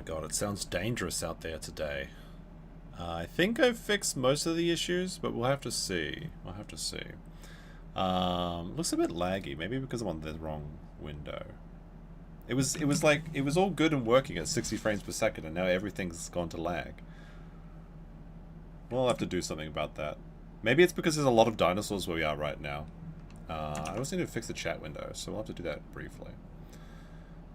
god, it sounds dangerous out there today. I think I've fixed most of the issues, but we'll have to see. We'll have to see. Looks a bit laggy, maybe because I'm on the wrong window. It was all good and working at 60 frames per second, and now everything's gone to lag. We'll have to do something about that. Maybe it's because there's a lot of dinosaurs where we are right now. I also need to fix the chat window, so we'll have to do that briefly.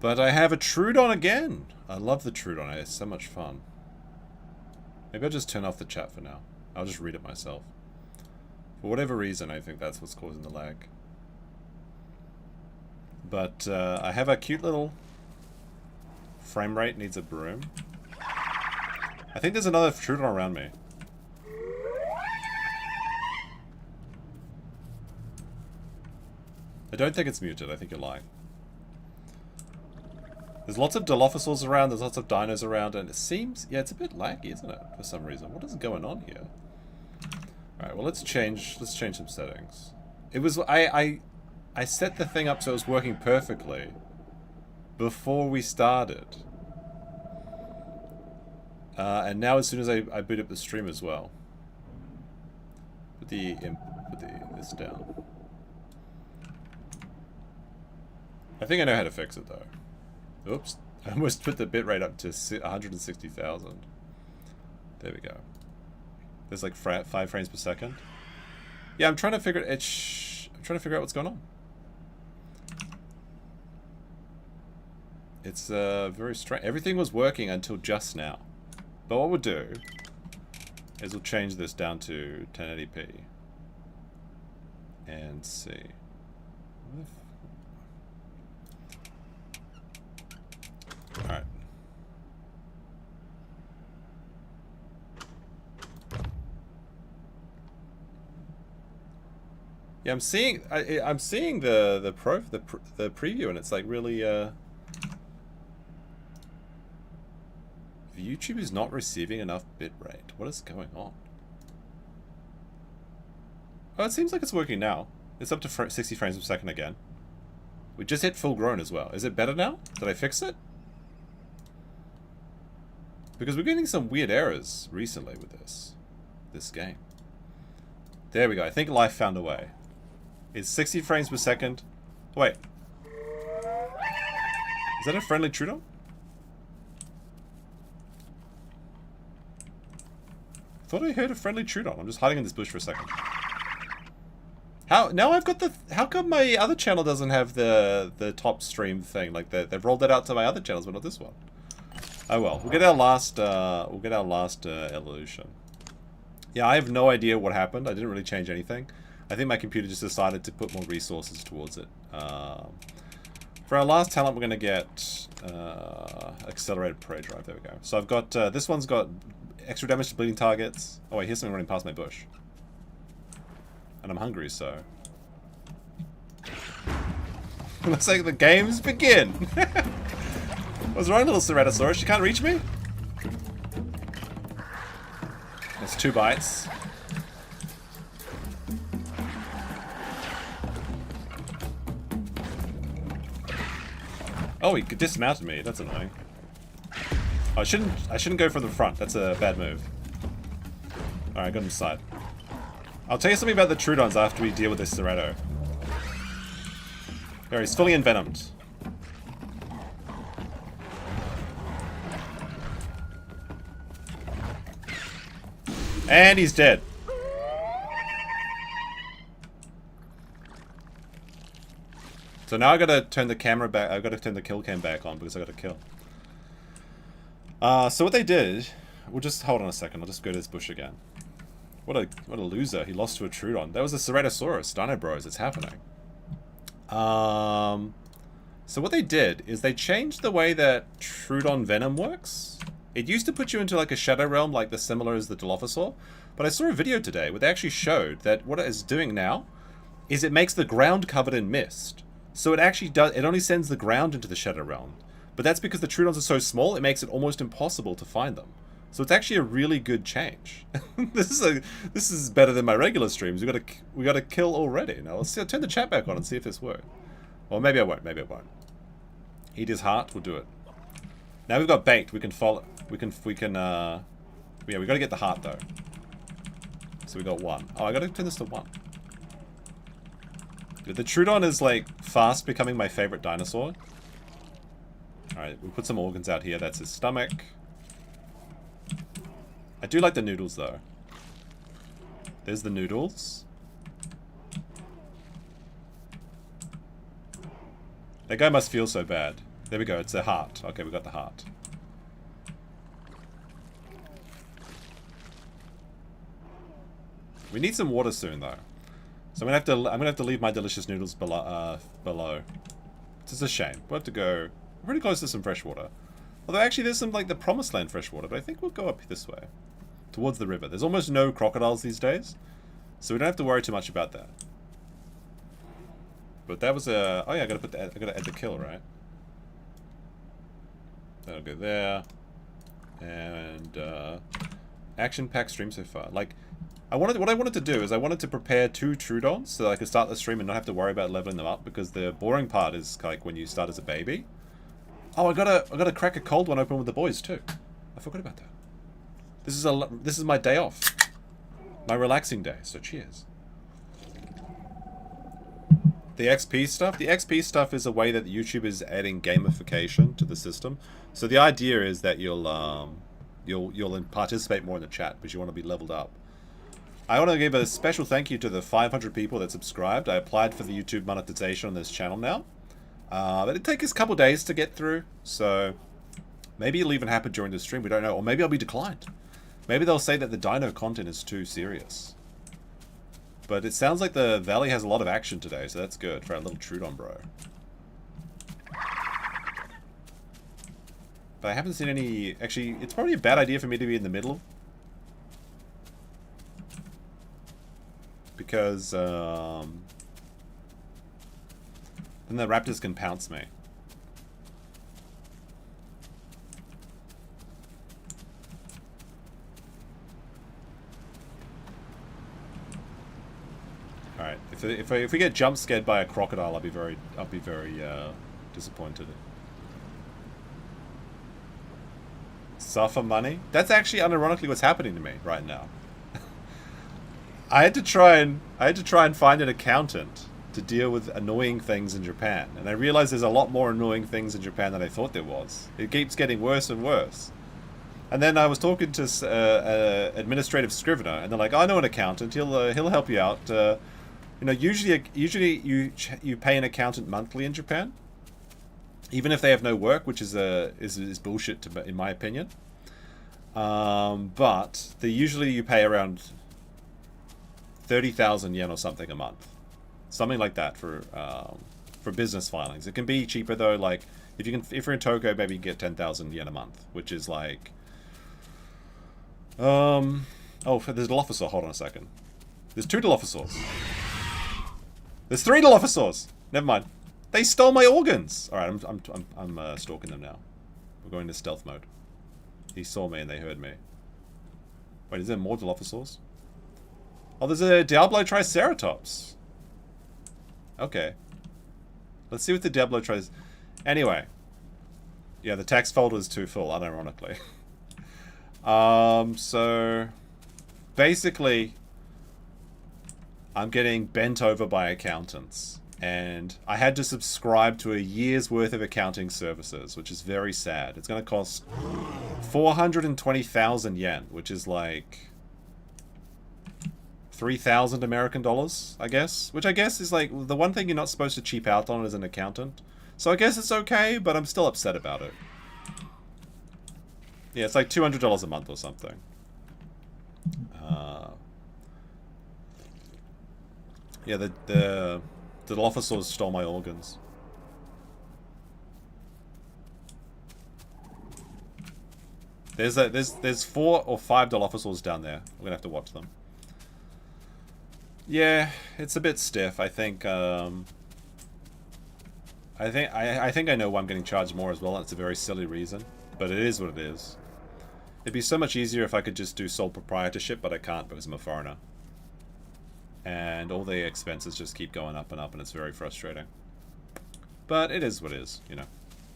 But I have a Trudon again! I love the Trudon, it's so much fun. Maybe I'll just turn off the chat for now. I'll just read it myself. For whatever reason, I think that's what's causing the lag. But I have a cute little... Frame rate needs a broom. I think there's another Trudon around me. I don't think it's muted, I think you're lying. There's lots of Dilophosaurs around, there's lots of dinos around, and it seems... Yeah, it's a bit laggy, isn't it? For some reason. What is going on here? Alright, well let's change some settings. It was... I set the thing up so it was working perfectly before we started. And now as soon as I boot up the stream as well. Put this down. I think I know how to fix it though. Oops. I almost put the bitrate up to 160,000. There we go. There's like 5 frames per second. Yeah, I'm trying to figure out what's going on. It's very strange. Everything was working until just now. But what we'll do is we'll change this down to 1080p and see. Alright. Yeah, I'm seeing the preview, and it's like really YouTube is not receiving enough bitrate. What is going on? Oh, it seems like it's working now. It's up to 60 frames per second again. We just hit full grown as well. Is it better now? Did I fix it? Because we're getting some weird errors recently with this game. There we go. I think life found a way. It's 60 frames per second. Wait. Is that a friendly Trudon? I thought I heard a friendly Trudon. I'm just hiding in this bush for a second. How now I've got the... How come my other channel doesn't have the top stream thing? Like they've rolled that out to my other channels, but not this one. Oh well, we'll get our last evolution. Yeah, I have no idea what happened. I didn't really change anything. I think my computer just decided to put more resources towards it. For our last talent, we're going to get accelerated prey drive. There we go. So I've got this one's got extra damage to bleeding targets. Oh wait, here's something running past my bush, and I'm hungry, so looks like the games begin. What's wrong, little Ceratosaurus? You can't reach me? That's 2 bites. Oh, he dismounted me. That's annoying. I shouldn't go from the front. That's a bad move. Alright, got him inside. I'll tell you something about the Trudons after we deal with this Cerato. There, he's fully envenomed. And he's dead. So now I gotta turn the camera back. I've got to turn the kill cam back on because I got to kill. So what they did, we'll just hold on a second. I'll just go to this bush again. What a loser! He lost to a Trudon. That was a Ceratosaurus. Dino Bros. It's happening. So what they did is they changed the way that Trudon venom works. It used to put you into like a shadow realm, like the similar as the Dilophosaur. But I saw a video today where they actually showed that what it is doing now is it makes the ground covered in mist. So it actually does. It only sends the ground into the shadow realm. But that's because the Trudons are so small, it makes it almost impossible to find them. So it's actually a really good change. This is better than my regular streams. We got to kill already. Now let's see, I'll turn the chat back on and see if this works. Or maybe I won't. Maybe I won't. Eat his heart. We'll do it. Now we've got bait. We can follow. Yeah, we gotta get the heart though. So we got 1. Oh, I gotta turn this to 1. Dude, the Trudon is like fast becoming my favorite dinosaur. Alright, we put some organs out here. That's his stomach. I do like the noodles though. There's the noodles. That guy must feel so bad. There we go, it's a heart. Okay, we got the heart. We need some water soon though. So I'm gonna have to leave my delicious noodles below. It's just a shame. We'll have to go pretty close to some fresh water. Although actually there's some like the promised land fresh water, but I think we'll go up this way. Towards the river. There's almost no crocodiles these days. So we don't have to worry too much about that. But that was a... Oh yeah, I gotta add the kill, right? That'll go there. And action pack stream so far. Like what I wanted to do is I wanted to prepare 2 Trudons so that I could start the stream and not have to worry about leveling them up, because the boring part is like when you start as a baby. Oh, I gotta crack a cold one open with the boys too. I forgot about that. This is my day off. My relaxing day, so cheers. The XP stuff? The XP stuff is a way that YouTube is adding gamification to the system. So the idea is that you'll participate more in the chat because you want to be leveled up. I want to give a special thank you to the 500 people that subscribed. I applied for the YouTube monetization on this channel now. But it takes us a couple days to get through, so maybe it'll even happen during the stream, we don't know. Or maybe I'll be declined. Maybe they'll say that the dino content is too serious. But it sounds like the valley has a lot of action today, so that's good for our little Trudon bro. But I haven't seen any... Actually, it's probably a bad idea for me to be in the middle. Because, then the raptors can pounce me. Alright, if we get jump scared by a crocodile, I'll be very disappointed. Suffer money? That's actually unironically what's happening to me right now. I had to try and find an accountant to deal with annoying things in Japan, and I realized there's a lot more annoying things in Japan than I thought there was. It keeps getting worse and worse. And then I was talking to administrative scrivener, and they're like, "I know an accountant. He'll help you out." You know, usually you pay an accountant monthly in Japan, even if they have no work, which is bullshit in my opinion. But usually you pay around 30,000 yen or something a month, something like that for business filings. It can be cheaper though. Like if you're in Tokyo, maybe you can get 10,000 yen a month, which is like oh, there's a Dilophosaur. Hold on a second. There's 2 Dilophosaurs. There's 3 Dilophosaurs. Never mind. They stole my organs. All right, I'm stalking them now. We're going to stealth mode. He saw me and they heard me. Wait, is there more Dilophosaurs? Oh, there's a Diablo Triceratops. Okay. Let's see what the Diablo tries. Anyway. Yeah, the text folder is too full, unironically. So basically I'm getting bent over by accountants, and I had to subscribe to a year's worth of accounting services, which is very sad. It's going to cost 420,000 yen, which is like 3,000 American dollars, I guess. Which I guess is like the one thing you're not supposed to cheap out on as an accountant. So I guess it's okay, but I'm still upset about it. Yeah, it's like $200 a month or something. Yeah, the Dilophosaurs stole my organs. There's 4 or 5 Dilophosaurs down there. We're gonna have to watch them. Yeah, it's a bit stiff. I think I think I know why I'm getting charged more as well, and it's a very silly reason. But it is what it is. It'd be so much easier if I could just do sole proprietorship, but I can't because I'm a foreigner. And all the expenses just keep going up, and it's very frustrating. But it is what it is, you know.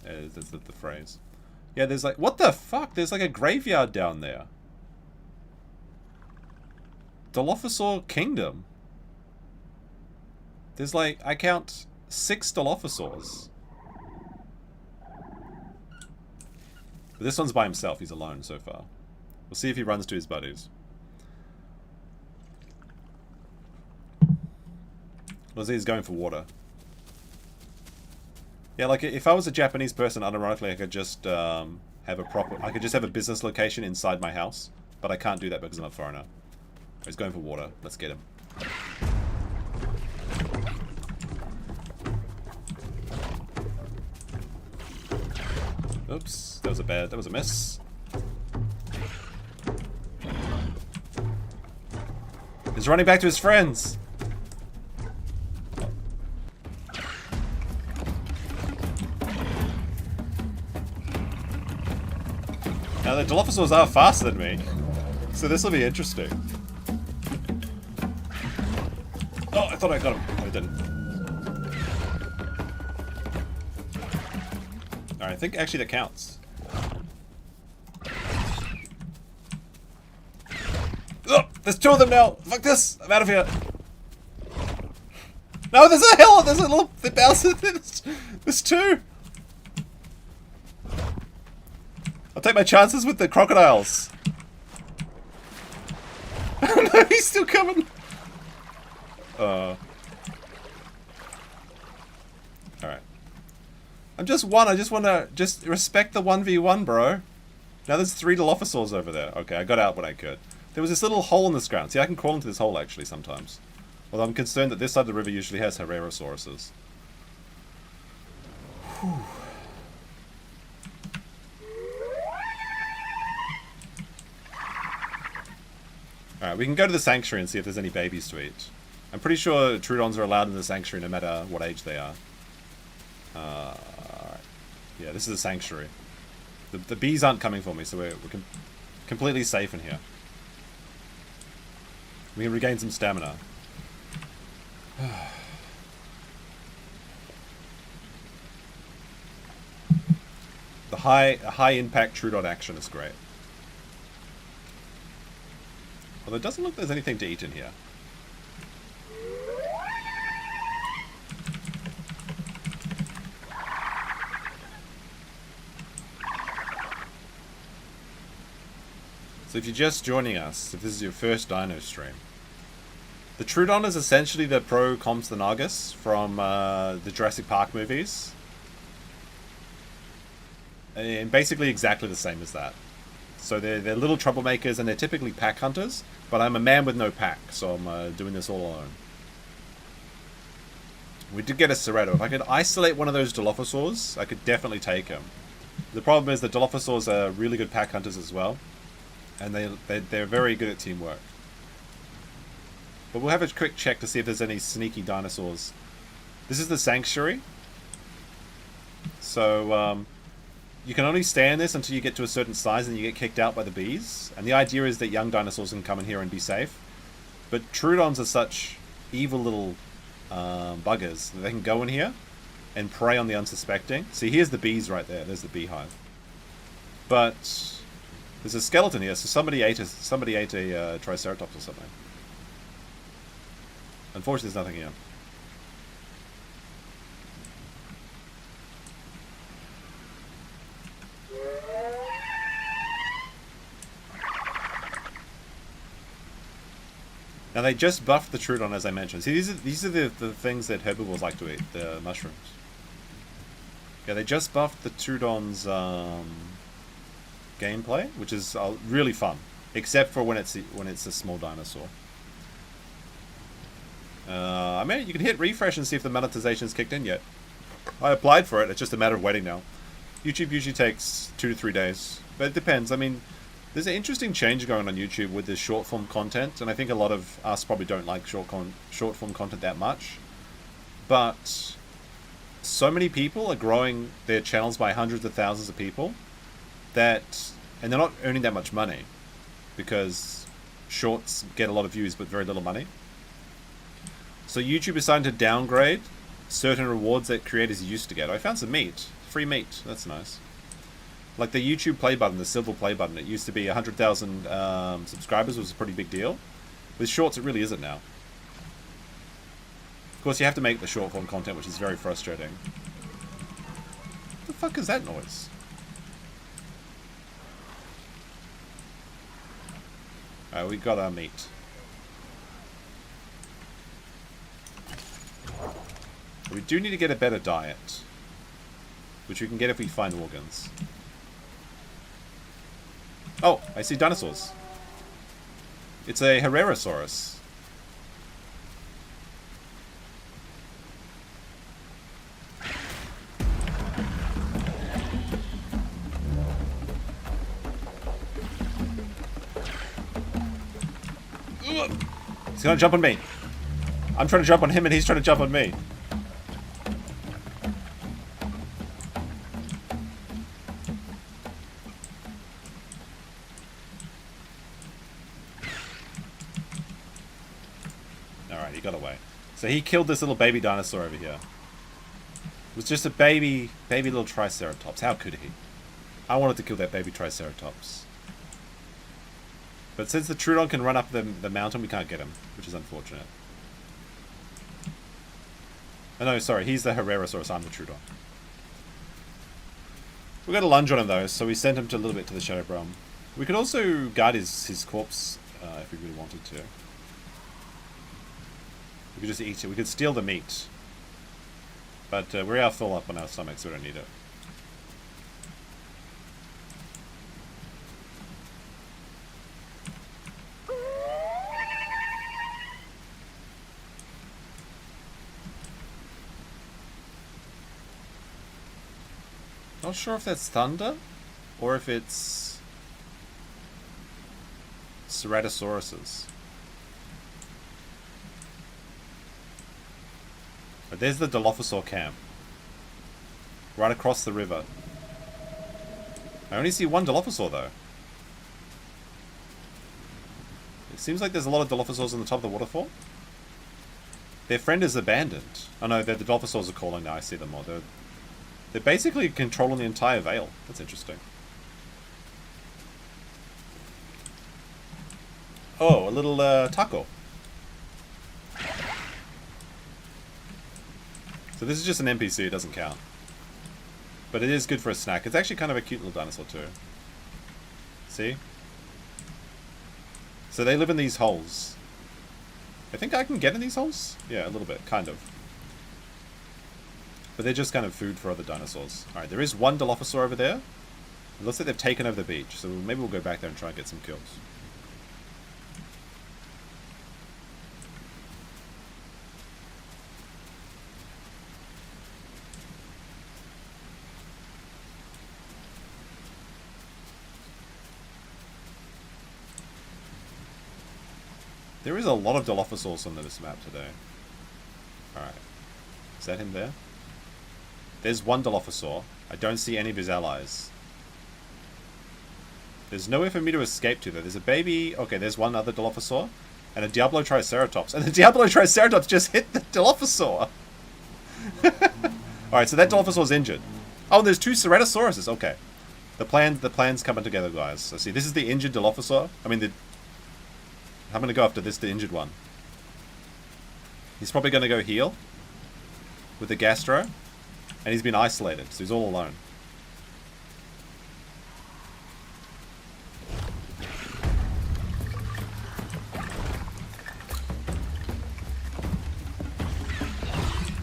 That's the phrase. Yeah, there's like... What the fuck? There's like a graveyard down there. Dilophosaur Kingdom. There's like... I count 6 Dilophosaurs. But this one's by himself. He's alone so far. We'll see if he runs to his buddies. Let's see, he's going for water. Yeah, like if I was a Japanese person, unironically, I could just have a proper... I could just have a business location inside my house. But I can't do that because I'm a foreigner. He's going for water. Let's get him. Oops, that was a miss. He's running back to his friends. Now the Dilophosaurs are faster than me, so this will be interesting. Oh, I thought I got him. No, I didn't. Alright, I think actually that counts. Oh, there's 2 of them now! Fuck this! I'm out of here! No, there's a hill! There's a little... They bounce it! There's 2! I'll take my chances with the crocodiles. No, he's still coming! Alright. I'm just one. I just want to just respect the 1v1, bro. Now there's 3 Dilophosaurs over there. Okay, I got out when I could. There was this little hole in this ground. See, I can crawl into this hole actually sometimes. Although I'm concerned that this side of the river usually has Herrasauruses. Whew. Alright, we can go to the sanctuary and see if there's any babies to eat. I'm pretty sure Trudons are allowed in the sanctuary no matter what age they are. Yeah, this is a sanctuary. The bees aren't coming for me, so we're completely safe in here. We can regain some stamina. The high impact Trudon action is great. Although it doesn't look like there's anything to eat in here. So if you're just joining us, if this is your first dino stream, the Trudon is essentially the Pro Compsognathus from the Jurassic Park movies. And basically exactly the same as that. So they're little troublemakers and they're typically pack hunters, but I'm a man with no pack, so I'm doing this all alone. We did get a Cerreto. If I could isolate one of those Dilophosaurs, I could definitely take him. The problem is that Dilophosaurs are really good pack hunters as well. And they're very good at teamwork. But we'll have a quick check to see if there's any sneaky dinosaurs. This is the sanctuary. So, you can only stay in this until you get to a certain size and you get kicked out by the bees. And the idea is that young dinosaurs can come in here and be safe. But Trudons are such evil little buggers that they can go in here and prey on the unsuspecting. See, here's the bees right there. There's the beehive. But... there's a skeleton here, so somebody ate a Triceratops or something. Unfortunately, there's nothing here. Now they just buffed the Trudon, as I mentioned. See, these are the things that herbivores like to eat, the mushrooms. Yeah, they just buffed the Trudon's gameplay, which is really fun, except for when it's a small dinosaur. I mean, you can hit refresh and see if the monetization's kicked in yet. I applied for it. It's just a matter of waiting now. YouTube usually takes 2 to 3 days, but it depends. I mean, there's an interesting change going on YouTube with this short form content, and I think a lot of us probably don't like short form content that much. But so many people are growing their channels by hundreds of thousands of people that, and they're not earning that much money because shorts get a lot of views but very little money. So YouTube is starting to downgrade certain rewards that creators used to get. I found some meat. Free meat. That's nice. Like the YouTube play button, the silver play button, it used to be 100,000 subscribers was a pretty big deal. With shorts, it really isn't now. Of course, you have to make the short form content, which is very frustrating. What the fuck is that noise? Alright, we got our meat. We do need to get a better diet, which we can get if we find organs. Oh, I see dinosaurs. It's a Herrerasaurus. He's gonna jump on me. I'm trying to jump on him and he's trying to jump on me. Alright, he got away. So he killed this little baby dinosaur over here. It was just a baby little Triceratops. How could he? I wanted to kill that baby Triceratops. But since the Trudon can run up the mountain, we can't get him, which is unfortunate. Oh no, sorry, he's the Herrerasaurus, I'm the Trudon. We got a lunge on him though, so we sent him to a little bit to the Shadow Realm. We could also guard his corpse if we really wanted to. We could just eat it. We could steal the meat. But we are full up on our stomachs, so we don't need it. Not sure if that's thunder, or if it's Ceratosauruses. But there's the Dilophosaur camp. Right across the river. I only see one Dilophosaur though. It seems like there's a lot of Dilophosaurs on the top of the waterfall. Their friend is abandoned. Oh no, the Dilophosaurs are calling now, I see them more. They're basically controlling the entire vale. That's interesting. Oh, a little taco. So this is just an NPC, it doesn't count. But it is good for a snack. It's actually kind of a cute little dinosaur too. See? So they live in these holes. I think I can get in these holes? Yeah, a little bit, kind of. But they're just kind of food for other dinosaurs. Alright, there is one Dilophosaur over there. It looks like they've taken over the beach, so maybe we'll go back there and try and get some kills. There is a lot of Dilophosaurs on this map today. Alright. Is that him there? There's one Dilophosaur. I don't see any of his allies. There's nowhere for me to escape to though. There's a baby... Okay, there's one other Dilophosaur. And a Diablo Triceratops. And the Diablo Triceratops just hit the Dilophosaur! Alright, so that Dilophosaur's injured. Oh, and there's two Ceratosauruses. Okay. The plan's coming together, guys. So see, this is the injured Dilophosaur. I mean, I'm going to go after this, the injured one. He's probably going to go heal with the gastro. And he's been isolated, so he's all alone.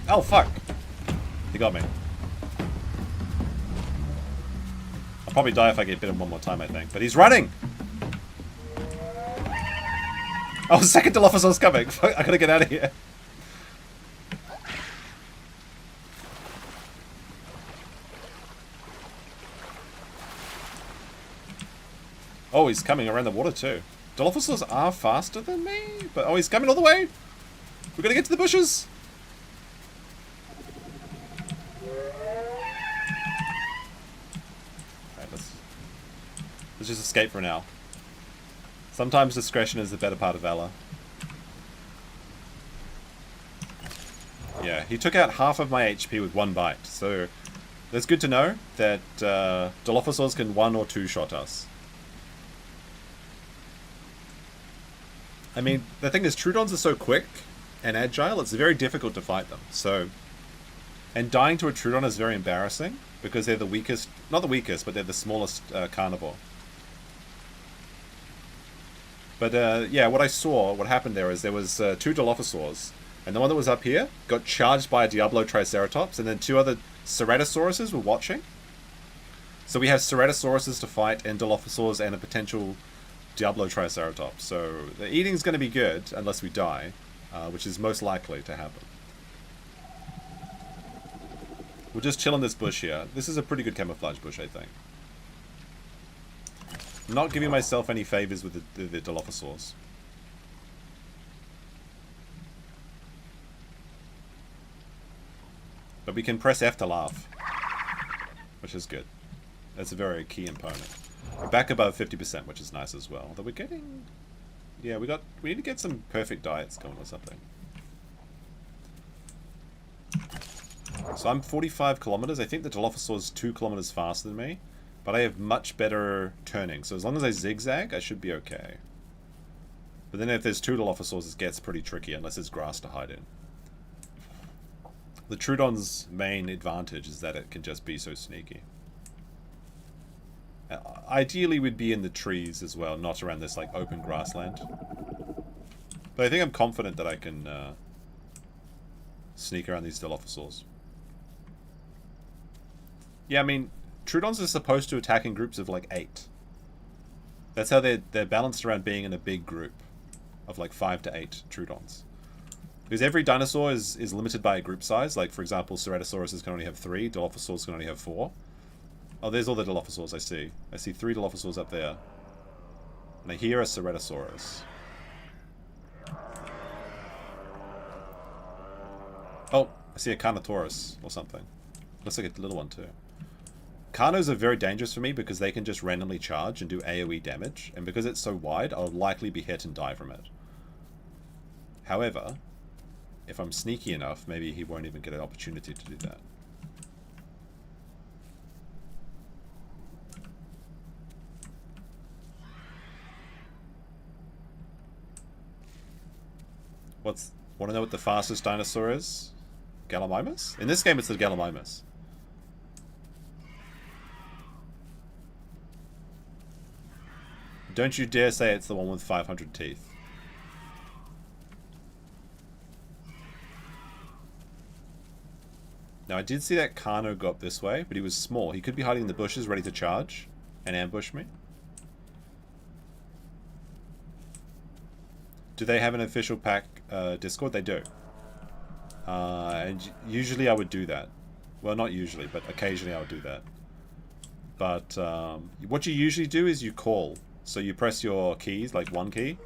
Oh, fuck. He got me. I'll probably die if I get bitten one more time, I think. But he's running! Oh, second Dilophosaur's coming. I gotta get out of here. Oh, he's coming around the water too. Dilophosaurs are faster than me, but oh, he's coming all the way. We're gonna get to the bushes. Alright, let's just escape for now. Sometimes discretion is the better part of valor. Yeah, he took out half of my HP with one bite, so That's good to know that Dilophosaurs can one or two shot us. I mean, the thing is, Trudons are so quick and agile, it's very difficult to fight them. So, and dying to a Trudon is very embarrassing because they're the weakest, not the weakest, but they're the smallest carnivore. But yeah, what happened there is there was two Dilophosaurs, and the one that was up here got charged by a Diablo Triceratops, and then two other Ceratosauruses were watching. So we have Ceratosauruses to fight, and Dilophosaurs, and a potential Diablo Triceratops. So the eating's going to be good, unless we die, which is most likely to happen. We'll just chill in this bush here. This is a pretty good camouflage bush, I think. I'm not giving myself any favors with the Dilophosaurs. But we can press F to laugh, which is good. That's a very key component. We're back above 50%, which is nice as well. Although we're getting... Yeah, we need to get some perfect diets going or something. So I'm 45 kilometers. I think the Dilophosaur's 2 kilometers faster than me. But I have much better turning. So as long as I zigzag, I should be okay. But then if there's two Dilophosaurs, it gets pretty tricky unless there's grass to hide in. The Trudon's main advantage is that it can just be so sneaky. Ideally, we'd be in the trees as well, not around this like open grassland. But I think I'm confident that I can sneak around these Dilophosaurs. Yeah, I mean, Trudons are supposed to attack in groups of like 8. That's how they're balanced around being in a big group of like 5 to 8 Trudons. Because every dinosaur is limited by a group size. Like, for example, Ceratosauruses can only have 3, Dilophosaurs can only have 4. Oh, there's all the Dilophosaurs I see. I see 3 Dilophosaurs up there. And I hear a Ceratosaurus. Oh, I see a Carnotaurus or something. Looks like a little one too. Carnos are very dangerous for me because they can just randomly charge and do AoE damage. And because it's so wide, I'll likely be hit and die from it. However, if I'm sneaky enough, maybe he won't even get an opportunity to do that. Want to know what the fastest dinosaur is? Gallimimus? In this game, it's the Gallimimus. Don't you dare say it's the one with 500 teeth. Now, I did see that Carno go up this way, but he was small. He could be hiding in the bushes, ready to charge and ambush me. Do they have an official pack Discord? They do. And usually I would do that. Well, not usually, but occasionally I would do that. But what you usually do is you call. So you press your keys, like one key,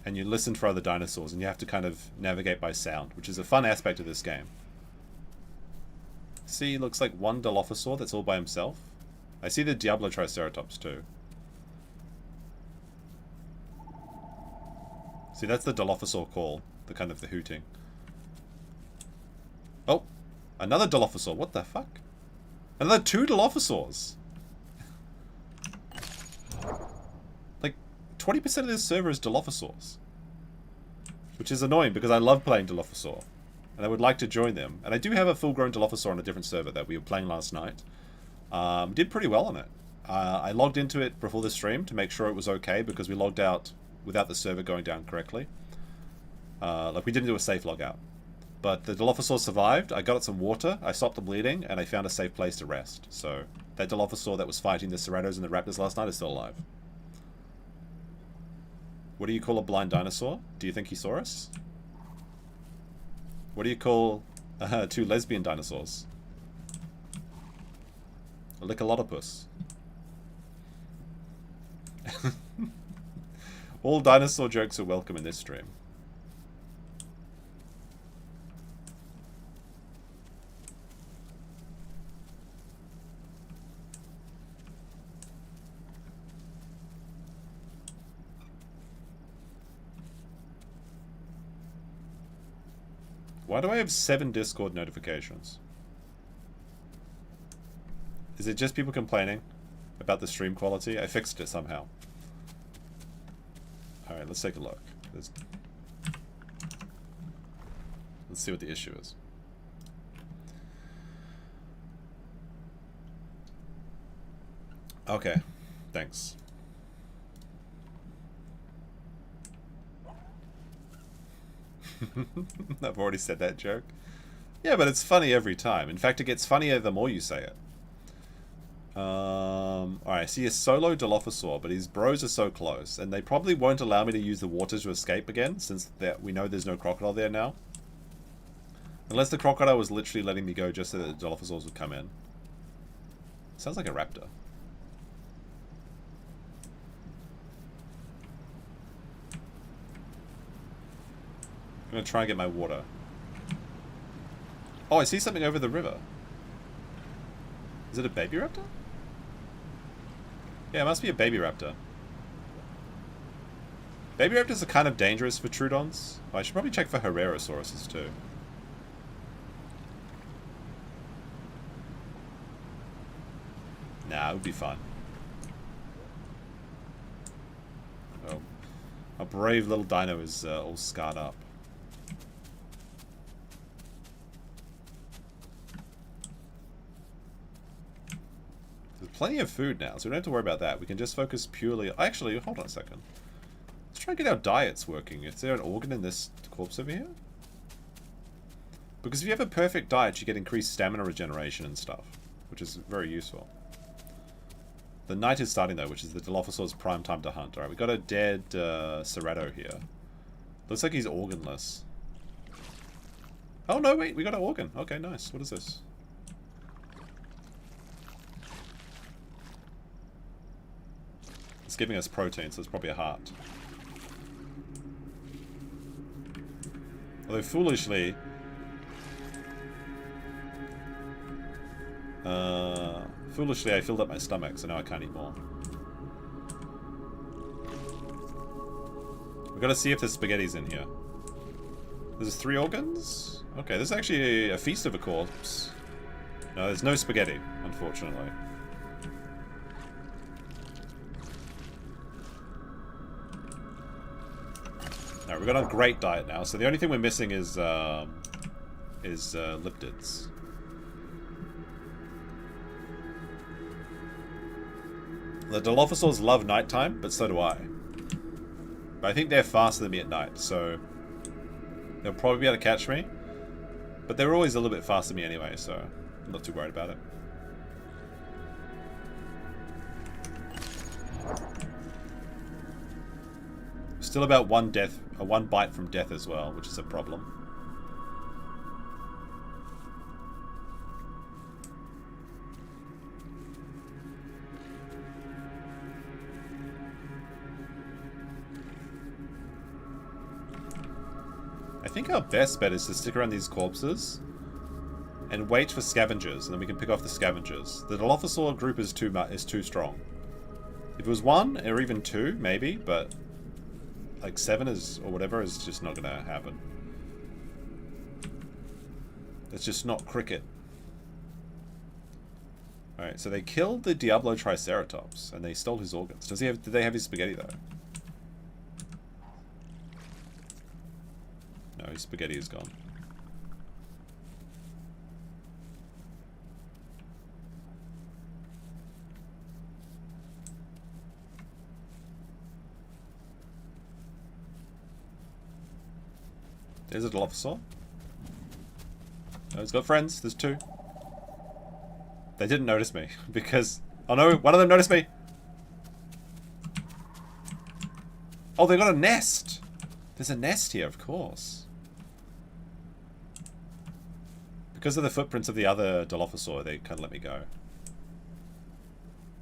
and you listen for other dinosaurs, and you have to kind of navigate by sound, which is a fun aspect of this game. See, looks like one Dilophosaur that's all by himself. I see the Diablo Triceratops too. See, that's the Dilophosaur call, the kind of the hooting. Oh, another Dilophosaur. What the fuck? Another 2 Dilophosaurs. Like, 20% of this server is Dilophosaurs. Which is annoying because I love playing Dilophosaur. And I would like to join them. And I do have a full-grown Dilophosaur on a different server that we were playing last night. Did pretty well on it. I logged into it before the stream to make sure it was okay because we logged out without the server going down correctly. Like, we didn't do a safe logout. But the Dilophosaur survived. I got it some water, I stopped the bleeding, and I found a safe place to rest. So, that Dilophosaur that was fighting the Ceratos and the Raptors last night is still alive. What do you call a blind dinosaur? Do you think he saw us? What do you call 2 lesbian dinosaurs? A Lickalotopus. All dinosaur jokes are welcome in this stream. Why do I have 7 Discord notifications? Is it just people complaining about the stream quality? I fixed it somehow. Alright, let's take a look. Let's see what the issue is. Okay, thanks. I've already said that joke. Yeah, but it's funny every time. In fact, it gets funnier the more you say it. Alright, I see a solo Dilophosaur, but his bros are so close, and they probably won't allow me to use the water to escape again, since we know there's no crocodile there now. Unless the crocodile was literally letting me go just so that the Dilophosaurs would come in. Sounds like a raptor. I'm gonna try and get my water. Oh, I see something over the river. Is it a baby raptor? Yeah, it must be a baby raptor. Baby raptors are kind of dangerous for Trudons. Oh, I should probably check for Herrerasauruses too. Nah, it would be fun. Oh. A brave little dino is all scarred up. There's plenty of food now, so we don't have to worry about that. We can just focus purely... Actually, hold on a second. Let's try and get our diets working. Is there an organ in this corpse over here? Because if you have a perfect diet, you get increased stamina regeneration and stuff, which is very useful. The night is starting though, which is the Dilophosaur's prime time to hunt. Alright, we got a dead Cerrato here. Looks like he's organless. Oh no, wait, we got an organ. Okay, nice. What is this? It's giving us protein, so it's probably a heart. Although foolishly... Foolishly, I filled up my stomach, so now I can't eat more. We've got to see if there's spaghettis in here. There's 3 organs? Okay, this is actually a feast of a corpse. No, there's no spaghetti, unfortunately. Alright, we've got a great diet now, so the only thing we're missing is liptids. The Dilophosaurs love nighttime, but so do I. But I think they're faster than me at night, so they'll probably be able to catch me. But they're always a little bit faster than me anyway, so I'm not too worried about it. Still about one bite from death as well, which is a problem. I think our best bet is to stick around these corpses and wait for scavengers, and then we can pick off the scavengers. The Dilophosaur group is too strong. If it was 1 or even 2, maybe, but like 7 is or whatever is just not gonna happen. It's just not cricket. Alright, so they killed the Diablo Triceratops and they stole his organs. Did they have his spaghetti though? No, his spaghetti is gone. There's a Dilophosaur. Oh, he's got friends. There's 2. They didn't notice me because... Oh no, one of them noticed me! Oh, they got a nest! There's a nest here, of course. Because of the footprints of the other Dilophosaur, they kind of let me go.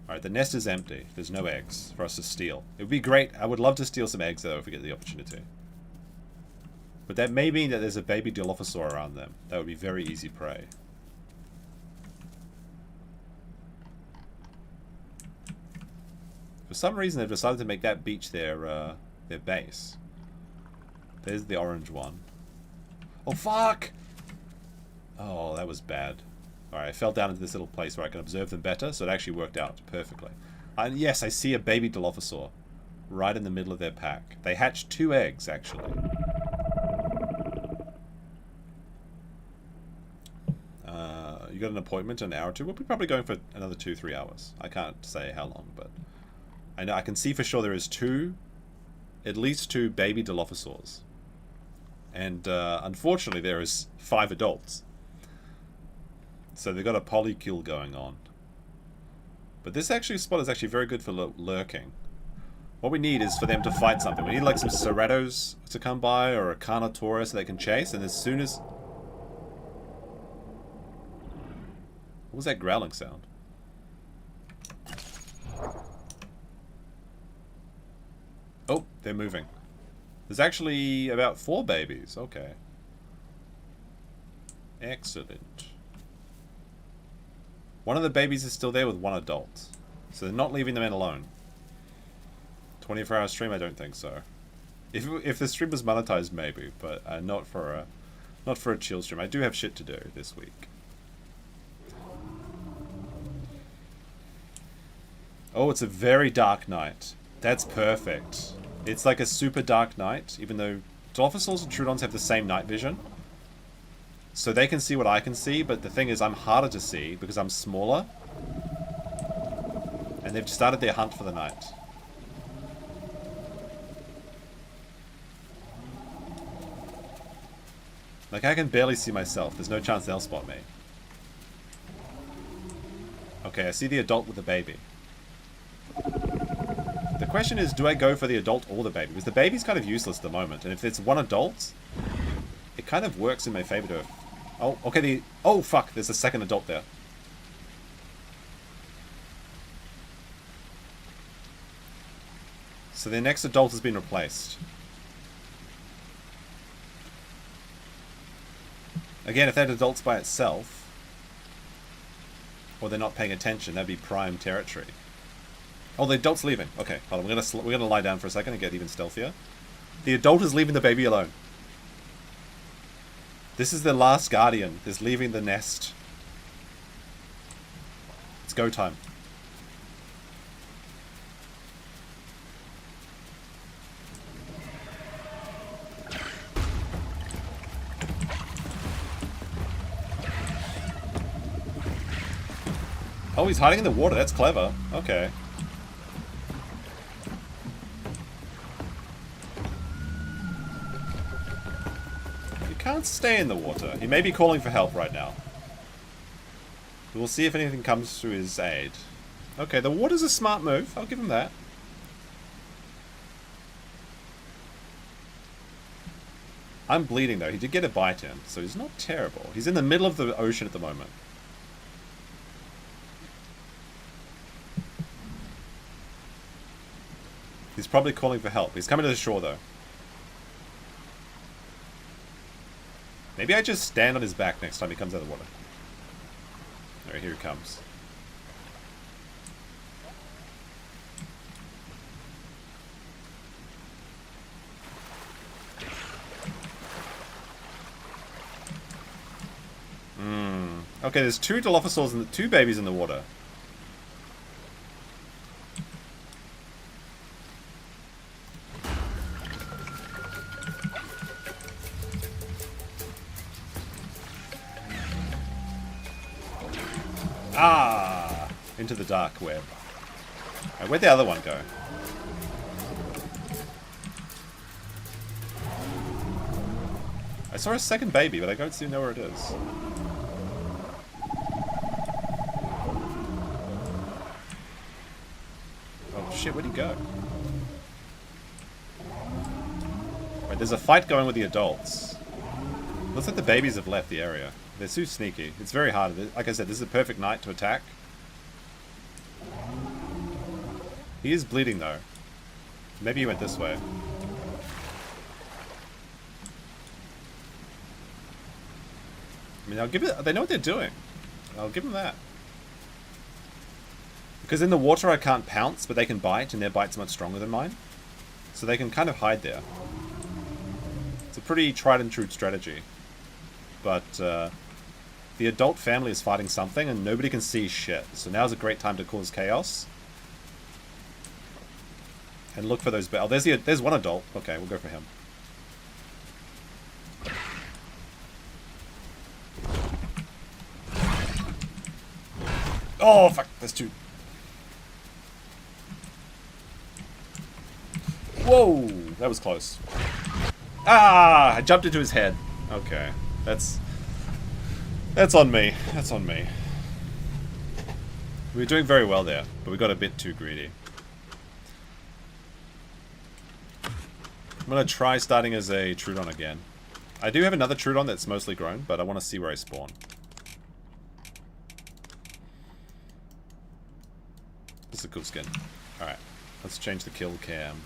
Alright, the nest is empty. There's no eggs for us to steal. It would be great. I would love to steal some eggs, though, if we get the opportunity. But that may mean that there's a baby Dilophosaur around them. That would be very easy prey. For some reason, they've decided to make that beach their base. There's the orange one. Oh, fuck! Oh, that was bad. Alright, I fell down into this little place where I can observe them better, so it actually worked out perfectly. And yes, I see a baby Dilophosaur right in the middle of their pack. They hatched 2 eggs, actually. You got an appointment in an hour or two? We'll be probably going for another 2-3 hours. I can't say how long, but I know I can see for sure there is at least 2 baby Dilophosaurs. And unfortunately there is 5 adults. So they've got a polycule going on. But this spot is actually very good for lurking. What we need is for them to fight something. We need like some Cerratos to come by or a Carnotaurus so they can chase, and as soon as... What was that growling sound? Oh, they're moving. There's actually about 4 babies. Okay. Excellent. One of the babies is still there with 1 adult. So they're not leaving the men alone. 24-hour stream? I don't think so. If the stream was monetized, maybe, but not for a chill stream. I do have shit to do this week. Oh, it's a very dark night. That's perfect. It's like a super dark night, even though Dilophosaurs and Trudons have the same night vision. So they can see what I can see, but the thing is I'm harder to see because I'm smaller. And they've started their hunt for the night. Like, I can barely see myself. There's no chance they'll spot me. Okay, I see the adult with the baby. The question is, do I go for the adult or the baby? Because the baby's kind of useless at the moment. And if it's 1 adult, it kind of works in my favor to... Oh, okay, oh, fuck, there's a 2nd adult there. So their next adult has been replaced. Again, if that adult's by itself, or they're not paying attention, that'd be prime territory. Oh, the adult's leaving. Okay, hold on. We're gonna lie down for a second and get even stealthier. The adult is leaving the baby alone. This is the last guardian. Is leaving the nest. It's go time. Oh, he's hiding in the water. That's clever. Okay. He can't stay in the water. He may be calling for help right now. We'll see if anything comes to his aid. Okay, the water's a smart move. I'll give him that. I'm bleeding though. He did get a bite in, so he's not terrible. He's in the middle of the ocean at the moment. He's probably calling for help. He's coming to the shore, though. Maybe I just stand on his back next time he comes out of the water. Alright, here he comes. Okay, there's 2 Dilophosaurs and 2 babies in the water. Ah! Into the dark web. Right, where'd the other one go? I saw a 2nd baby, but I don't know where it is. Oh shit, where'd he go? Wait, there's a fight going with the adults. Looks like the babies have left the area. They're too sneaky. It's very hard. Like I said, this is a perfect night to attack. He is bleeding, though. Maybe he went this way. I mean, I'll give it... They know what they're doing. I'll give them that. Because in the water I can't pounce, but they can bite, and their bite's much stronger than mine. So they can kind of hide there. It's a pretty tried and true strategy. But, the adult family is fighting something and nobody can see shit. So now's a great time to cause chaos. And look for those... Oh, there's one adult. Okay, we'll go for him. Oh, fuck. There's two. Whoa! That was close. Ah! I jumped into his head. Okay. That's on me. That's on me. We were doing very well there, but we got a bit too greedy. I'm going to try starting as a Trudon again. I do have another Trudon that's mostly grown, but I want to see where I spawn. This is a cool skin. Alright, let's change the kill cam.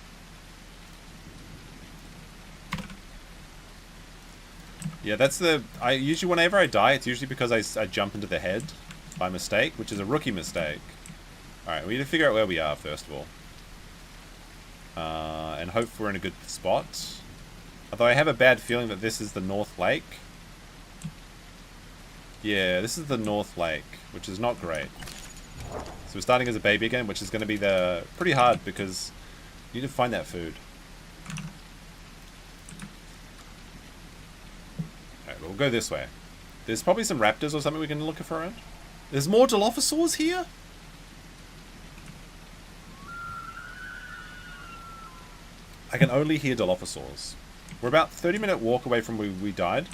Yeah, that's the... usually whenever I die, it's usually because I jump into the head by mistake, which is a rookie mistake. Alright, we need to figure out where we are, first of all. And hope we're in a good spot. Although I have a bad feeling that this is the North Lake. Yeah, this is the North Lake, which is not great. So we're starting as a baby again, which is going to be pretty hard because you need to find that food. Alright, we'll go this way. There's probably some raptors or something we can look for around. There's more Dilophosaurs here? I can only hear Dilophosaurs. We're about 30-minute walk away from where we died.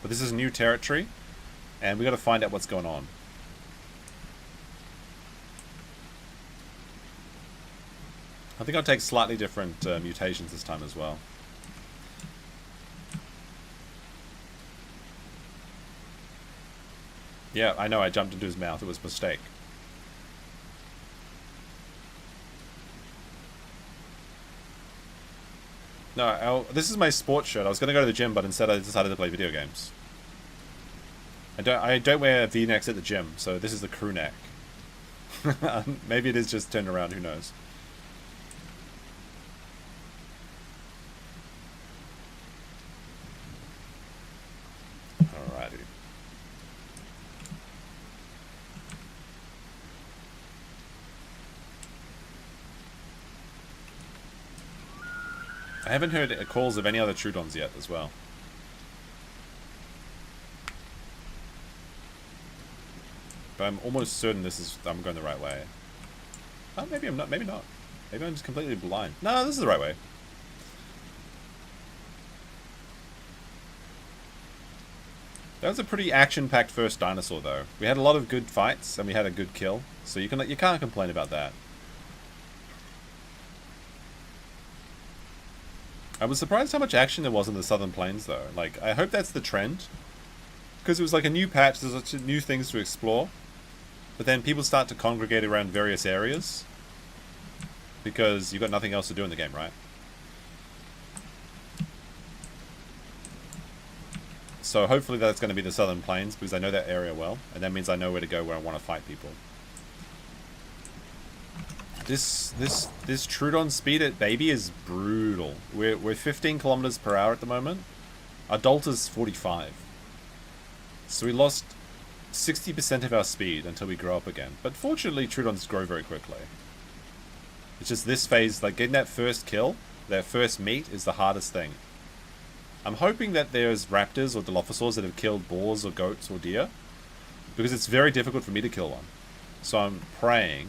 But this is new territory. And we got to find out what's going on. I think I'll take slightly different mutations this time as well. Yeah, I know I jumped into his mouth. It was a mistake. No, this is my sports shirt. I was going to go to the gym, but instead I decided to play video games. I don't wear V-necks at the gym, so this is the crew neck. Maybe it is just turned around, who knows. Alrighty. I haven't heard calls of any other Trudons yet as well. But I'm almost certain I'm going the right way. Oh, maybe I'm not. Maybe not. Maybe I'm just completely blind. No, this is the right way. That was a pretty action-packed first dinosaur, though. We had a lot of good fights, and we had a good kill. So you can't complain about that. I was surprised how much action there was in the Southern Plains, though. Like, I hope that's the trend. Because it was like a new patch, there's lots of new things to explore. But then people start to congregate around various areas. Because you've got nothing else to do in the game, right? So hopefully that's going to be the Southern Plains, because I know that area well. And that means I know where to go where I want to fight people. This Trudon speed at baby is brutal. We're 15 kilometers per hour at the moment. Adult is 45. So we lost 60% of our speed until we grow up again. But fortunately, Trudons grow very quickly. It's just this phase, like getting that first kill, that first meet, is the hardest thing. I'm hoping that there's raptors or Dilophosaurs that have killed boars or goats or deer, because it's very difficult for me to kill one. So I'm praying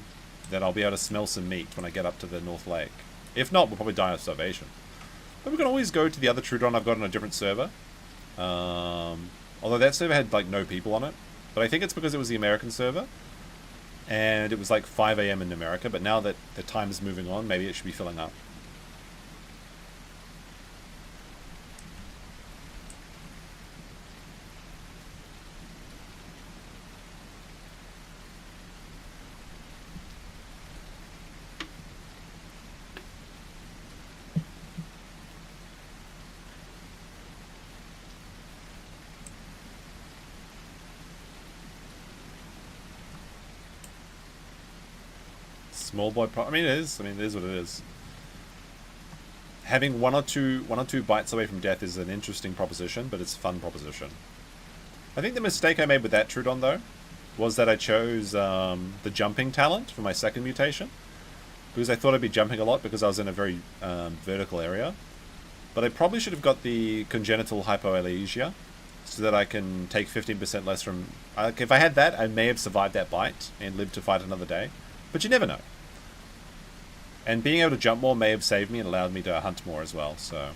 that I'll be able to smell some meat when I get up to the North Lake. If not, we'll probably die of starvation. But we can always go to the other Trudon I've got on a different server. Although that server had like no people on it. But I think it's because it was the American server. And it was like 5 AM in America. But now that the time is moving on, maybe it should be filling up. Small boy I mean, it is. I mean, it is what it is. Having one or two bites away from death is an interesting proposition, but it's a fun proposition. I think the mistake I made with that Trudon, though, was that I chose the jumping talent for my second mutation. Because I thought I'd be jumping a lot because I was in a very vertical area. But I probably should have got the congenital hypoalgesia, so that I can take 15% less from... if I had that, I may have survived that bite and lived to fight another day. But you never know. And being able to jump more may have saved me and allowed me to hunt more as well, so...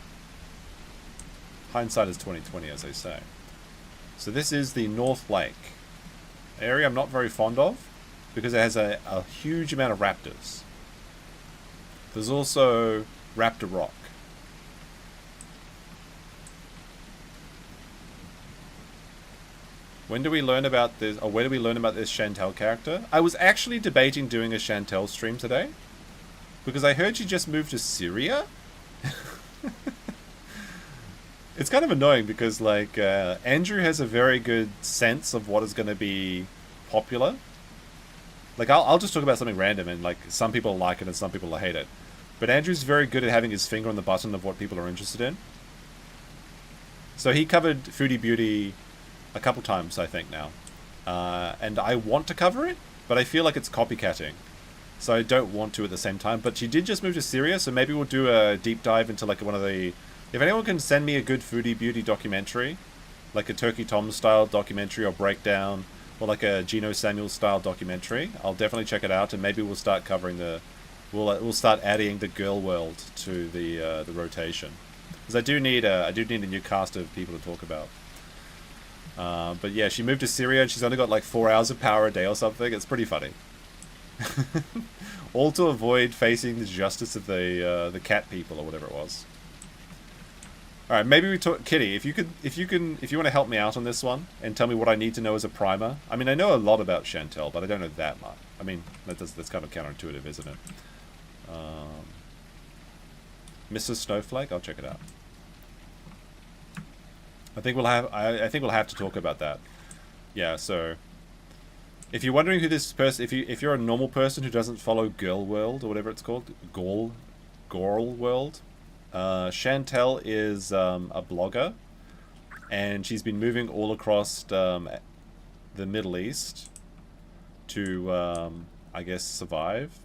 hindsight is 20/20, as they say. So this is the North Lake. An area I'm not very fond of, because it has a huge amount of raptors. There's also Raptor Rock. When do we learn about this, or where do we learn about this Chantel character? I was actually debating doing a Chantel stream today, because I heard she just moved to Syria. It's kind of annoying because, like, Andrew has a very good sense of what is going to be popular. Like, I'll just talk about something random, and, like, some people like it and some people hate it. But Andrew's very good at having his finger on the button of what people are interested in. So he covered Foodie Beauty a couple times, I think, now. And I want to cover it, but I feel like it's copycatting. So I don't want to at the same time. But she did just move to Syria, so maybe we'll do a deep dive into, like, one of the... If anyone can send me a good Foodie Beauty documentary, like a Turkey Tom style documentary or breakdown, or like a Gino Samuel style documentary, I'll definitely check it out, and maybe we'll start covering the... We'll start adding the girl world to the rotation, because I do need a new cast of people to talk about. But yeah, she moved to Syria and she's only got like 4 hours of power a day or something. It's pretty funny. All to avoid facing the justice of the cat people or whatever it was. All right, maybe we talk, Kitty. If you want to help me out on this one and tell me what I need to know as a primer. I mean, I know a lot about Chantel, but I don't know that much. I mean, that's kind of counterintuitive, isn't it? Mrs. Snowflake, I'll check it out. I think we'll have to talk about that. Yeah, so if you're wondering who this person, if you're a normal person who doesn't follow Girl World or whatever it's called, Girl World, Chantel is a blogger, and she's been moving all across the Middle East to I guess survive.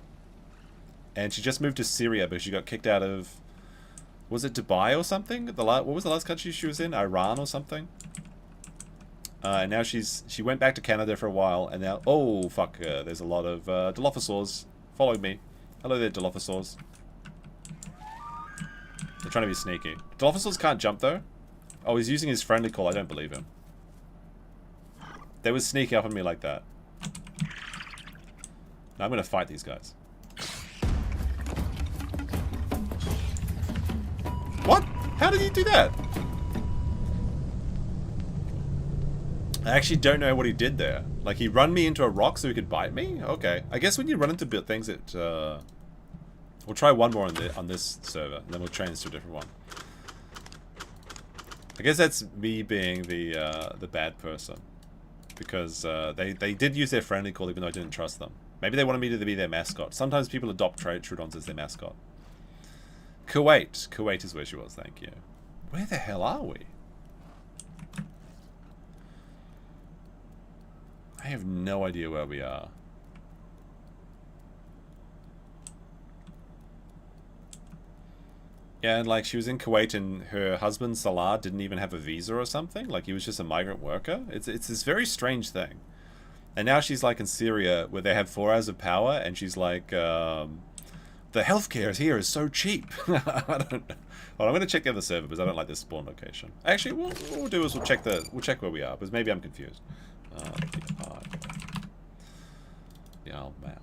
And she just moved to Syria because she got kicked out of, was it Dubai or something? What was the last country she was in? Iran or something? And now she went back to Canada for a while, and now, oh fuck, there's a lot of Dilophosaurs following me. Hello there, Dilophosaurs. They're trying to be sneaky. Dilophosaurs can't jump though. Oh, he's using his friendly call. I don't believe him. They would sneak up on me like that. Now I'm gonna fight these guys. What? How did he do that? I actually don't know what he did there. Like, he run me into a rock so he could bite me? Okay. I guess when you run into things, it... We'll try one more on this server, and then we'll change to a different one. I guess that's me being the bad person. Because they did use their friendly call even though I didn't trust them. Maybe they wanted me to be their mascot. Sometimes people adopt Trudons as their mascot. Kuwait. Kuwait is where she was, thank you. Where the hell are we? I have no idea where we are. Yeah, and like she was in Kuwait and her husband Salah didn't even have a visa or something. Like he was just a migrant worker. It's this very strange thing. And now she's like in Syria where they have 4 hours of power and she's like, the healthcare here is so cheap. I don't know. Well, I'm going to check the other server because I don't like this spawn location. Actually, what we'll do is we'll check where we are because maybe I'm confused. The Isle map.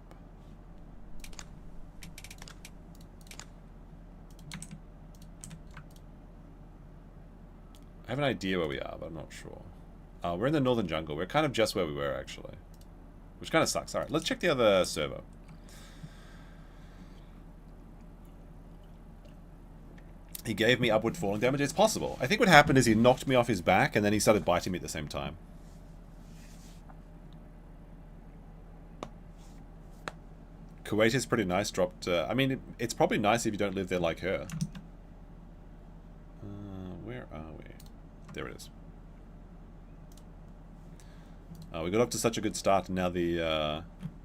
I have an idea where we are, but I'm not sure. We're in the northern jungle. We're kind of just where we were, actually. Which kind of sucks. Alright, let's check the other server. He gave me upward falling damage. It's possible. I think what happened is he knocked me off his back, and then he started biting me at the same time. Kuwait is pretty nice. Dropped... I mean, it's probably nice if you don't live there like her. Where are we? There it is. We got off to such a good start, and now the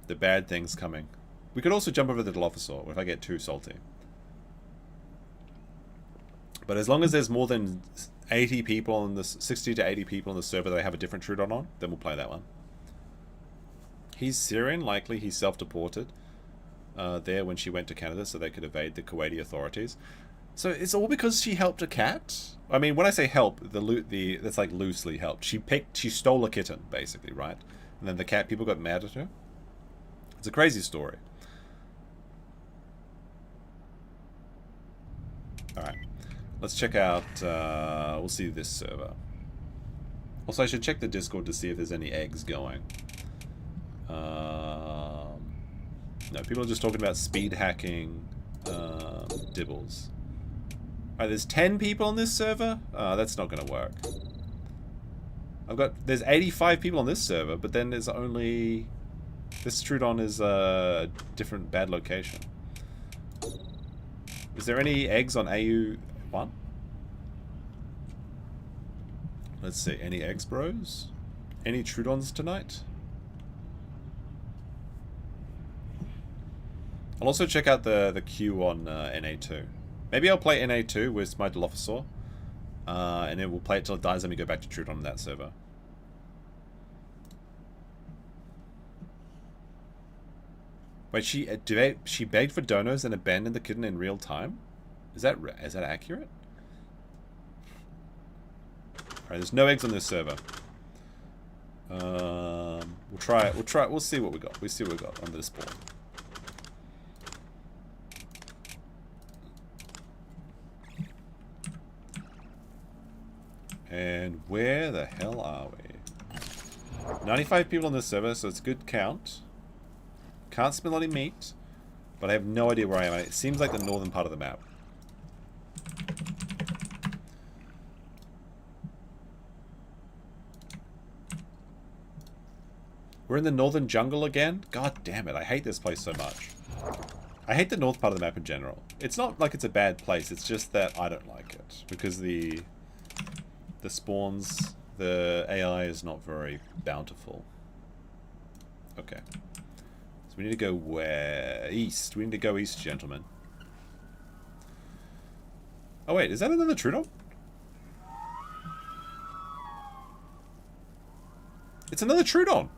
bad thing's coming. We could also jump over the Dilophosaur if I get too salty. But as long as there's more than 80 people on this, 60 to 80 people on the server that have a different Trudon on, then we'll play that one. He's Syrian, likely he's self-deported there when she went to Canada so they could evade the Kuwaiti authorities. So it's all because she helped a cat? I mean, when I say help, that's like loosely helped. She stole a kitten, basically, right? And then the cat people got mad at her. It's a crazy story. Alright. Let's check out, we'll see this server. Also, I should check the Discord to see if there's any eggs going. No, people are just talking about speed hacking, dibbles. Alright, there's 10 people on this server? That's not gonna work. There's 85 people on this server, but then there's only... This Trudon is a different bad location. Is there any eggs on AU1? Let's see, any eggs, bros? Any Trudons tonight? I'll also check out the queue on NA2. Maybe I'll play NA2 with my Dilophosaur. And then we'll play it till it dies and we go back to Trudon on that server. Wait, she begged for donos and abandoned the kitten in real time? Is that accurate? Alright, there's no eggs on this server. We'll try it. We'll see what we got. We'll see what we got under the spawn. And where the hell are we? 95 people on this server, so it's a good count. Can't smell any meat, but I have no idea where I am. It seems like the northern part of the map. We're in the northern jungle again? God damn it, I hate this place so much. I hate the north part of the map in general. It's not like it's a bad place, it's just that I don't like it. Because the spawns, the AI is not very bountiful. Okay. So we need to go where? East. We need to go east, gentlemen. Oh wait, is that another Trudon? It's another Trudon!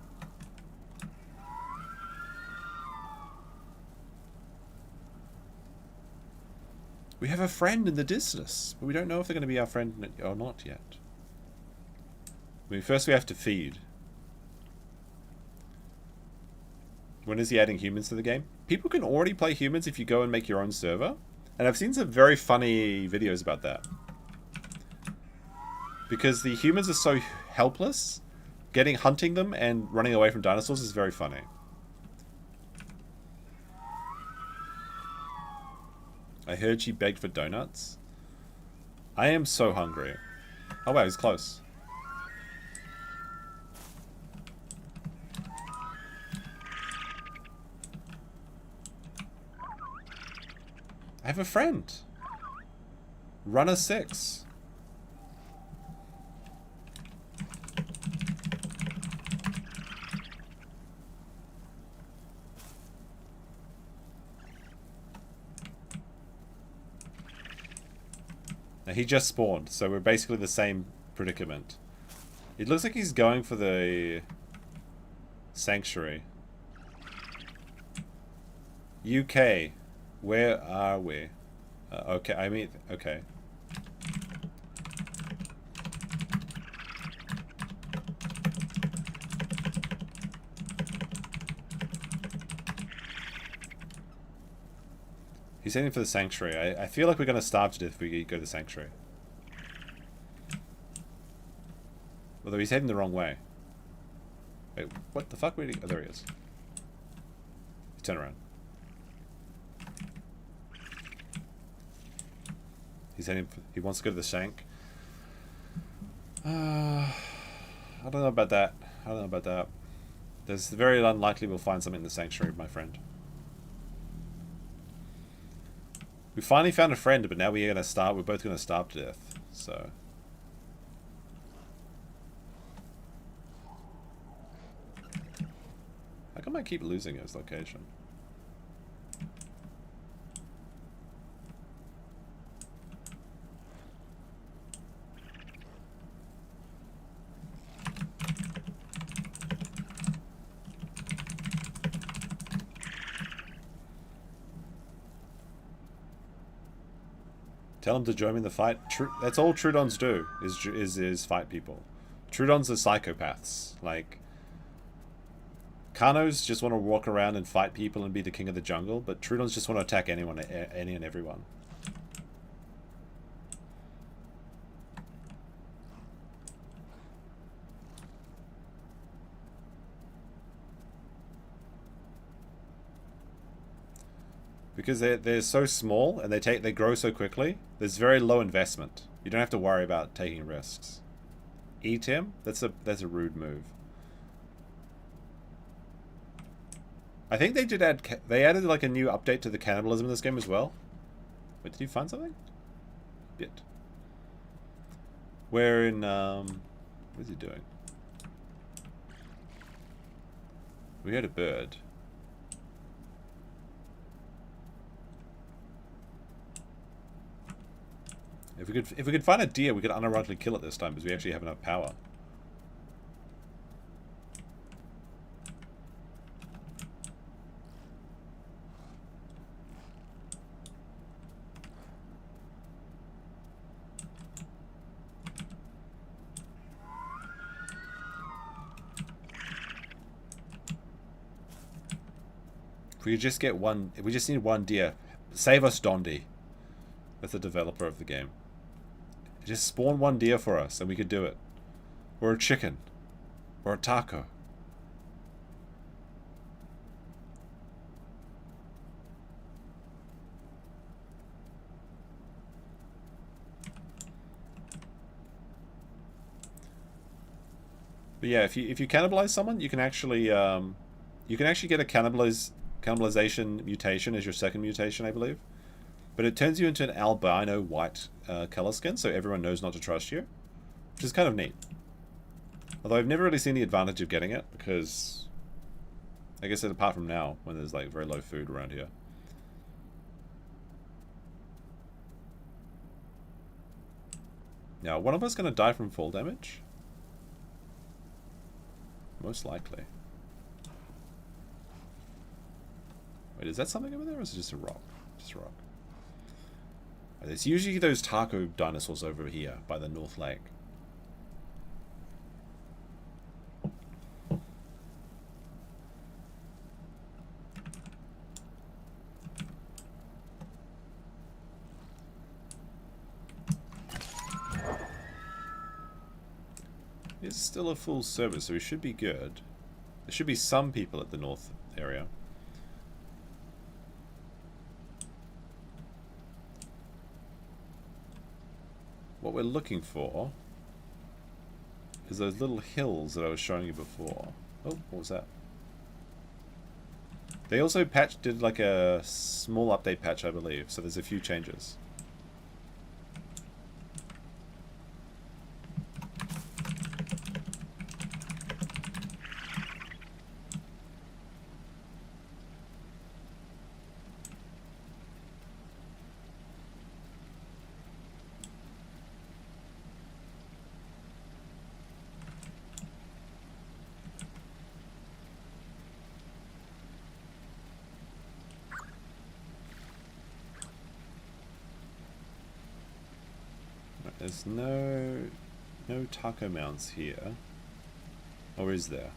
We have a friend in the distance, but we don't know if they're going to be our friend or not yet. I mean, first we have to feed. When is he adding humans to the game? People can already play humans if you go and make your own server. And I've seen some very funny videos about that. Because the humans are so helpless, hunting them and running away from dinosaurs is very funny. I heard she begged for donuts. I am so hungry. Oh wow, he's close. I have a friend. Runner 6. Now he just spawned, so we're basically the same predicament. It looks like he's going for the sanctuary. UK. Where are we? Okay, I mean, okay. He's heading for the sanctuary. I feel like we're going to starve to death if we go to the sanctuary. Although he's heading the wrong way. Wait, what the fuck? Where did he... Oh, there he is. Turn around. He wants to go to the shank. I don't know about that. I don't know about that. There's very unlikely we'll find something in the sanctuary, my friend. We finally found a friend, but now we're both gonna starve to death. So How come I keep losing his location? Tell him to join me in the fight. That's all Trudons do, is fight people. Trudons are psychopaths. Like, Carnos just want to walk around and fight people and be the king of the jungle, but Trudons just want to attack anyone, any and everyone. Because they're so small and they grow so quickly, there's very low investment. You don't have to worry about taking risks. Eat him? That's a rude move. I think they did added like a new update to the cannibalism in this game as well. Wait, did you find something? Bit. Where in what is he doing? We had a bird. If we could find a deer, we could unironically kill it this time because we actually have enough power. If we could just get one, if we just need one deer, save us, Dondi. That's the developer of the game. Just spawn one deer for us and we could do it. Or a chicken. Or a taco. But yeah, if you cannibalize someone, you can actually get a cannibalization mutation as your second mutation, I believe. But it turns you into an albino white color skin, so everyone knows not to trust you, which is kind of neat. Although I've never really seen the advantage of getting it, because I guess apart from now, when there's like very low food around here. Now, one of us going to die from fall damage? Most likely. Wait, is that something over there, or is it just a rock? Just a rock. There's usually those taco dinosaurs over here by the North Lake. It's still a full service, so we should be good. There should be some people at the north area. What we're looking for is those little hills that I was showing you before. Oh, what was that? They also did like a small update patch, I believe, so there's a few changes. There's no taco mounts here. Or is there?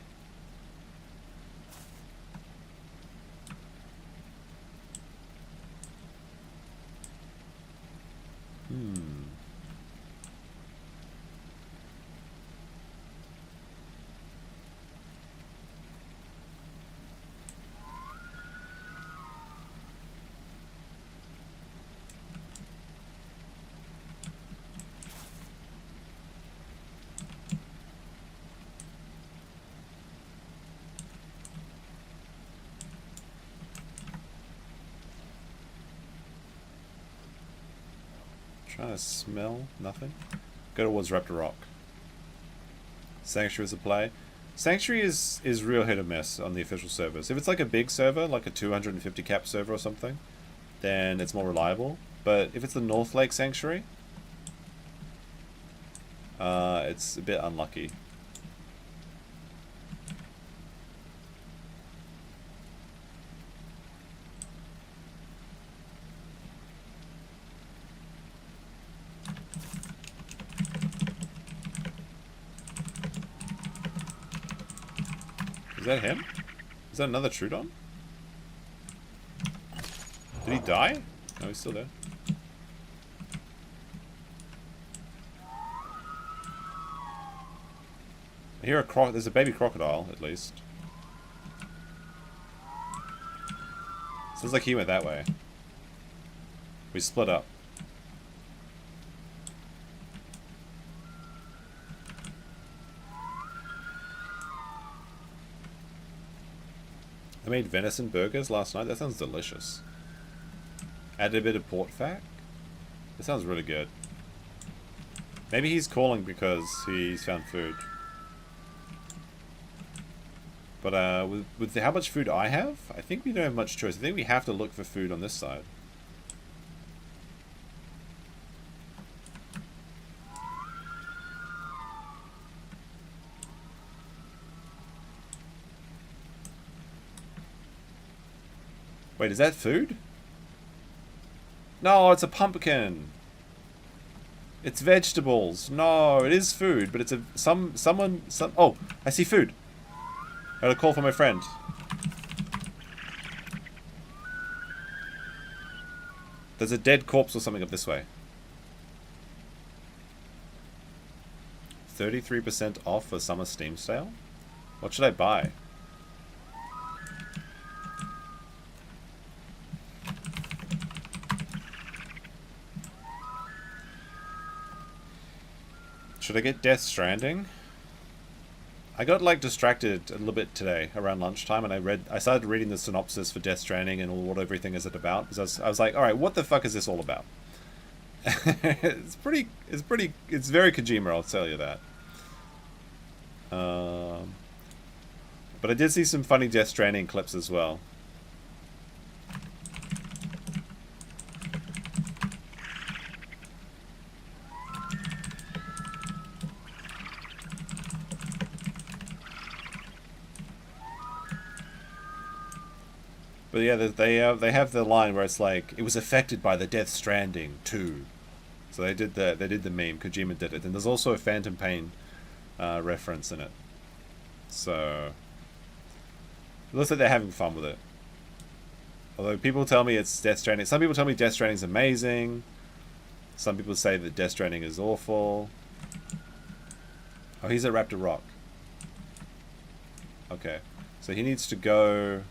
Trying to smell nothing. Go towards Raptor Rock. Sanctuary is a play. Sanctuary is real hit or miss on the official servers. If it's like a big server, like a 250 cap server or something, then it's more reliable. But if it's the North Lake Sanctuary, it's a bit unlucky. Is that him? Is that another Trudon? Did he die? No, he's still there. I hear a croc. There's a baby crocodile, at least. Sounds like he went that way. We split up. I made venison burgers last night. That sounds delicious. Added a bit of pork fat. That sounds really good. Maybe he's calling because he's found food. But with how much food I have, I think we don't have much choice. I think we have to look for food on this side. Wait, is that food? No, it's a pumpkin. It's vegetables. No, it is food, but it's a someone. Oh, I see food. I got a call from my friend. There's a dead corpse or something up this way. 33% off for summer Steam sale? What should I buy? Should I get Death Stranding? I got like distracted a little bit today around lunchtime, and I started reading the synopsis for Death Stranding and what everything is it about. Because I was like, all right, what the fuck is this all about? it's very Kojima, I'll tell you that. But I did see some funny Death Stranding clips as well. But yeah, they have the line where it's like, it was affected by the Death Stranding 2. So they did the meme. Kojima did it, and there's also a Phantom Pain reference in it. So it looks like they're having fun with it. Although people tell me it's Death Stranding. Some people tell me Death Stranding's amazing. Some people say that Death Stranding is awful. Oh, he's at Raptor Rock. Okay, so he needs to go.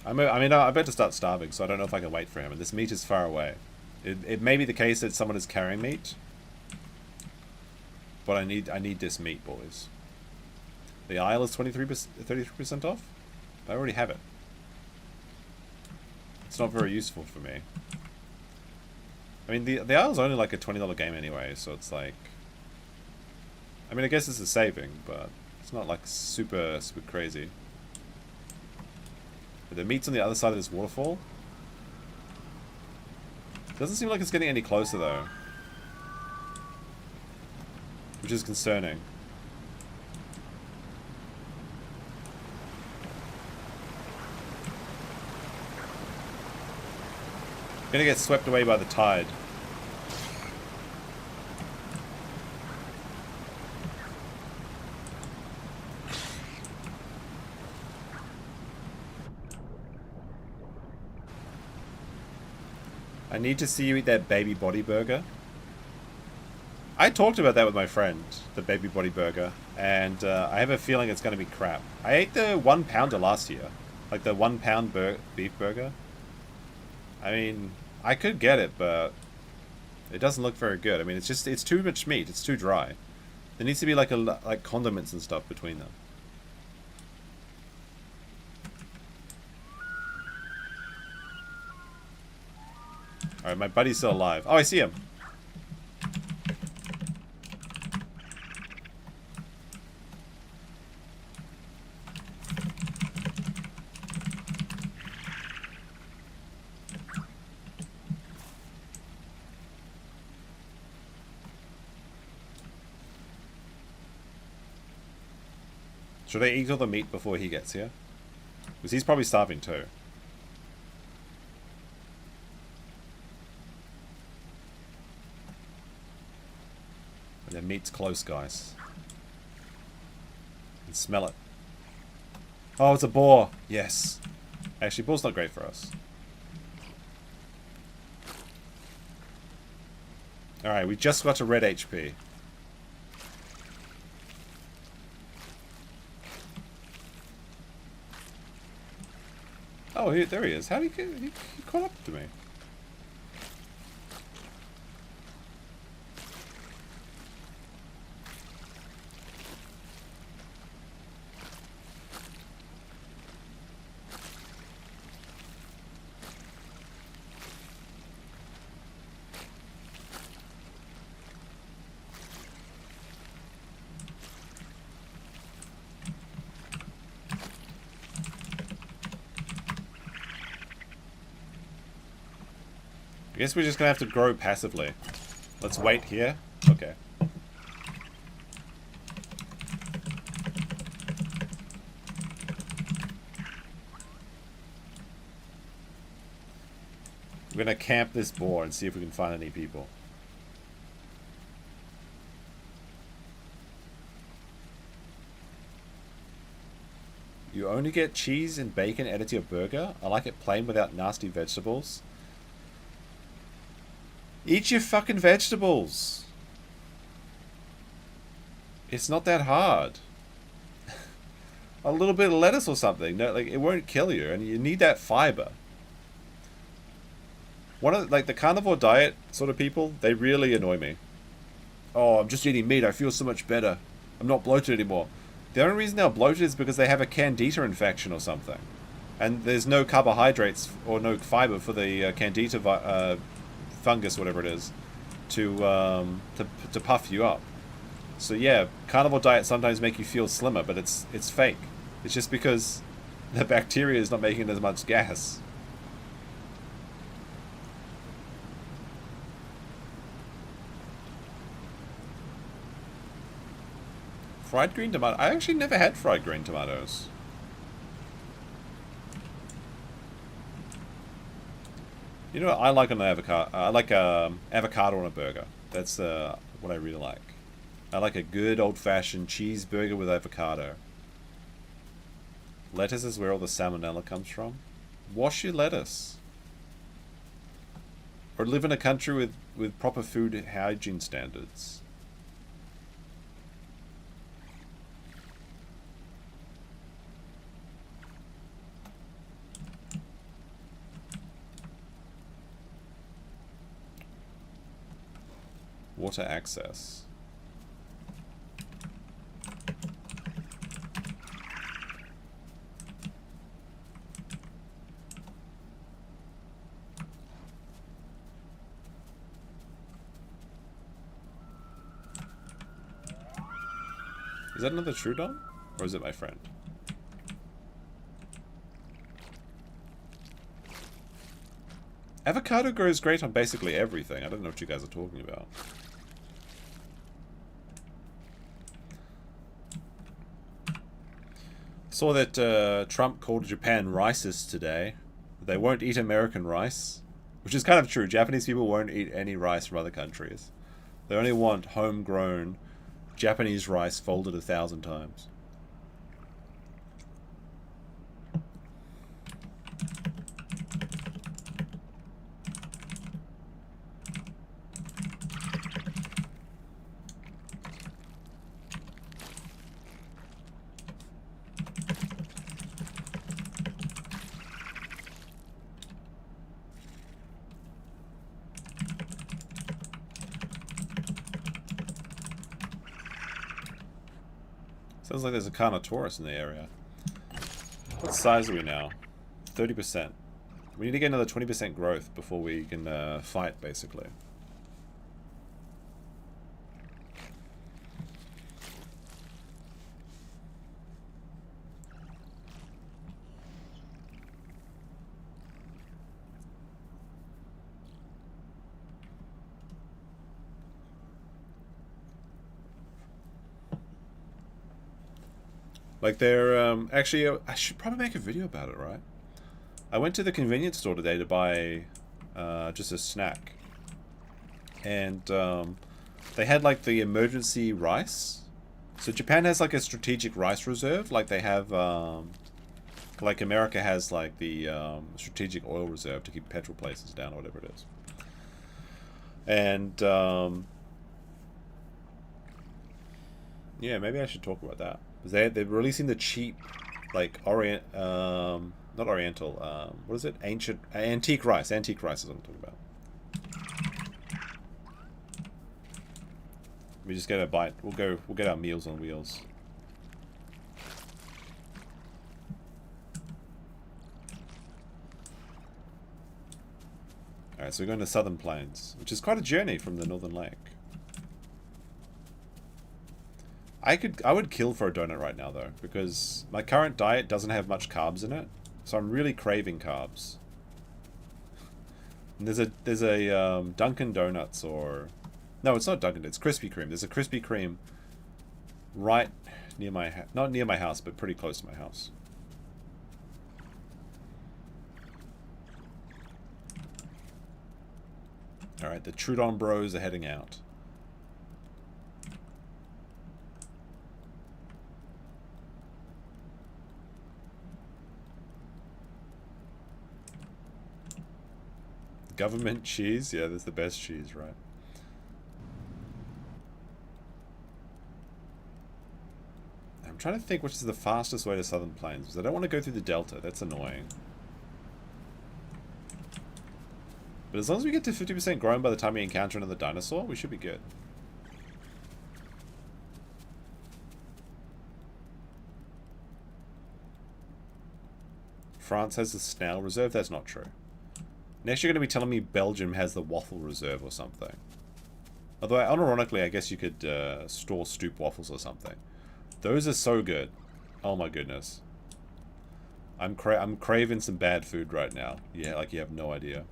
I'm about to start starving, so I don't know if I can wait for him. And this meat is far away. It may be the case that someone is carrying meat, but I need this meat, boys. The aisle is 33% off. I already have it. It's not very useful for me. I mean, the aisle's only like a $20 game anyway, so it's like. I mean, I guess it's a saving, but it's not like super crazy. The meat's on the other side of this waterfall. Doesn't seem like it's getting any closer though, which is concerning. Gonna get swept away by the tide. I need to see you eat that baby body burger. I talked about that with my friend, the baby body burger, and I have a feeling it's going to be crap. I ate the 1 pounder last year, like the 1 pound beef burger. I mean, I could get it, but it doesn't look very good. I mean, it's too much meat. It's too dry. There needs to be like condiments and stuff between them. Alright, my buddy's still alive. Oh, I see him. Should I eat all the meat before he gets here? Because he's probably starving too. And the meat's close, guys. You can smell it. Oh, it's a boar. Yes. Actually, boar's not great for us. Alright, we just got to red HP. Oh, there he is. How did he caught up to me? I guess we're just gonna have to grow passively. Let's wait here. Okay. We're gonna camp this boar and see if we can find any people. You only get cheese and bacon added to your burger? I like it plain without nasty vegetables. Eat your fucking vegetables. It's not that hard. A little bit of lettuce or something. No, like, it won't kill you, and you need that fiber. One of the carnivore diet sort of people, they really annoy me. Oh, I'm just eating meat. I feel so much better. I'm not bloated anymore. The only reason they're bloated is because they have a candida infection or something, and there's no carbohydrates or no fiber for the candida fungus, whatever it is, to puff you up. So yeah, carnivore diets sometimes make you feel slimmer, but it's fake. It's just because the bacteria is not making as much gas. Fried green tomato. I actually never had fried green tomatoes. You know what I like on an avocado? I like avocado on a burger. That's what I really like. I like a good old-fashioned cheeseburger with avocado. Lettuce is where all the salmonella comes from. Wash your lettuce. Or live in a country with proper food hygiene standards. Water access. Is that another Trudon? Or is it my friend? Avocado grows great on basically everything. I don't know what you guys are talking about. Saw that Trump called Japan racist today. They won't eat American rice. Which is kind of true. Japanese people won't eat any rice from other countries. They only want homegrown Japanese rice folded 1,000 times. Sounds like there's a Carnotaurus in the area. What size are we now? 30%. We need to get another 20% growth before we can fight, basically. Like they're actually, I should probably make a video about it, right? I went to the convenience store today to buy just a snack, and they had like the emergency rice. So Japan has like a strategic rice reserve, like they have, like America has like the strategic oil reserve to keep petrol prices down or whatever it is. And yeah, maybe I should talk about that. They're releasing the cheap, like not Oriental. What is it? Antique rice. Antique rice is what I'm talking about. We just get a bite. We'll get our meals on wheels. All right, so we're going to Southern Plains, which is quite a journey from the Northern Lake. I would kill for a donut right now though, because my current diet doesn't have much carbs in it, so I'm really craving carbs. And there's a Dunkin' Donuts, or no, it's not Dunkin', it's Krispy Kreme. There's a Krispy Kreme right near my not near my house, but pretty close to my house. All right, the Trudon bros are heading out. Government cheese? Yeah, that's the best cheese, right? I'm trying to think which is the fastest way to Southern Plains, because I don't want to go through the Delta. That's annoying. But as long as we get to 50% grown by the time we encounter another dinosaur, we should be good. France has the snail reserve? That's not true. Next you're going to be telling me Belgium has the waffle reserve or something. Although, unironically, I guess you could store stoop waffles or something. Those are so good. Oh my goodness. I'm craving some bad food right now. Yeah, like you have no idea.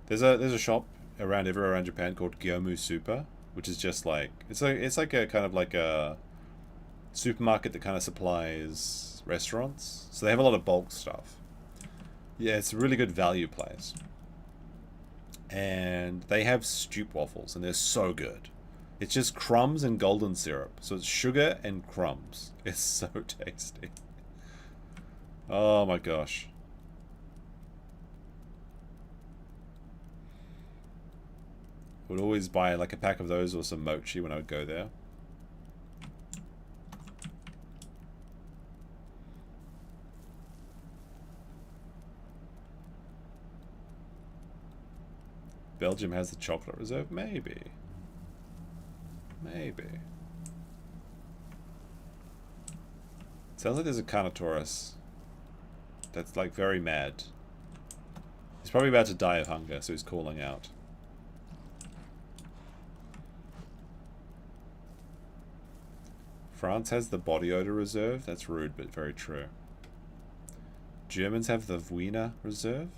There's a shop everywhere around Japan called Gyomu Super, which is just like it's like a kind of like a supermarket that kind of supplies restaurants. So they have a lot of bulk stuff. Yeah, it's a really good value place. And they have stoop waffles, and they're so good. It's just crumbs and golden syrup. So it's sugar and crumbs. It's so tasty. Oh my gosh. Would always buy like a pack of those or some mochi when I would go there. Belgium has the chocolate reserve? Maybe. Maybe. Sounds like there's a Carnotaurus that's like very mad. He's probably about to die of hunger, so he's calling out. France has the body odor reserve? That's rude, but very true. Germans have the Wiener reserve?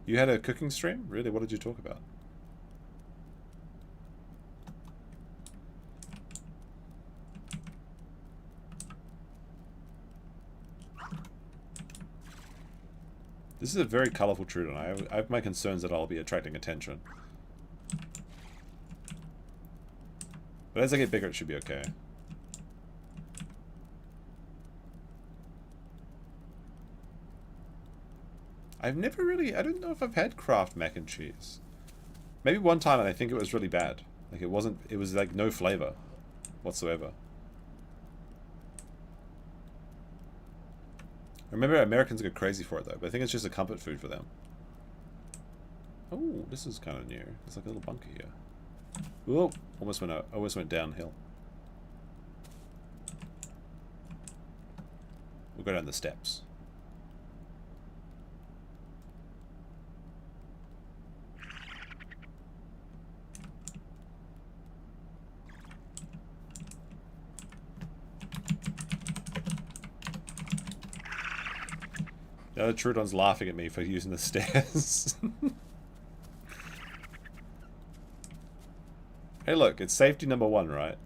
You had a cooking stream? Really? What did you talk about? This is a very colourful Trudon. I have my concerns that I'll be attracting attention. But as I get bigger, it should be okay. I've never really... I don't know if I've had Kraft mac and cheese. Maybe one time, and I think it was really bad. Like, it wasn't... It was, like, no flavour whatsoever. I remember Americans go crazy for it, though. But I think it's just a comfort food for them. Oh, this is kind of new. It's like a little bunker here. Whoa, almost went downhill. We'll go down the steps. The other Trudon's laughing at me for using the stairs. Hey look, it's safety number 1, right?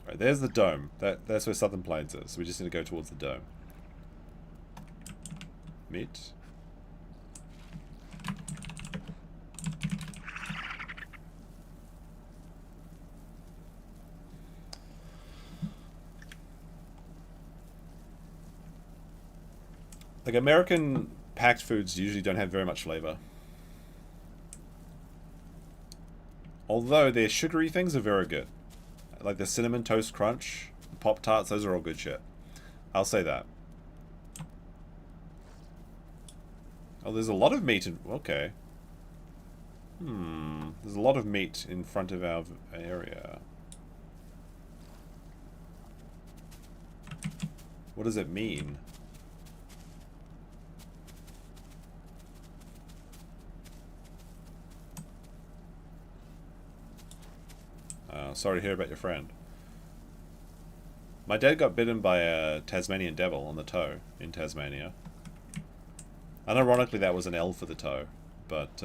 Right, there's the dome. That's where Southern Plains is. So we just need to go towards the dome. Meat. Like, American packed foods usually don't have very much flavor. Although their sugary things are very good. Like the Cinnamon Toast Crunch, Pop-Tarts, those are all good shit. I'll say that. Oh, there's a lot of meat in... Okay. There's a lot of meat in front of our area. What does it mean? Sorry to hear about your friend. My dad got bitten by a Tasmanian devil on the toe in Tasmania. Unironically, that was an L for the toe. But,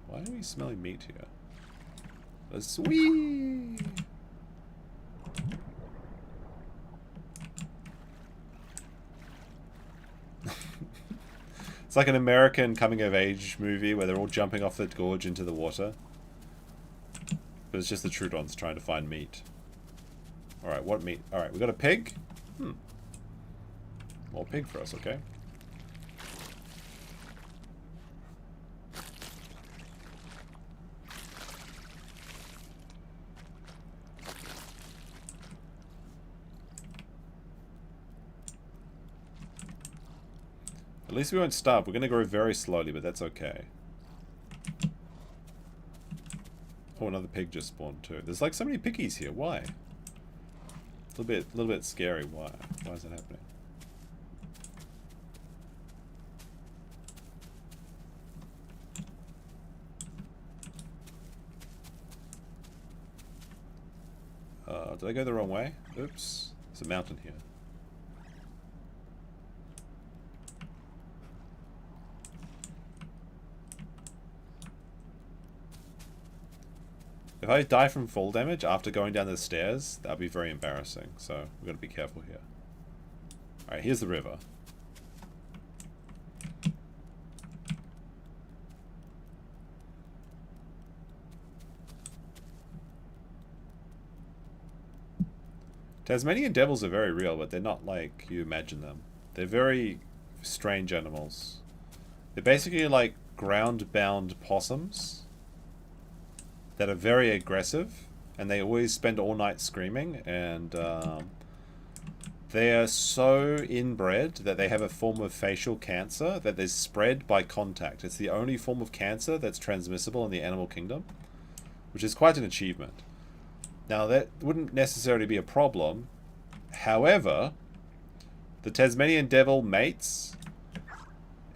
why are we smelling meat here? Sweet. It's like an American coming-of-age movie where they're all jumping off the gorge into the water. But it's just the Trudons trying to find meat. Alright, what meat? Alright, we got a pig? More pig for us, okay. At least we won't starve. We're going to grow very slowly, but that's okay. Oh, another pig just spawned too. There's like so many piggies here. Why? A little bit scary. Why? Why is that happening? Did I go the wrong way? Oops. There's a mountain here. If I die from fall damage after going down the stairs, that would be very embarrassing. So we've got to be careful here. Alright, here's the river. Tasmanian devils are very real, but they're not like you imagine them. They're very strange animals. They're basically like ground-bound possums that are very aggressive, and they always spend all night screaming, and they are so inbred that they have a form of facial cancer that is spread by contact. It's the only form of cancer that's transmissible in the animal kingdom, which is quite an achievement. Now, that wouldn't necessarily be a problem. However, the Tasmanian devil mates,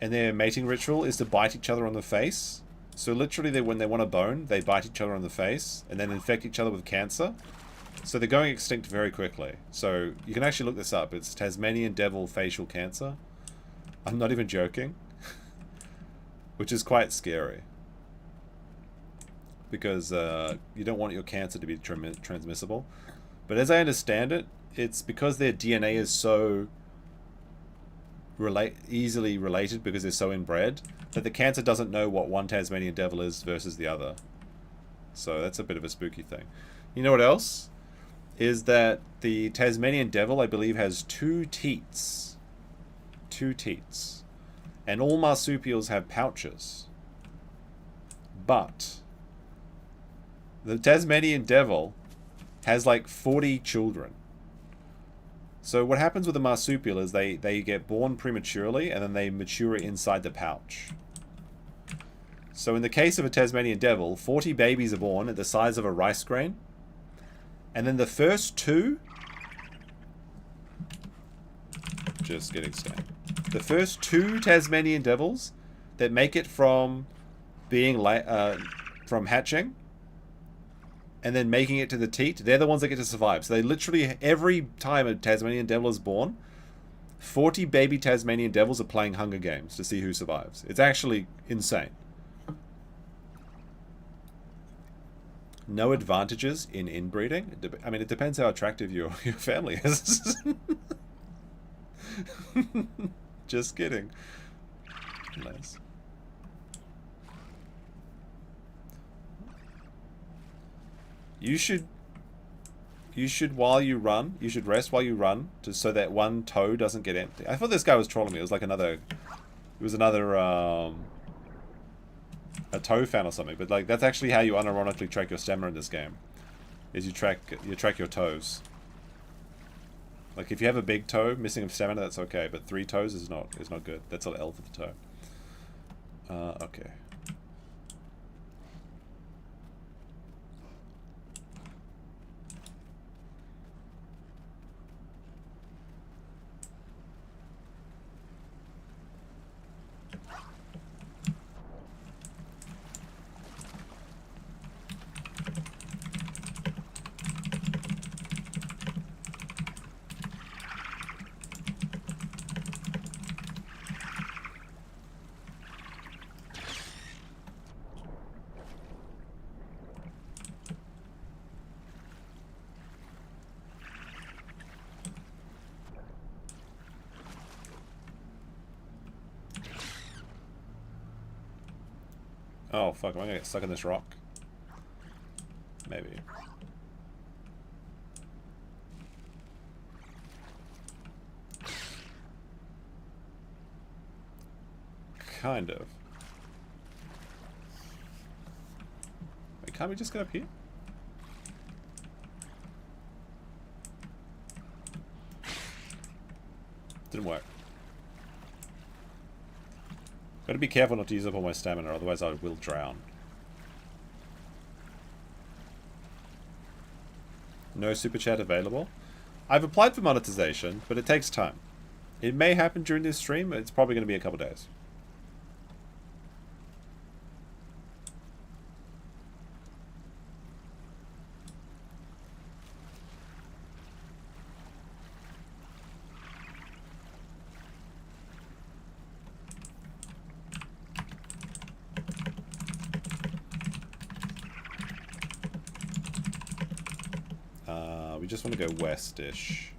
and their mating ritual is to bite each other on the face. So literally, when they want a bone, they bite each other on the face and then infect each other with cancer. So they're going extinct very quickly. So you can actually look this up. It's Tasmanian devil facial cancer. I'm not even joking. Which is quite scary. Because you don't want your cancer to be transmissible. But as I understand it, it's because their DNA is so easily related because they're so inbred that the cancer doesn't know what one Tasmanian devil is versus the other. So that's a bit of a spooky thing. You know what else? Is that the Tasmanian devil, I believe, has 2 teats. 2 teats. And all marsupials have pouches. But the Tasmanian devil has like 40 children. So what happens with a marsupial is they get born prematurely and then they mature inside the pouch. So in the case of a Tasmanian devil, 40 babies are born at the size of a rice grain. And then the first two... Just getting started. The first two Tasmanian devils that make it from being from hatching and then making it to the teat, they're the ones that get to survive. So they literally, every time a Tasmanian devil is born, 40 baby Tasmanian devils are playing Hunger Games to see who survives. It's actually insane. No advantages in inbreeding? I mean, it depends how attractive your family is. Just kidding. Nice. You should while you run, you should rest while you run, just so that one toe doesn't get empty. I thought this guy was trolling me. It was like another, a toe fan or something. But like that's actually how you unironically track your stamina in this game. Is you track your toes. Like if you have a big toe missing of stamina, that's okay. But 3 toes is not good. That's an L for the toe. Okay. Oh fuck, am I gonna get stuck in this rock? Maybe. Kind of. Wait, can't we just get up here? Didn't work. Gotta be careful not to use up all my stamina, otherwise I will drown. No super chat available. I've applied for monetization, but it takes time. It may happen during this stream, it's probably going to be a couple days. We just want to go west-ish.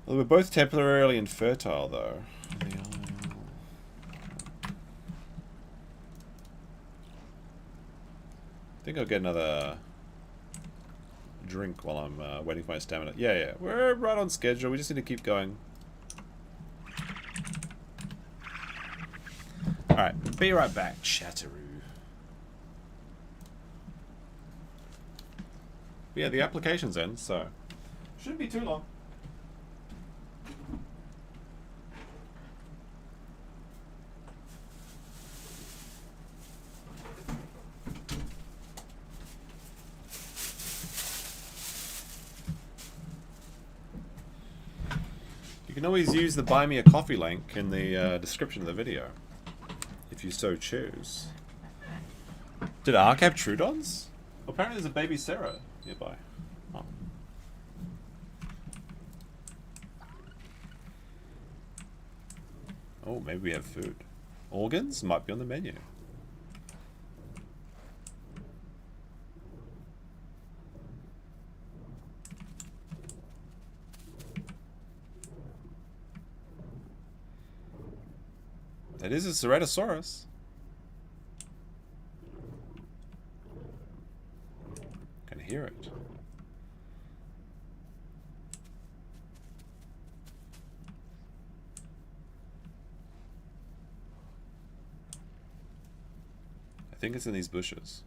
Well, we're both temporarily infertile, though. I think I'll get another drink while I'm waiting for my stamina. Yeah, we're right on schedule. We just need to keep going. Alright, be right back, Chatteroo. Yeah, the application's in, so shouldn't be too long. You can always use the Buy Me a Coffee link in the description of the video, if you so choose. Did Ark have Trudons? Apparently there's a baby Sarah nearby. Oh. Oh, maybe we have food. Organs might be on the menu. That is a Ceratosaurus. Can hear it. I think it's in these bushes.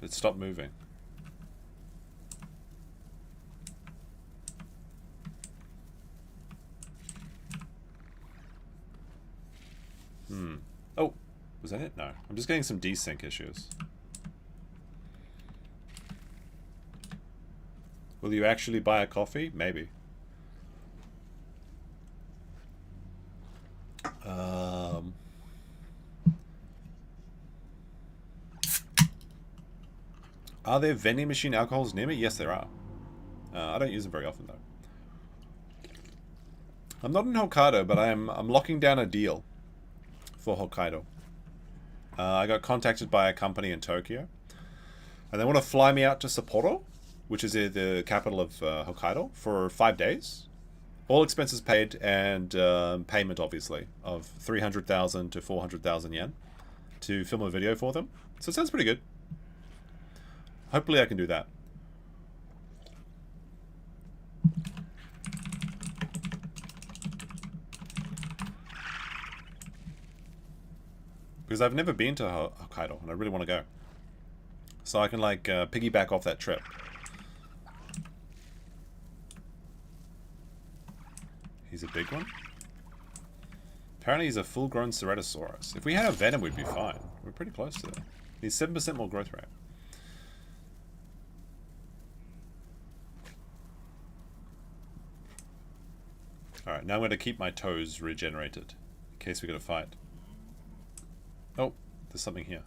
It stopped moving. Oh, was that it? No. I'm just getting some desync issues. Will you actually buy a coffee? Maybe. Are there vending machine alcohols near me? Yes, there are. I don't use them very often, though. I'm not in Hokkaido, but I'm locking down a deal for Hokkaido. I got contacted by a company in Tokyo, and they want to fly me out to Sapporo, which is the capital of Hokkaido, for 5 days. All expenses paid, and payment, obviously, of 300,000 to 400,000 yen to film a video for them. So it sounds pretty good. Hopefully I can do that. Because I've never been to Hokkaido, and I really want to go. So I can, like, piggyback off that trip. He's a big one. Apparently he's a full-grown Ceratosaurus. If we had a Venom, we'd be fine. We're pretty close to that. He's 7% more growth rate. Alright, now I'm going to keep my toes regenerated. In case we get a fight. Oh, there's something here.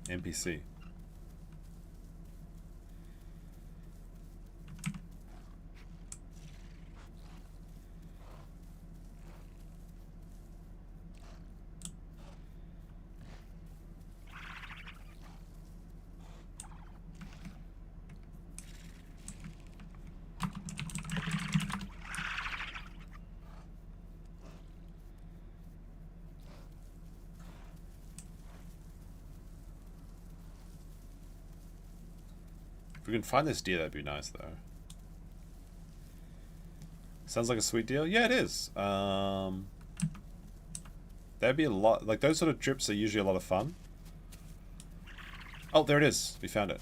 NPC. If we can find this deer, that'd be nice, though. Sounds like a sweet deal. Yeah, it is. That'd be a lot. Like, those sort of trips are usually a lot of fun. Oh, there it is. We found it.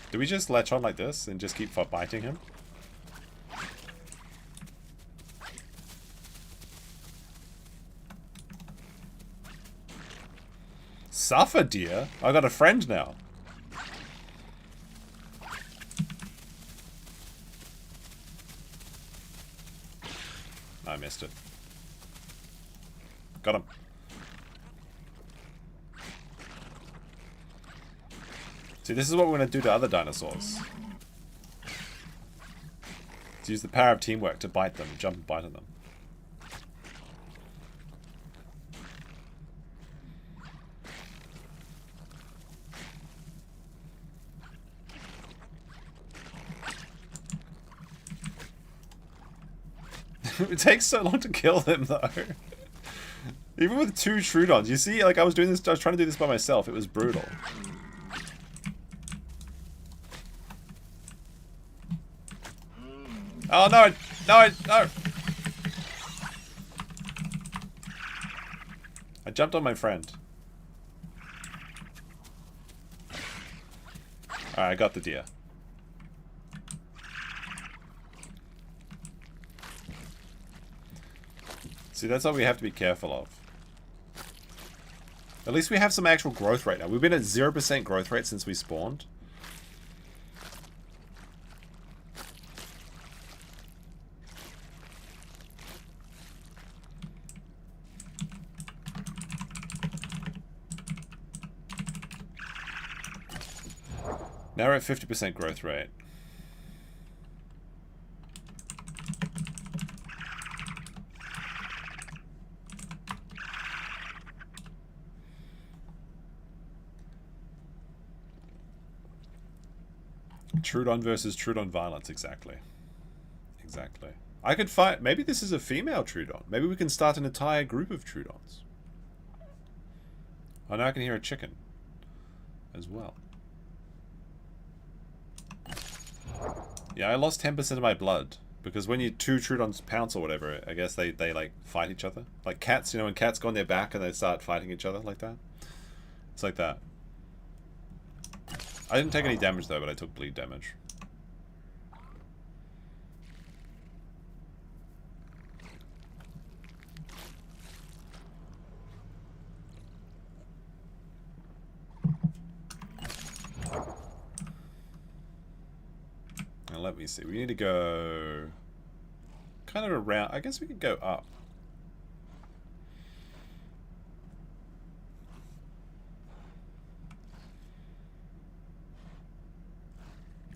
Do we just latch on like this and just keep biting him? Suffer, dear. I got a friend now. I missed it. Got him. See, this is what we're going to do to other dinosaurs. To use the power of teamwork to bite them, jump and bite at them. It takes so long to kill them, though. Even with 2 Trudons, you see, like I was trying to do this by myself. It was brutal. Oh no! No! No! I jumped on my friend. Alright, I got the deer. See, that's what we have to be careful of. At least we have some actual growth rate now. We've been at 0% growth rate since we spawned. Now we're at 50% growth rate. Trudon versus Trudon violence, exactly. Exactly. I could find... Maybe this is a female Trudon. Maybe we can start an entire group of Trudons. Oh, now I can hear a chicken as well. Yeah, I lost 10% of my blood. Because when you two Trudons pounce or whatever, I guess they like fight each other. Like cats, you know, when cats go on their back and they start fighting each other like that. It's like that. I didn't take any damage though, but I took bleed damage. Now let me see. We need to go kind of around. I guess we could go up.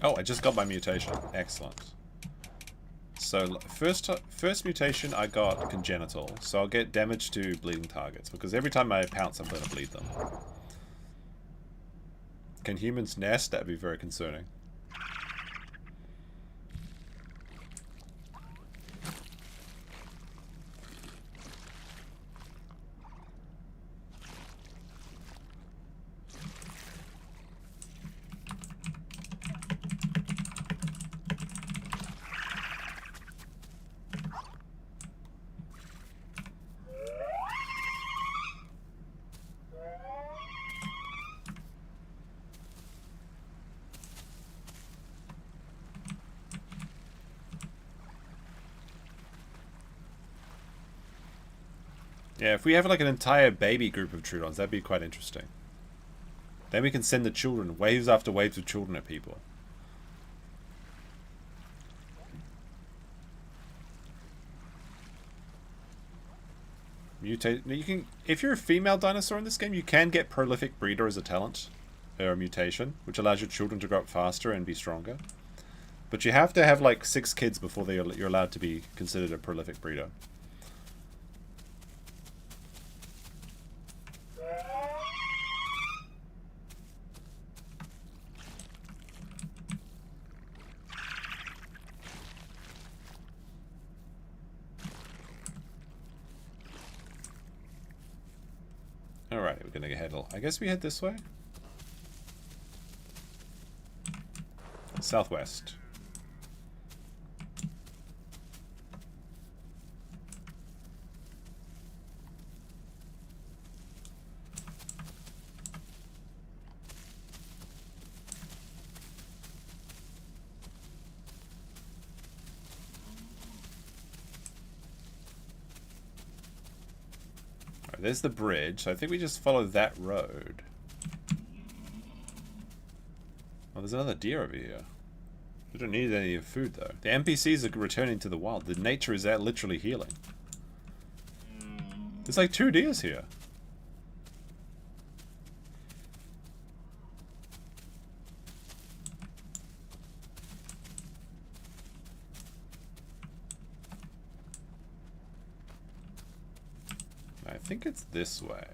Oh, I just got my mutation. Excellent. So first mutation, I got congenital. So I'll get damage to bleeding targets because every time I pounce, I'm going to bleed them. Can humans nest? That'd be very concerning. Yeah, if we have like an entire baby group of Trudons, that'd be quite interesting. Then we can send the children, waves after waves of children at people. Mutate. You can, if you're a female dinosaur in this game, you can get prolific breeder as a talent or a mutation, which allows your children to grow up faster and be stronger. But you have to have like 6 kids before you're allowed to be considered a prolific breeder. Alright, we're gonna head. I guess we head this way? Southwest. There's the bridge, so I think we just follow that road. Oh, there's another deer over here. We don't need any food, though. The NPCs are returning to the wild. The nature is out literally healing. There's like 2 deers here. I think it's this way.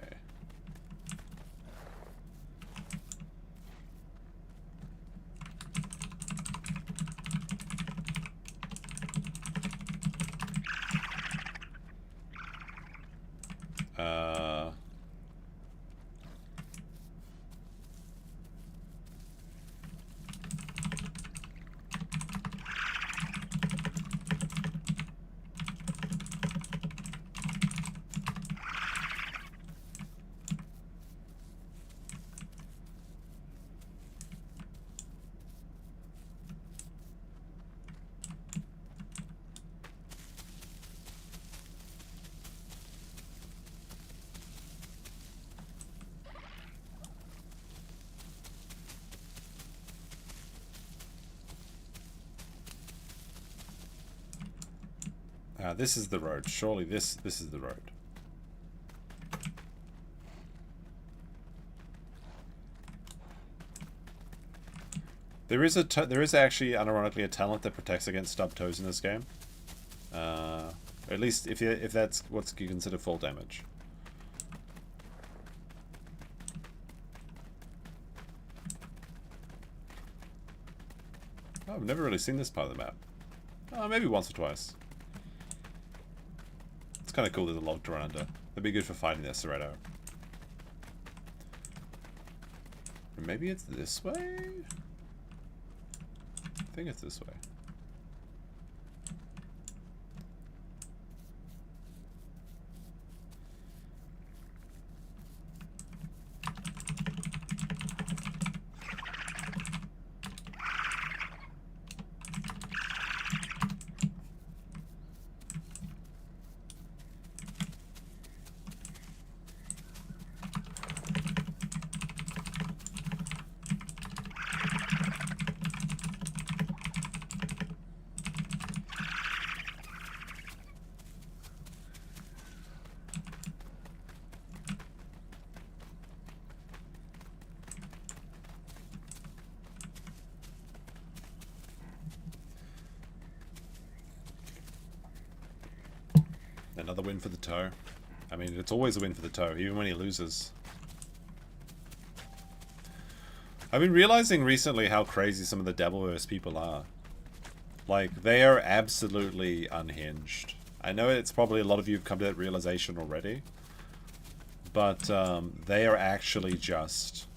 This is the road. Surely this is the road. There is actually unironically a talent that protects against stub toes in this game. At least if that's what you consider full damage. Oh, I've never really seen this part of the map. Oh, maybe once or twice. It's kind of cool there's a log to run under. That'd be good for fighting the Cerreto. Maybe it's this way? I think it's this way. Another win for the toe. I mean, it's always a win for the toe, even when he loses. I've been realizing recently how crazy some of the Devilverse people are. Like, they are absolutely unhinged. I know it's probably a lot of you have come to that realization already. But they are actually just...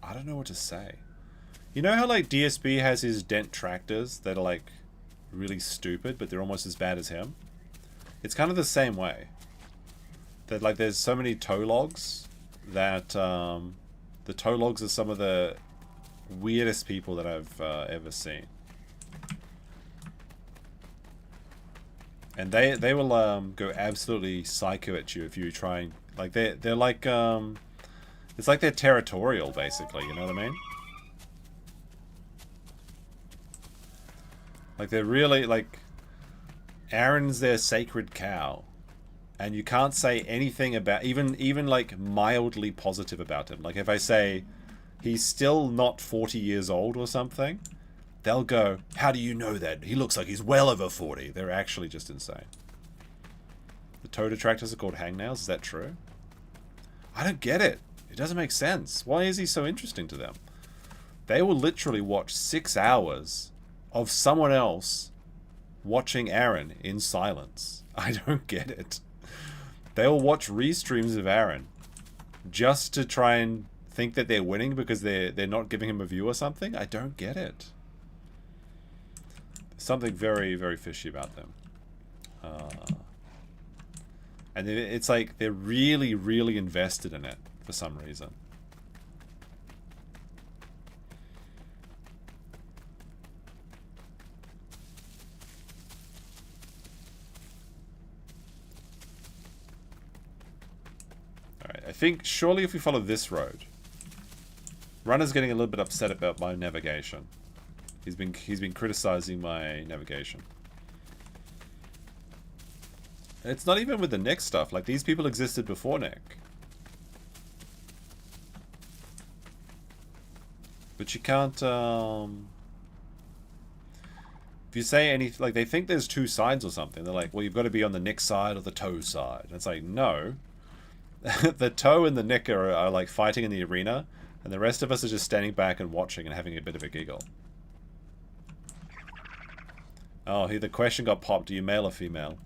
I don't know what to say. You know how, like, DSB has his dent tractors that are, like, really stupid, but they're almost as bad as him? It's kind of the same way. That, like, there's so many toe logs that the toe logs are some of the weirdest people that I've ever seen. And they will go absolutely psycho at you if you try and... Like, they're like... it's like they're territorial, basically, you know what I mean? Like, they're really, like... Aaron's their sacred cow. And you can't say anything about... Even like, mildly positive about him. Like, if I say, he's still not 40 years old or something... They'll go, how do you know that? He looks like he's well over 40. They're actually just insane. The toe detractors are called hangnails. Is that true? I don't get it. It doesn't make sense. Why is he so interesting to them? They will literally watch 6 hours of someone else watching Aaron in silence. I don't get it. They will watch restreams of Aaron just to try and think that they're winning because they're not giving him a view or something. I don't get it. Something very, very fishy about them. And it's like they're really, really invested in it for some reason. Alright, I think surely if we follow this road... Runner's getting a little bit upset about my navigation. He's been criticizing my navigation. It's not even with the Nick stuff. Like, these people existed before Nick. But you can't, if you say any... Like, they think there's 2 sides or something. They're like, well, you've got to be on the Nick side or the toe side. And it's like, no. The toe and the Nick are like fighting in the arena. And the rest of us are just standing back and watching and having a bit of a giggle. Oh, the question got popped. Are you male or female?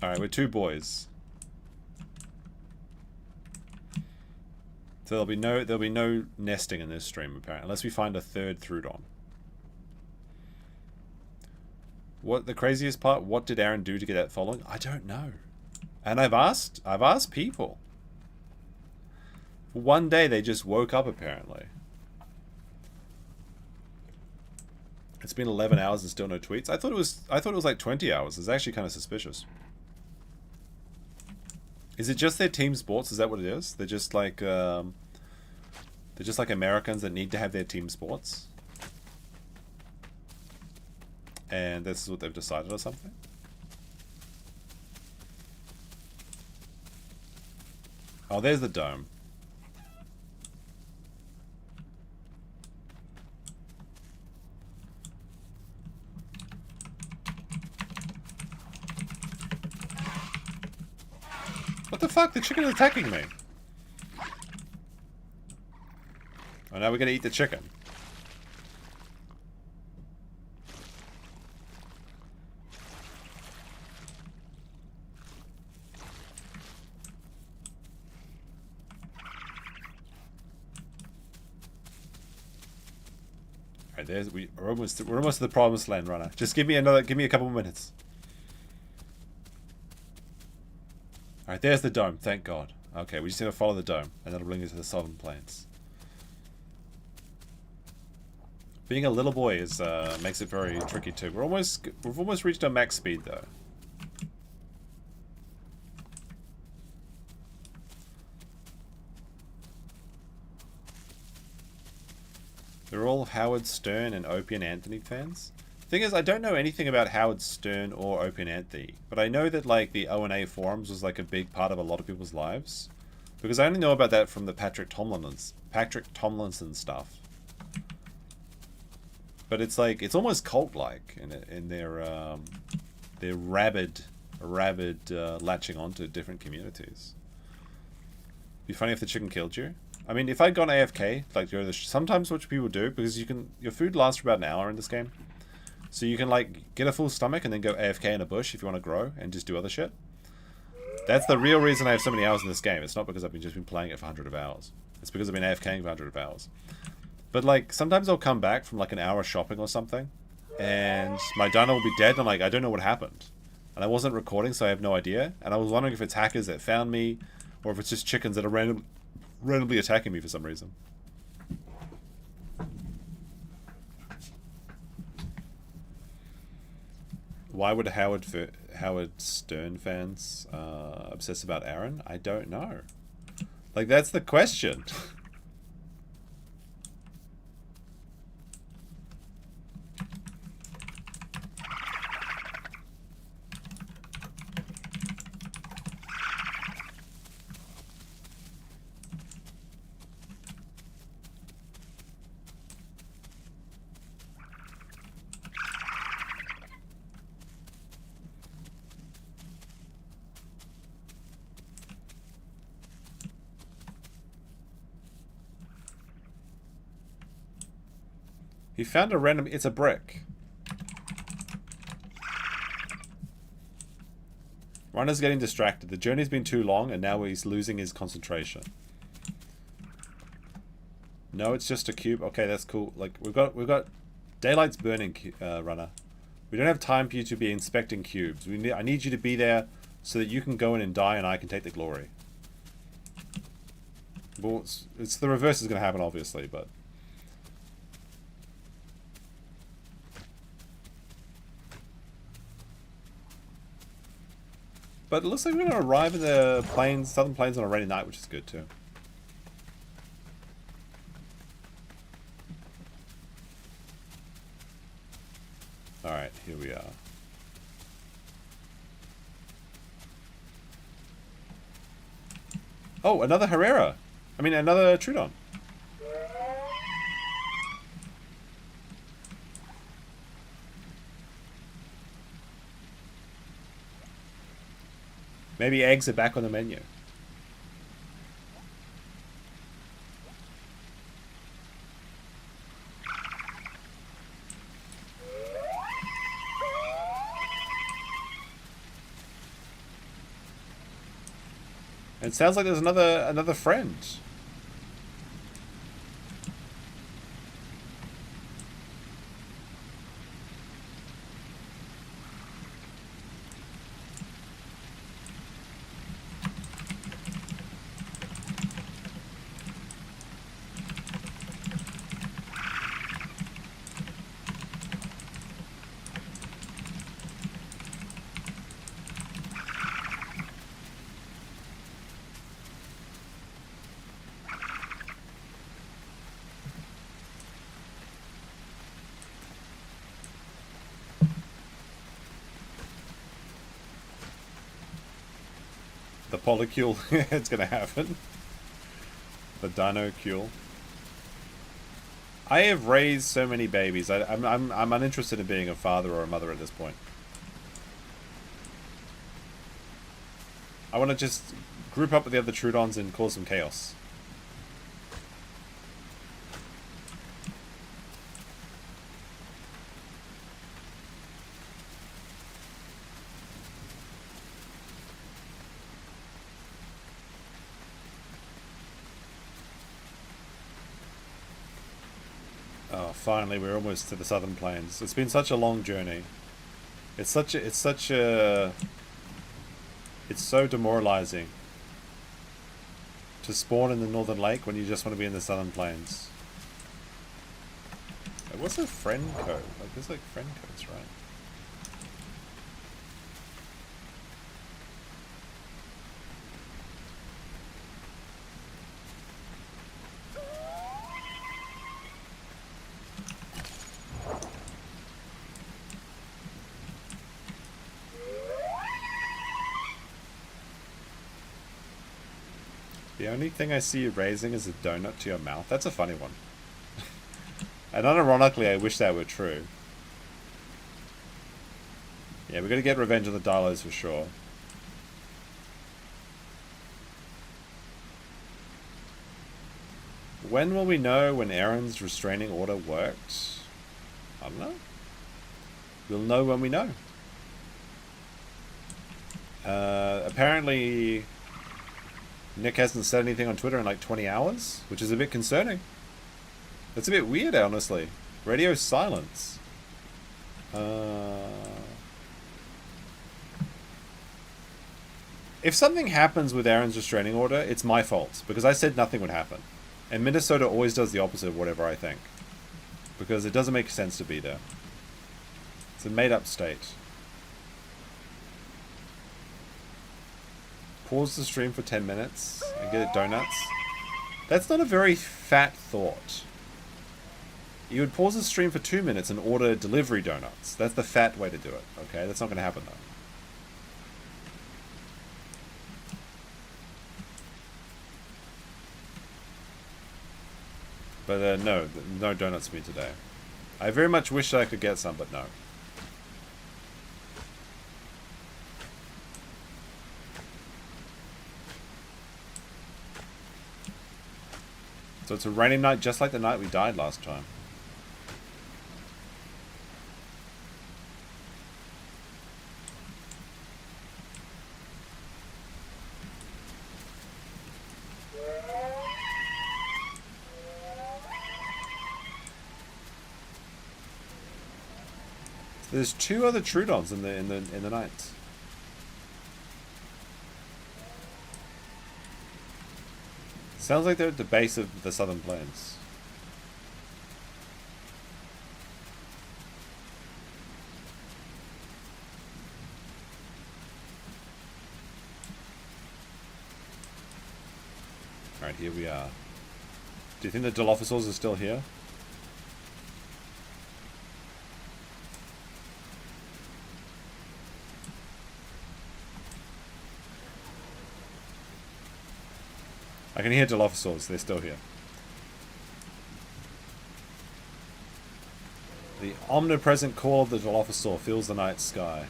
Alright, we're 2 boys. So there'll be no nesting in this stream apparently, unless we find a 3rd Trudon. What the craziest part? What did Aaron do to get that following? I don't know. And I've asked people. One day they just woke up apparently. It's been 11 hours and still no tweets. I thought it was like 20 hours. It's actually kind of suspicious. Is it just their team sports? Is that what it is? They're just like Americans that need to have their team sports. And this is what they've decided or something? Oh, there's the dome. What the fuck? The chicken is attacking me. Oh, now we're gonna eat the chicken. Alright, we're almost to the promised land, runner. Just give me a couple more minutes. Alright, there's the dome, thank God. Okay, we just need to follow the dome, and that'll bring us to the southern plains. Being a little boy is makes it very tricky too. We've almost reached our max speed though. They're all Howard Stern and Opie and Anthony fans. Thing is, I don't know anything about Howard Stern or Opie and Anthony, but I know that like the O&A forums was like a big part of a lot of people's lives, because I only know about that from the Patrick Tomlinson stuff. but it's like it's almost cult-like in their rabid latching onto different communities. It'd be funny if the chicken killed you. I mean, if I'd gone AFK, like sometimes what people do, because your food lasts for about an hour in this game, so you can like get a full stomach and then go AFK in a bush if you want to grow and just do other shit. That's the real reason I have so many hours in this game. It's not because I've just been playing it for hundreds of hours. It's because I've been AFKing for hundreds of hours. But like sometimes I'll come back from like an hour shopping or something, and my dino will be dead. And I'm like, I don't know what happened, and I wasn't recording, so I have no idea. And I was wondering if it's hackers that found me, or if it's just chickens that are randomly attacking me for some reason. Why would Howard Stern fans obsess about Aaron? I don't know. Like, that's the question. He found a random... It's a brick. Runner's getting distracted. The journey's been too long, and now he's losing his concentration. No, it's just a cube. Okay, that's cool. Like, we've got... Daylight's burning, Runner. We don't have time for you to be inspecting cubes. I need you to be there so that you can go in and die, and I can take the glory. Well, it's the reverse is going to happen, obviously, but... But it looks like we're going to arrive in the plains, southern plains on a rainy night, which is good too. Alright, here we are. Oh, another Herrera! I mean, another Trudon. Maybe eggs are back on the menu. And it sounds like there's another friend. The polycule, it's gonna happen. The dinocule. I have raised so many babies. I'm uninterested in being a father or a mother at this point. I want to just group up with the other Trudons and cause some chaos. Oh, finally, we're almost to the southern plains. It's been such a long journey. It's so demoralizing to spawn in the northern lake when you just want to be in the southern plains. What's a friend code? Like, there's like friend codes, right? The only thing I see you raising is a donut to your mouth. That's a funny one. And unironically, I wish that were true. Yeah, we got to get revenge on the dilos for sure. When will we know when Aaron's restraining order worked? I don't know. We'll know when we know. Apparently, Nick hasn't said anything on Twitter in like 20 hours, which is a bit concerning. That's a bit weird, honestly. Radio silence. If something happens with Aaron's restraining order, it's my fault, because I said nothing would happen. And Minnesota always does the opposite of whatever I think. Because it doesn't make sense to be there. It's a made-up state. Pause the stream for 10 minutes and get donuts. That's not a very fat thought. You would pause the stream for 2 minutes and order delivery donuts. That's the fat way to do it, okay? That's not going to happen, though. But no donuts for me today. I very much wish I could get some, but no. So it's a rainy night just like the night we died last time. There's 2 other Trudons in the night. Sounds like they're at the base of the Southern Plains. Alright, here we are. Do you think the Dilophosaurs are still here? I can hear Dilophosaurs, they're still here. The omnipresent call of the Dilophosaur fills the night sky.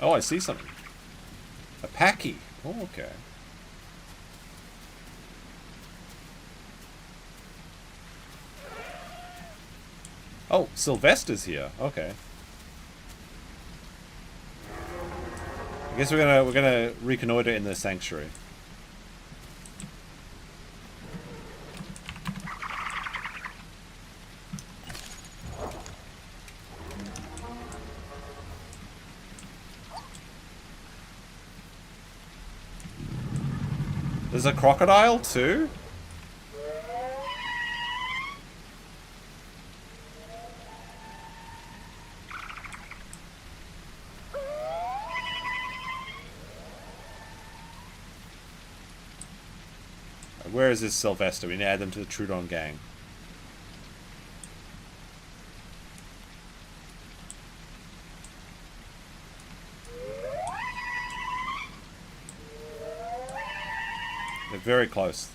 Oh, I see something. A Packy. Oh, okay. Oh, Sylvester's here. Okay. I guess we're gonna reconnoiter in the sanctuary. There's a crocodile too? Where is this Sylvester? We need to add them to the Trudon gang. They're very close.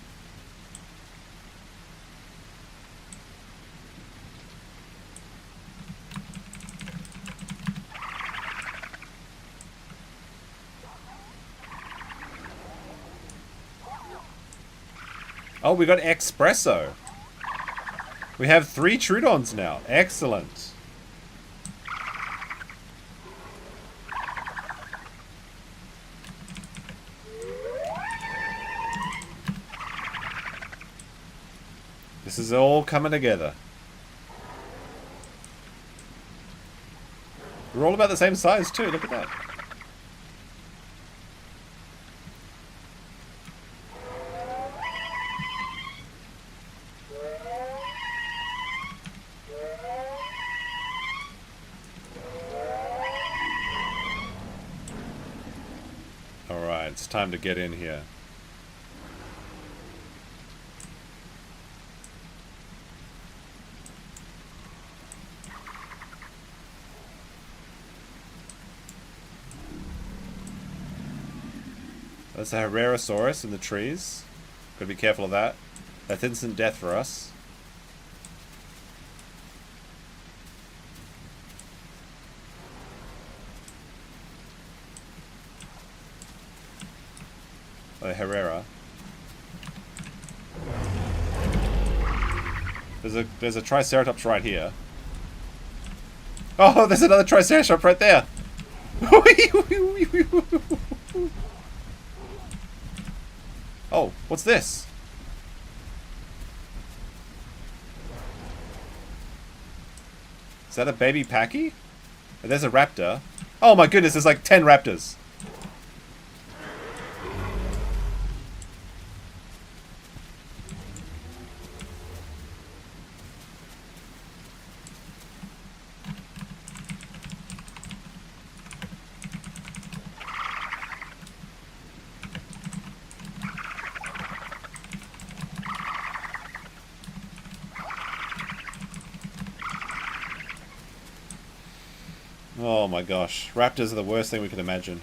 Oh, we got Espresso. We have 3 Trudons now. Excellent. This is all coming together. We're all about the same size too. Look at that. It's time to get in here. There's a Herrerasaurus in the trees. Gotta be careful of that. That's instant death for us. A Herrera. There's a Triceratops right here. Oh, there's another Triceratops right there. Oh, what's this? Is that a baby Packy? And there's a raptor. Oh my goodness, there's like 10 raptors. Oh my gosh. Raptors are the worst thing we could imagine.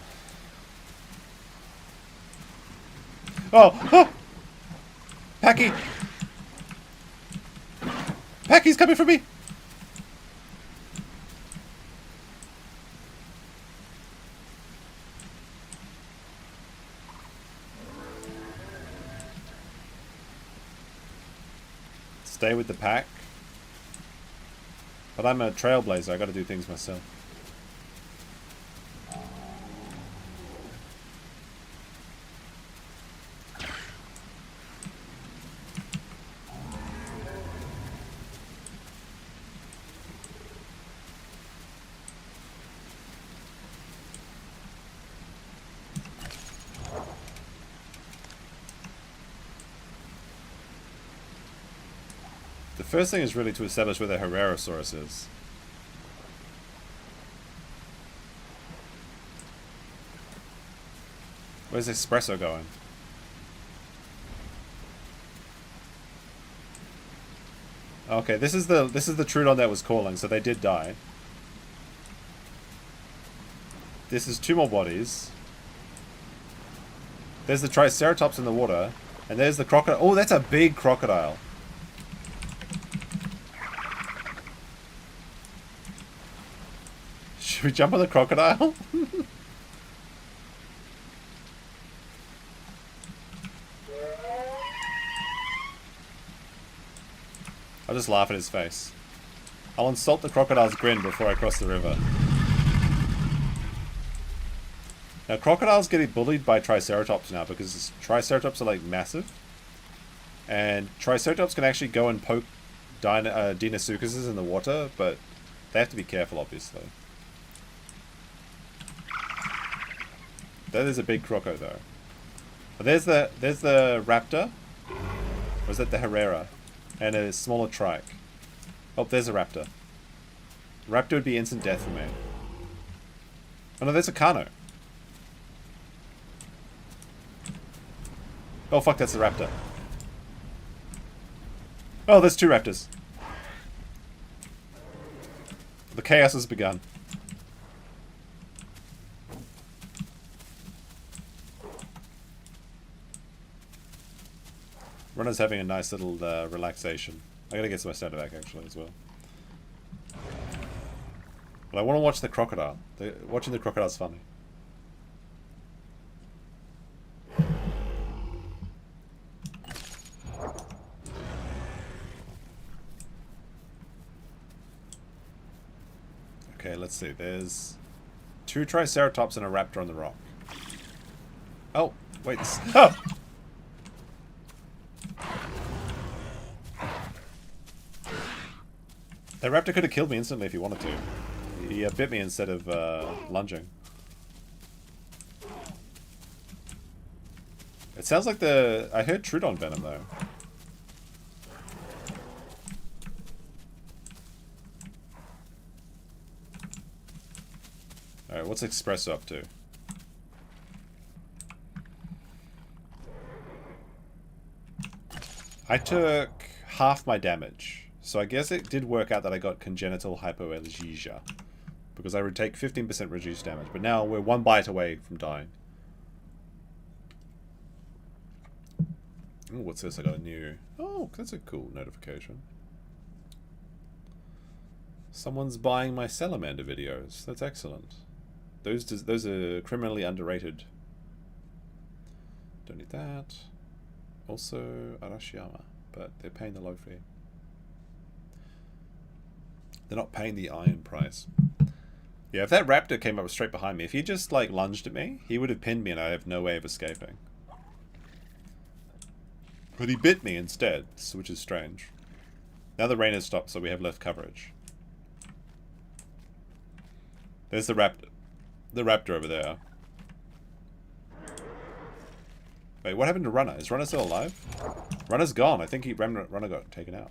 Oh! Oh! Packy! Packy's coming for me! Stay with the pack. But I'm a trailblazer, I gotta do things myself. The first thing is really to establish where the Herrerasaurus is. Where's Espresso going? Okay, this is the Trudon that was calling, so they did die. This is 2 more bodies. There's the Triceratops in the water, and there's the crocodile. Oh, that's a big crocodile. Should we jump on the crocodile? I'll just laugh at his face. I'll insult the crocodile's grin before I cross the river. Now, crocodiles getting bullied by Triceratops now because Triceratops are like massive. And Triceratops can actually go and poke Deinosuchuses in the water, but they have to be careful, obviously. That is a big croco, though. But there's the raptor. Or is that the Herrera? And a smaller trike. Oh, there's a raptor. Raptor would be instant death for me. Oh no, there's a Kano. Oh fuck, that's the raptor. Oh, there's 2 raptors. The chaos has begun. Runner's having a nice little relaxation. I gotta get some sound back actually as well. But I want to watch the crocodile. Watching the crocodile's funny. Okay, let's see. There's 2 Triceratops and a raptor on the rock. Oh, wait. Oh! That raptor could have killed me instantly if he wanted to. He bit me instead of lunging. It sounds like I heard Trudon venom though. Alright, what's Espresso up to? I took half my damage. So I guess it did work out that I got congenital hypoalgesia. Because I would take 15% reduced damage. But now we're 1 bite away from dying. Oh, what's this? I got a new... Oh, that's a cool notification. Someone's buying my Salamander videos. That's excellent. Those are criminally underrated. Don't need that. Also Arashiyama, but they're paying the low fee. They're not paying the iron price. Yeah, if that raptor came up straight behind me, if he just like lunged at me, he would have pinned me and I have no way of escaping. But he bit me instead, which is strange. Now the rain has stopped, so we have left coverage. There's the raptor. The raptor over there. Wait, what happened to Runner? Is Runner still alive? Runner's gone. I think Runner got taken out.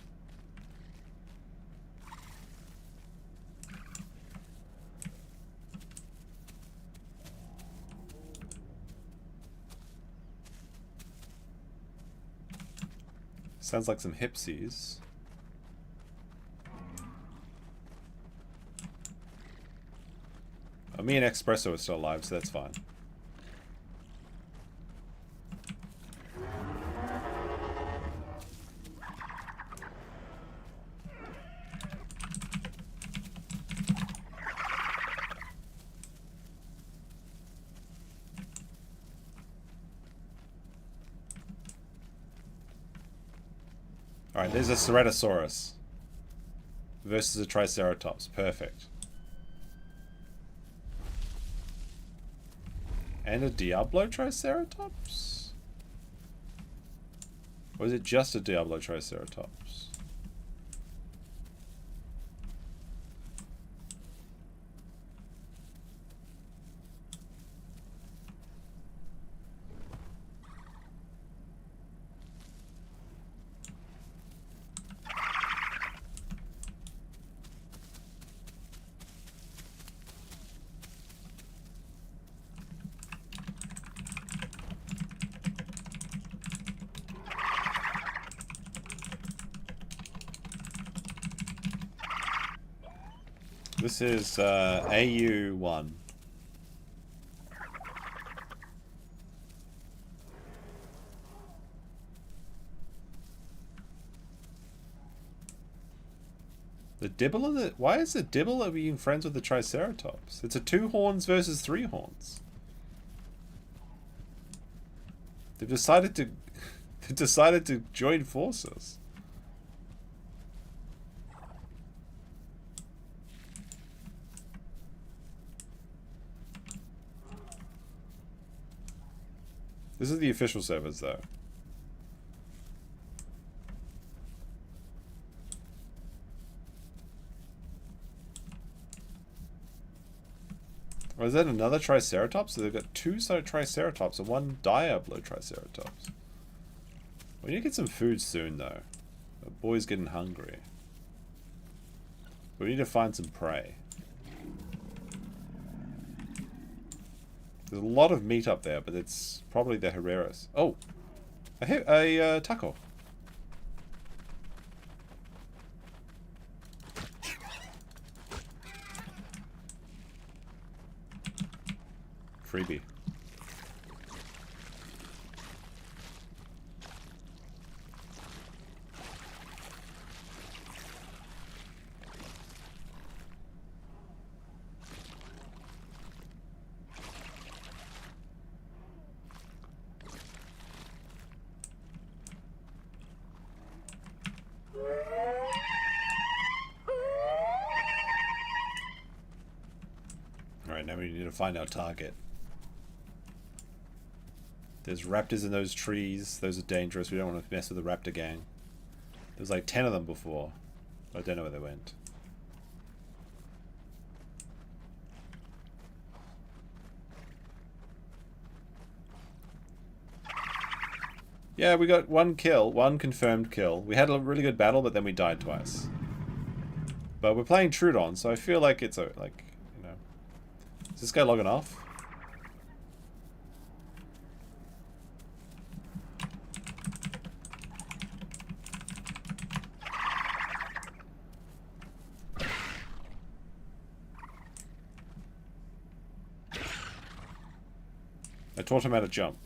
Sounds like some hipsies. Oh, me and Espresso are still alive, so that's fine. Alright, there's a Ceratosaurus versus a Triceratops. Perfect. And a Diablo Triceratops? Or is it just a Diablo Triceratops? This is AU1. The Dibble of the... Why is the Dibble being friends with the Triceratops? It's a 2 horns versus 3 horns. They've decided to... They've decided to join forces. This is the official servers, though. Or is that another Triceratops? So they've got 2 Triceratops and 1 Diablo Triceratops. We need to get some food soon, though. The boy's getting hungry. We need to find some prey. There's a lot of meat up there, but it's probably the Herras. Oh! A taco. Freebie. Alright, now we need to find our target. There's raptors in those trees. Those are dangerous. We don't want to mess with the raptor gang. There was like 10 of them before. I don't know where they went. Yeah, we got 1 kill. 1 confirmed kill. We had a really good battle, but then we died twice. But we're playing Trudon, so I feel like it's a, like, you know... Is this guy logging off? I taught him how to jump.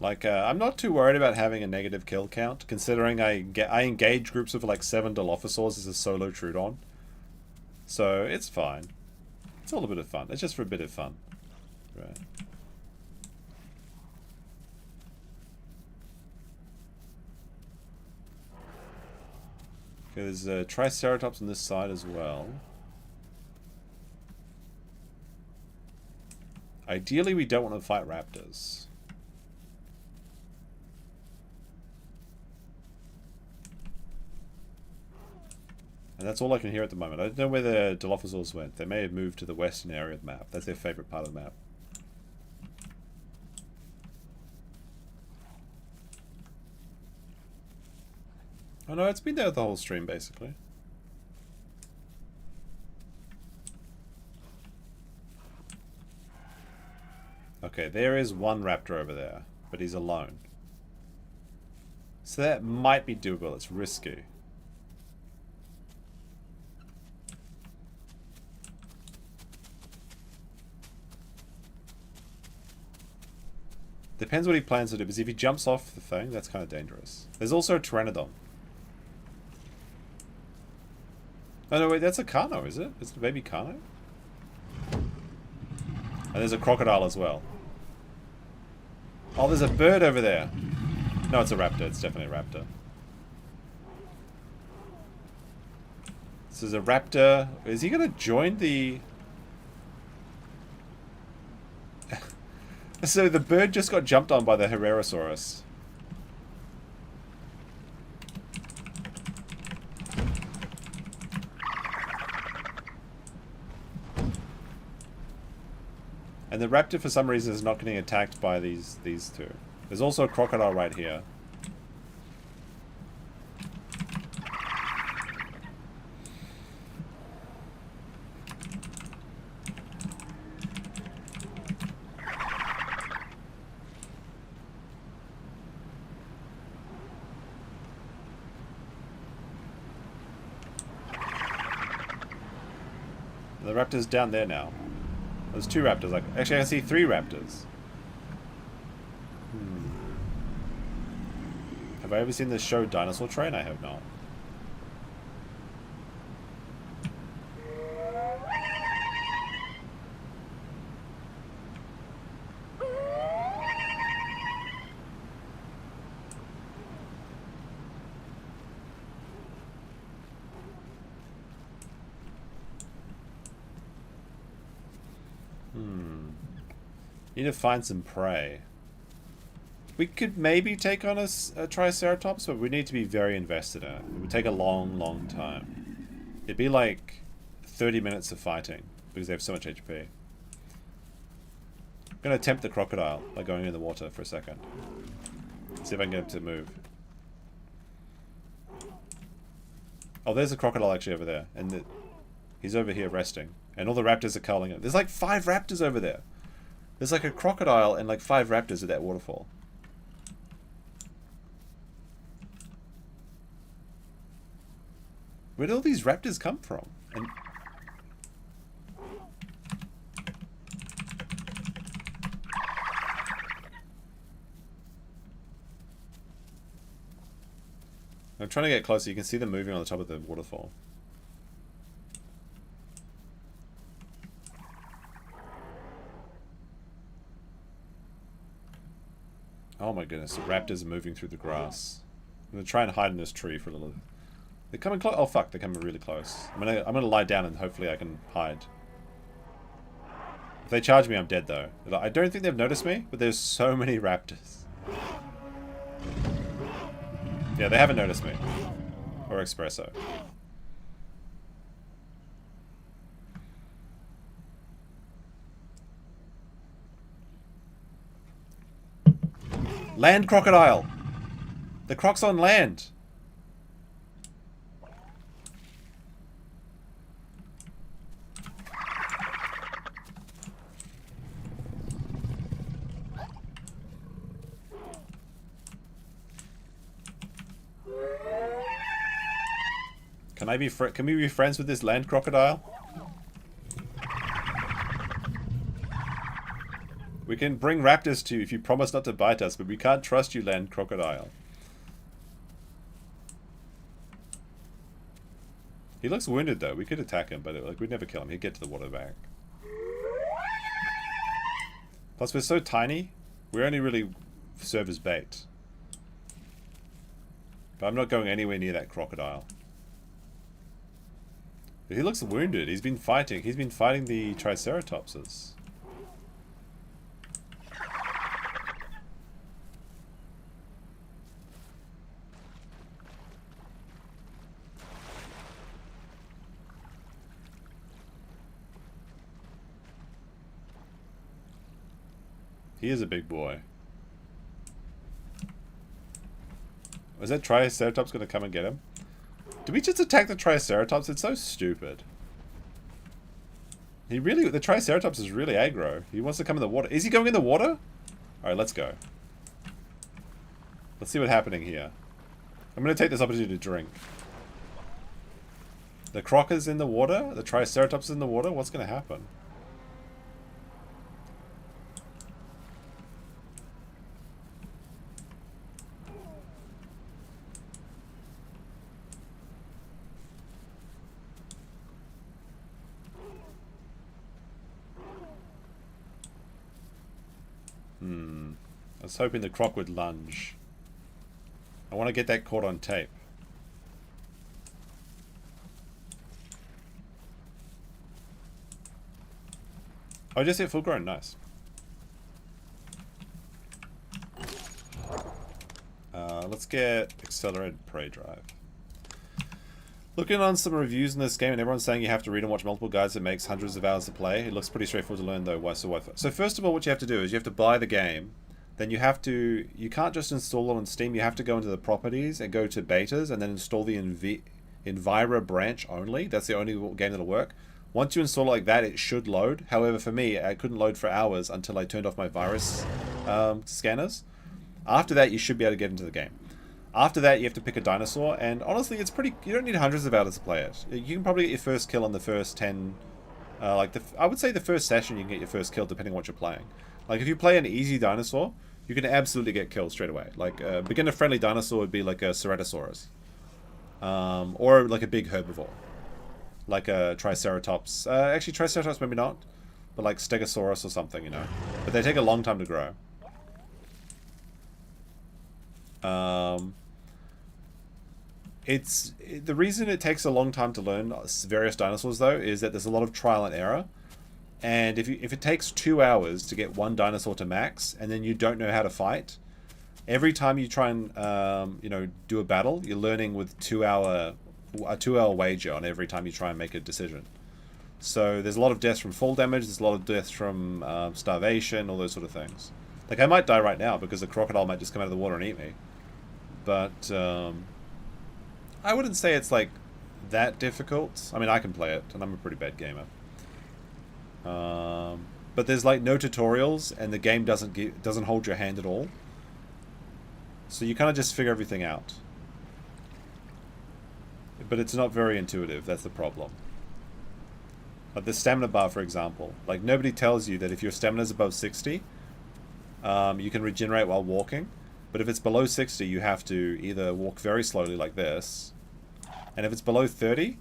Like, I'm not too worried about having a negative kill count, considering I engage groups of like 7 Dilophosaurs as a solo Trudon. So, it's fine. It's all a bit of fun. It's just for a bit of fun. Right. Okay, there's Triceratops on this side as well. Ideally, we don't want to fight raptors. And that's all I can hear at the moment. I don't know where the Dilophosaurs went. They may have moved to the western area of the map. That's their favorite part of the map. Oh no, it's been there the whole stream, basically. Okay, there is one raptor over there, but he's alone. So that might be doable. It's risky. Depends what he plans to do, because if he jumps off the thing, that's kind of dangerous. There's also a Pteranodon. Oh no, wait, that's a Carno, is it? It's the baby Carno? And there's a crocodile as well. Oh, there's a bird over there. No, it's a raptor. It's definitely a raptor. This is a raptor. Is he going to join the... So the bird just got jumped on by the Herrerasaurus. And the raptor for some reason is not getting attacked by these two. There's also a crocodile right here. The raptor's down there now. There's 2 raptors. Actually, I can see 3 raptors. Have I ever seen this show Dinosaur Train? I have not. Need to find some prey. We could maybe take on a Triceratops, but we need to be very invested in it. It would take a long, long time. It'd be like 30 minutes of fighting, because they have so much HP. I'm going to tempt the crocodile by going in the water for a second. See if I can get him to move. Oh, there's a crocodile actually over there. And he's over here resting. And all the raptors are culling him. There's like 5 raptors over there. There's like a crocodile and like 5 raptors at that waterfall. Where did all these raptors come from? And I'm trying to get closer. You can see them moving on the top of the waterfall. Oh my goodness, the raptors are moving through the grass. I'm gonna try and hide in this tree for a little. They're coming close. Oh fuck, they're coming really close. I'm gonna lie down and hopefully I can hide. If they charge me, I'm dead though. I don't think they've noticed me, but there's so many raptors. Yeah, they haven't noticed me. Or Espresso. Land crocodile! The Crocs on land! Can we be friends with this land crocodile? We can bring raptors to you if you promise not to bite us, but we can't trust you, land crocodile. He looks wounded though. We could attack him, but like we'd never kill him. He'd get to the water bank. Plus, we're so tiny, we only really serve as bait. But I'm not going anywhere near that crocodile. But he looks wounded. He's been fighting. He's been fighting the Triceratopses. He is a big boy. Is that Triceratops going to come and get him? Did we just attack the Triceratops? It's so stupid. The Triceratops is really aggro. He wants to come in the water. Is he going in the water? Alright, let's go. Let's see what's happening here. I'm going to take this opportunity to drink. The Croc is in the water? The Triceratops is in the water? What's going to happen? I was hoping the Croc would lunge. I want to get that caught on tape. Oh, just hit full grown. Nice. Let's get accelerated prey drive. Looking on some reviews in this game, and everyone's saying you have to read and watch multiple guides. It makes hundreds of hours to play. It looks pretty straightforward to learn, though. Why so what? So first of all, what you have to do is you have to buy the game. Then you can't just install it on Steam. You have to go into the properties and go to betas and then install the Envira branch only. That's the only game that'll work. Once you install it like that, it should load. However, for me, I couldn't load for hours until I turned off my virus scanners. After that, you should be able to get into the game. After that, you have to pick a dinosaur, and honestly, it's pretty. You don't need hundreds of hours to play it. You can probably get your first kill on the first 10. I would say the first session you can get your first kill depending on what you're playing. Like if you play an easy dinosaur, you can absolutely get killed straight away. Like a beginner-friendly dinosaur would be like a Ceratosaurus, or like a big herbivore, like a Triceratops. Actually, Triceratops maybe not, but like Stegosaurus or something, you know. But they take a long time to grow. The reason it takes a long time to learn various dinosaurs though is that there's a lot of trial and error, and if it takes 2 hours to get one dinosaur to max and then you don't know how to fight, every time you try and do a battle, you're learning with a 2-hour wager on every time you try and make a decision. So there's a lot of deaths from fall damage, there's a lot of deaths from starvation, all those sort of things. Like I might die right now because the crocodile might just come out of the water and eat me. But I wouldn't say it's like that difficult. I mean, I can play it, and I'm a pretty bad gamer. But there's like no tutorials, and the game doesn't hold your hand at all. So you kind of just figure everything out. But it's not very intuitive. That's the problem. Like the stamina bar, for example. Like nobody tells you that if your stamina is above 60. You can regenerate while walking, but if it's below 60, you have to either walk very slowly like this, and if it's below 30,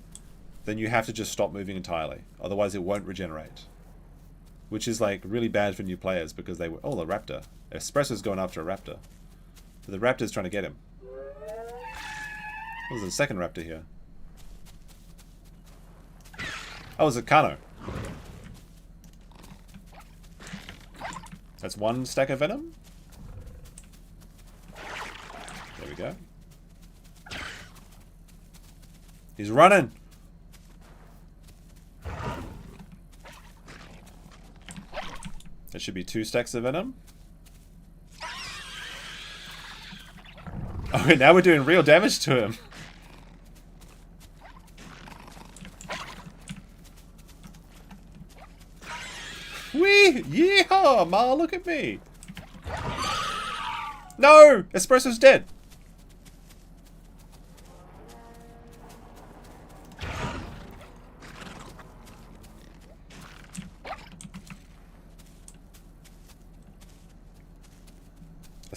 then you have to just stop moving entirely, otherwise it won't regenerate. Which is like really bad for new players because they... Oh, the raptor. Espresso's going after a raptor. But the raptor's trying to get him. There's a second raptor here. Oh, it's a Kano. That's one stack of venom. There we go. He's running. That should be 2 stacks of venom. Oh, now we're doing real damage to him. Whee! Yeehaw! Ma, look at me! No! Espresso's dead!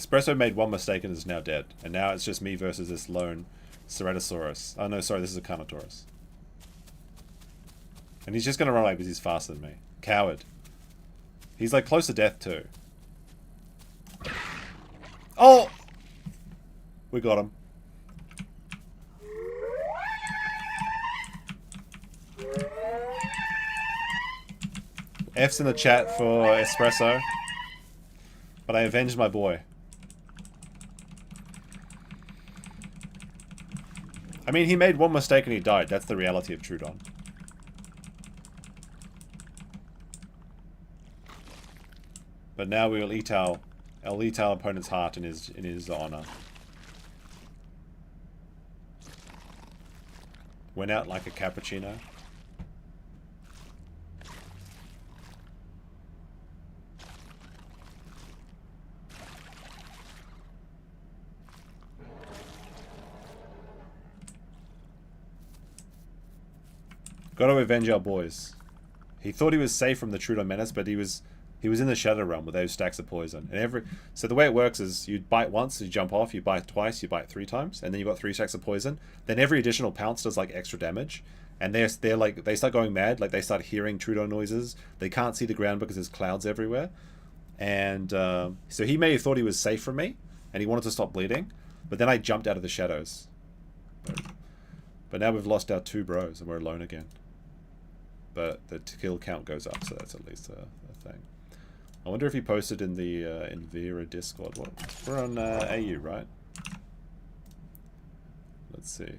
Espresso made one mistake and is now dead. And now it's just me versus this lone Ceratosaurus. Oh no, sorry, this is a Carnotaurus. And he's just gonna run away because he's faster than me. Coward. He's like close to death too. Oh! We got him. F's in the chat for Espresso. But I avenged my boy. I mean, he made one mistake and he died. That's the reality of Trudon. But now we will eat our opponent's heart in his honor. Went out like a cappuccino. Got to avenge our boys. He thought he was safe from the Trudon menace, but he was in the Shadow Realm with those stacks of poison. And so the way it works is you bite once, you jump off, you bite twice, you bite 3 times, and then you've got 3 stacks of poison. Then every additional pounce does like extra damage. And they're like, they start going mad, like they start hearing Trudon noises. They can't see the ground because there's clouds everywhere. And so he may have thought he was safe from me, and he wanted to stop bleeding, but then I jumped out of the shadows. But now we've lost our 2 bros and we're alone again. But the kill count goes up, so that's at least a thing. I wonder if he posted in the Vera Discord. What? We're on AU, right? Let's see.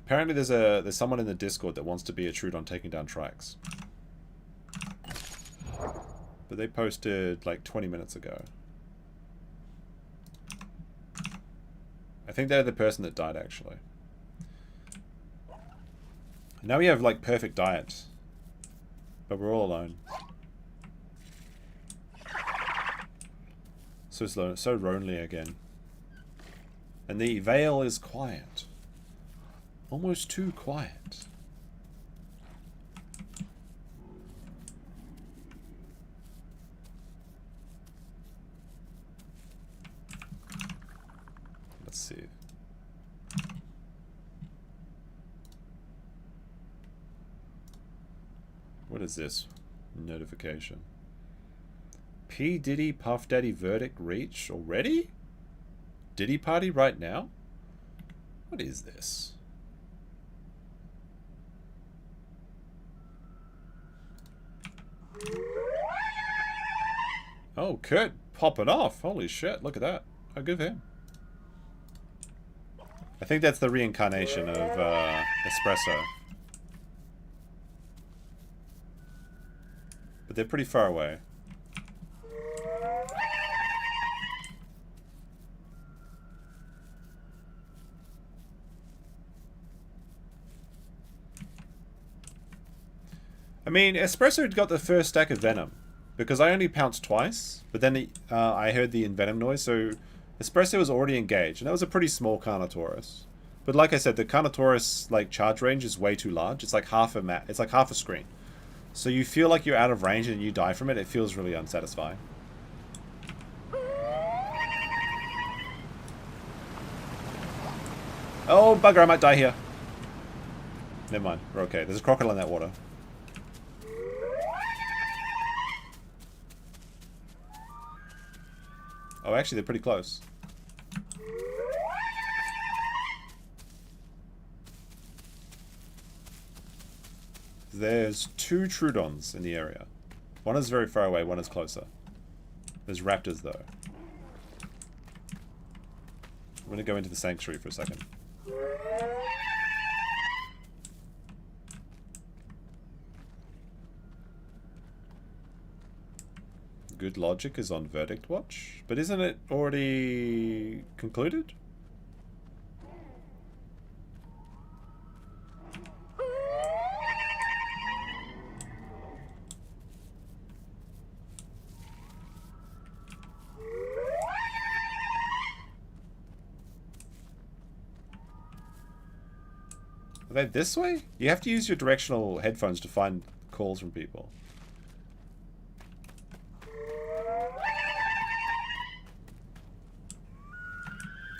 Apparently there's someone in the Discord that wants to be a Trudon taking down tracks. But they posted like 20 minutes ago. I think they're the person that died, actually. Now we have like perfect diet. But we're all alone. So slow, so lonely again. And the Vale is quiet. Almost too quiet. Let's see. What is this notification? P. Diddy Puff Daddy verdict reach already? Diddy party right now? What is this? Oh, Kurt popping off. Holy shit, look at that. How good for him. I think that's the reincarnation of Espresso. But they're pretty far away. I mean, Espresso got the first stack of Venom. Because I only pounced twice, but then I heard the Envenom noise, so Espresso was already engaged. And that was a pretty small Carnotaurus. But like I said, the Carnotaurus like charge range is way too large. It's like half a map. It's like half a screen. So you feel like you're out of range and you die from it. It feels really unsatisfying. Oh, bugger, I might die here. Never mind, we're okay. There's a crocodile in that water. Oh, actually, they're pretty close. There's 2 Trudons in the area. One is very far away, one is closer. There's raptors, though. I'm going to go into the sanctuary for a second. Good Logic is on Verdict Watch, but isn't it already concluded? Are they this way? You have to use your directional headphones to find calls from people.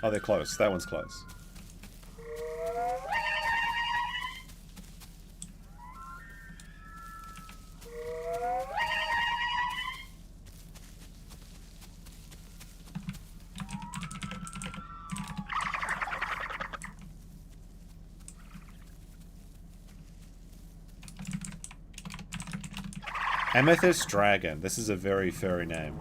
Oh, they're close. That one's close. Amethyst Dragon. This is a very furry name.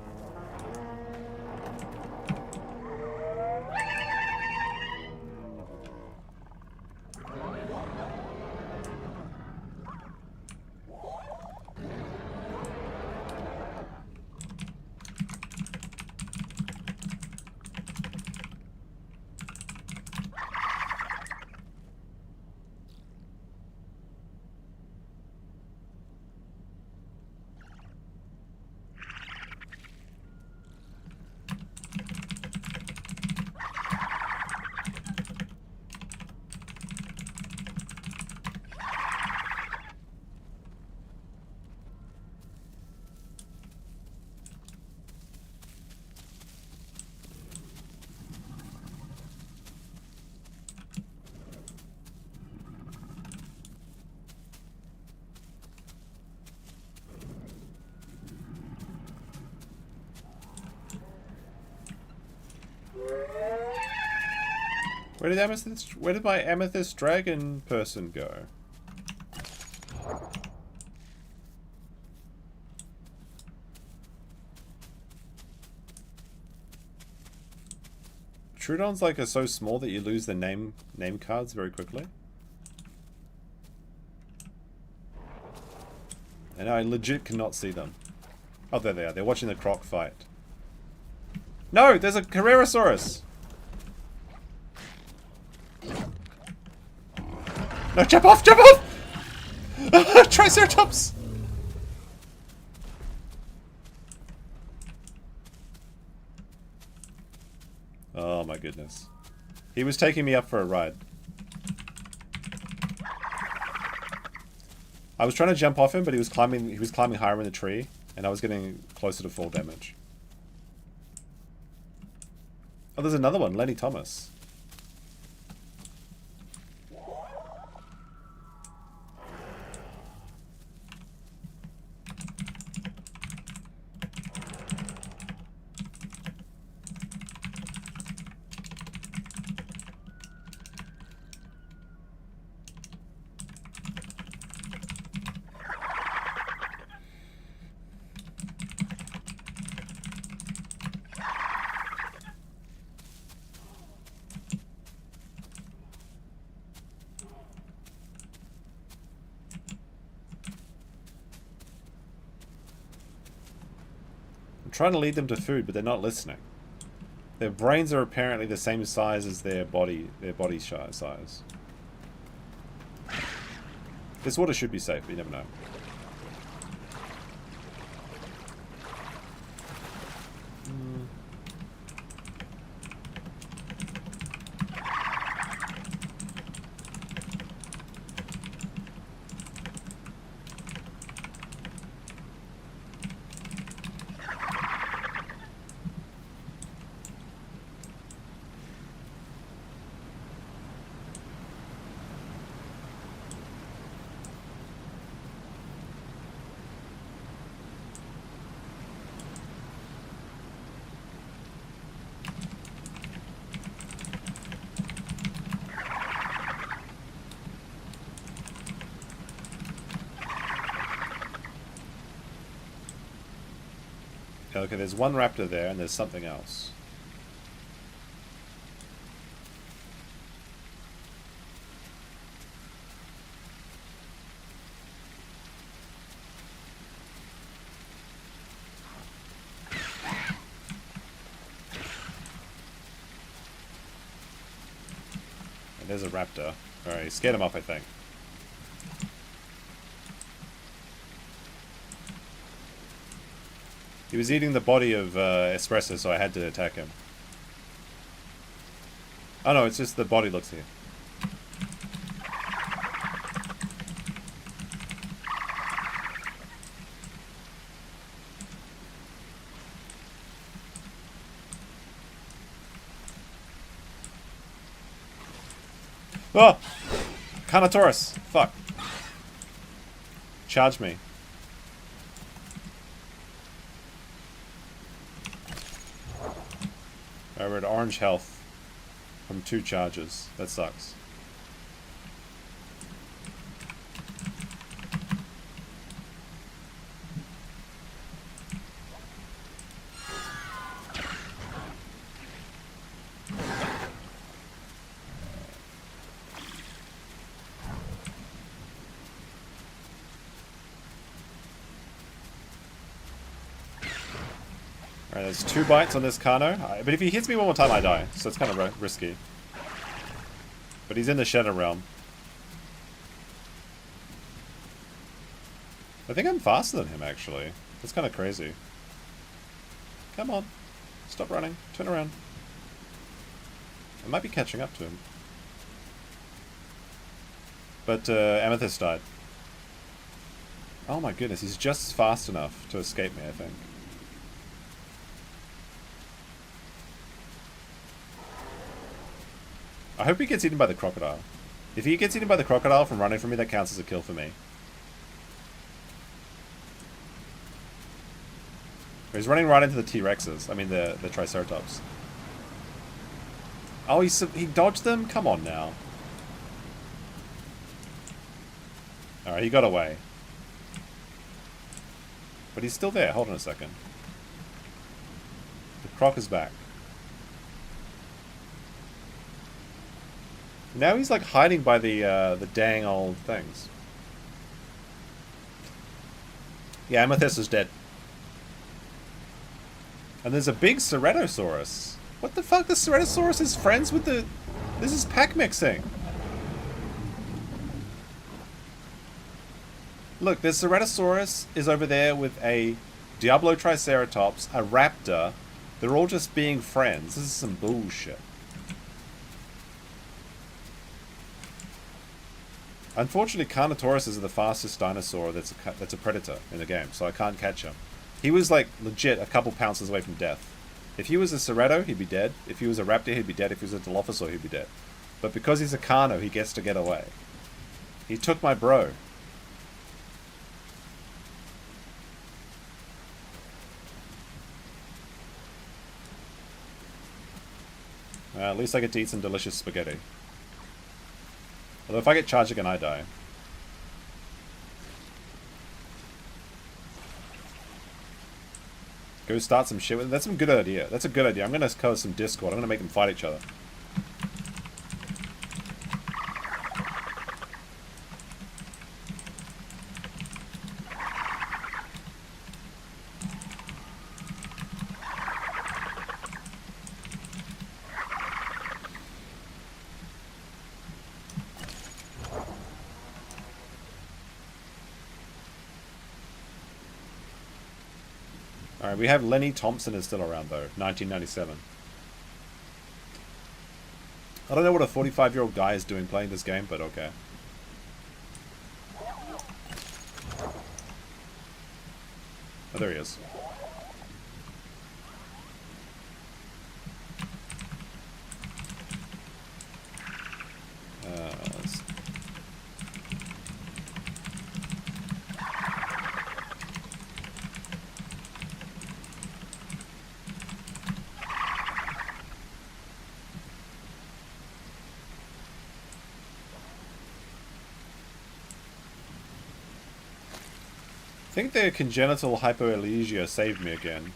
Where did my amethyst dragon person go? Trudons like are so small that you lose the name cards very quickly. And I legit cannot see them. Oh, there they are. They're watching the Croc fight. No, there's a Carrerasaurus. No, jump off! Jump off! Triceratops! Oh my goodness. He was taking me up for a ride. I was trying to jump off him, but he was climbing higher in the tree, and I was getting closer to full damage. Oh, there's another one, Lenny Thomas. Trying to lead them to food, but they're not listening. Their brains are apparently the same size as their body size. This water should be safe, but you never know. Okay, there's one raptor there, and there's something else. And there's a raptor. Alright, he scared him off, I think. He was eating the body of Espresso, so I had to attack him. Oh no, it's just the body looks here. Oh! Carnotaurus! Fuck. Charge me. Alright, we're at orange health from 2 charges. That sucks. Alright, there's 2 bites on this Carno. But if he hits me one more time, I die. So it's kind of risky. But he's in the Shadow Realm. I think I'm faster than him, actually. That's kind of crazy. Come on. Stop running. Turn around. I might be catching up to him. But Amethyst died. Oh my goodness, he's just fast enough to escape me, I think. I hope he gets eaten by the crocodile. If he gets eaten by the crocodile from running from me, that counts as a kill for me. He's running right into the T-Rexes. I mean, the Triceratops. Oh, he dodged them? Come on now. Alright, he got away. But he's still there. Hold on a second. The croc is back. Now he's like hiding by the dang old things. Yeah, Amethyst is dead. And there's a big Ceratosaurus. What the fuck? The Ceratosaurus is friends with the... This is pack mixing. Look, the Ceratosaurus is over there with a Diablo Triceratops, a raptor. They're all just being friends. This is some bullshit. Unfortunately, Carnotaurus is the fastest dinosaur that's a predator in the game, so I can't catch him. He was like legit a couple pounces away from death. If he was a Cerato, he'd be dead. If he was a raptor, he'd be dead. If he was a Dilophosaur, he'd be dead. But because he's a Carno, he gets to get away. He took my bro. At least I get to eat some delicious spaghetti. Although if I get charged again, I die. Go start some shit with it. That's a good idea. That's a good idea. I'm gonna cause some discord. I'm gonna make them fight each other. Alright, we have Lenny Thompson is still around though, 1997. I don't know what a 45-year-old guy is doing playing this game, but okay. Oh, there he is. I think the congenital hypoalesia saved me again.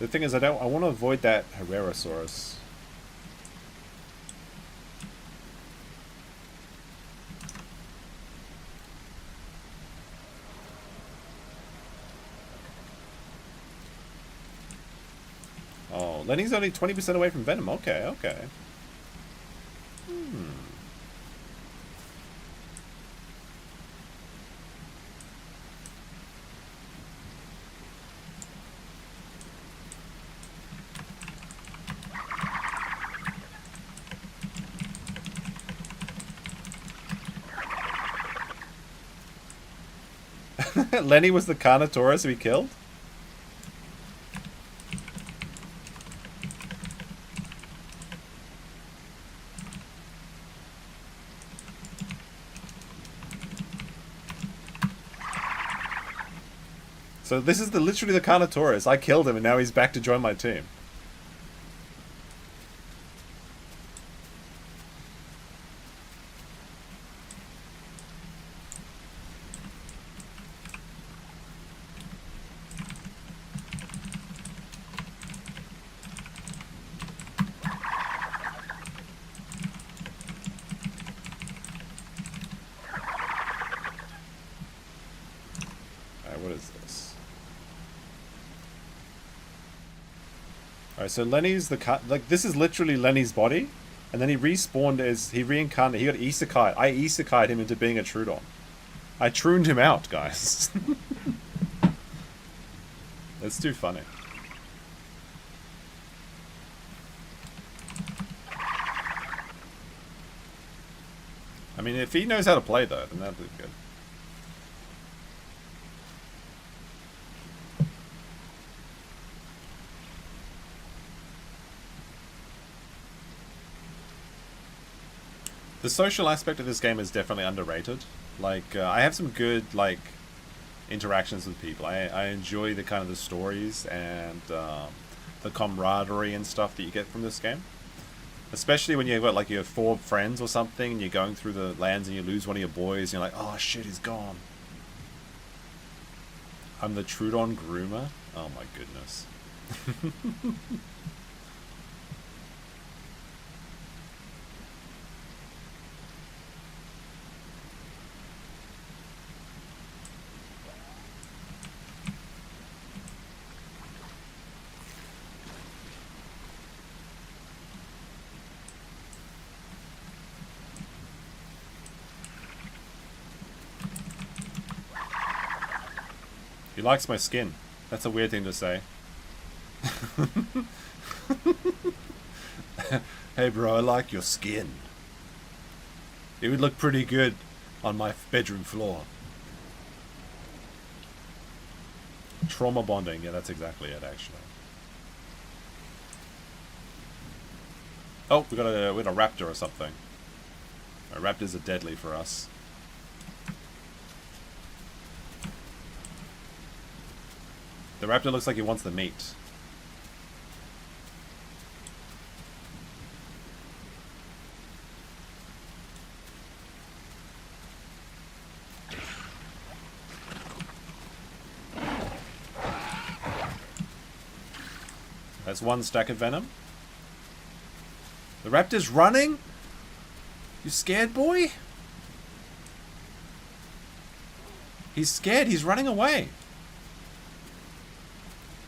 The thing is, I want to avoid that Herrerasaurus. Oh, Lenny's only 20% away from Venom. Okay, okay. Lenny was the Carnotaurus we killed? So this is literally the Carnotaurus. I killed him and now he's back to join my team. What is this? Alright, so Lenny's like, this is literally Lenny's body, and then he respawned he reincarnated, he got isekai'd. I isekai'd him into being a Trudon. I trooned him out, guys. It's too funny. I mean, if he knows how to play though, then that'd be good. The social aspect of this game is definitely underrated. Like, I have some good, like, interactions with people. I enjoy the kind of the stories and the camaraderie and stuff that you get from this game. Especially when you've got, like, you have 4 friends or something and you're going through the lands and you lose one of your boys and you're like, oh shit, he's gone. I'm the Trudon groomer? Oh my goodness. He likes my skin. That's a weird thing to say. Hey bro, I like your skin. It would look pretty good on my bedroom floor. Trauma bonding. Yeah, that's exactly it, actually. Oh, we got a raptor or something. Raptors are deadly for us. The raptor looks like he wants the meat. That's 1 stack of venom. The raptor's running? You scared, boy? He's scared. He's running away.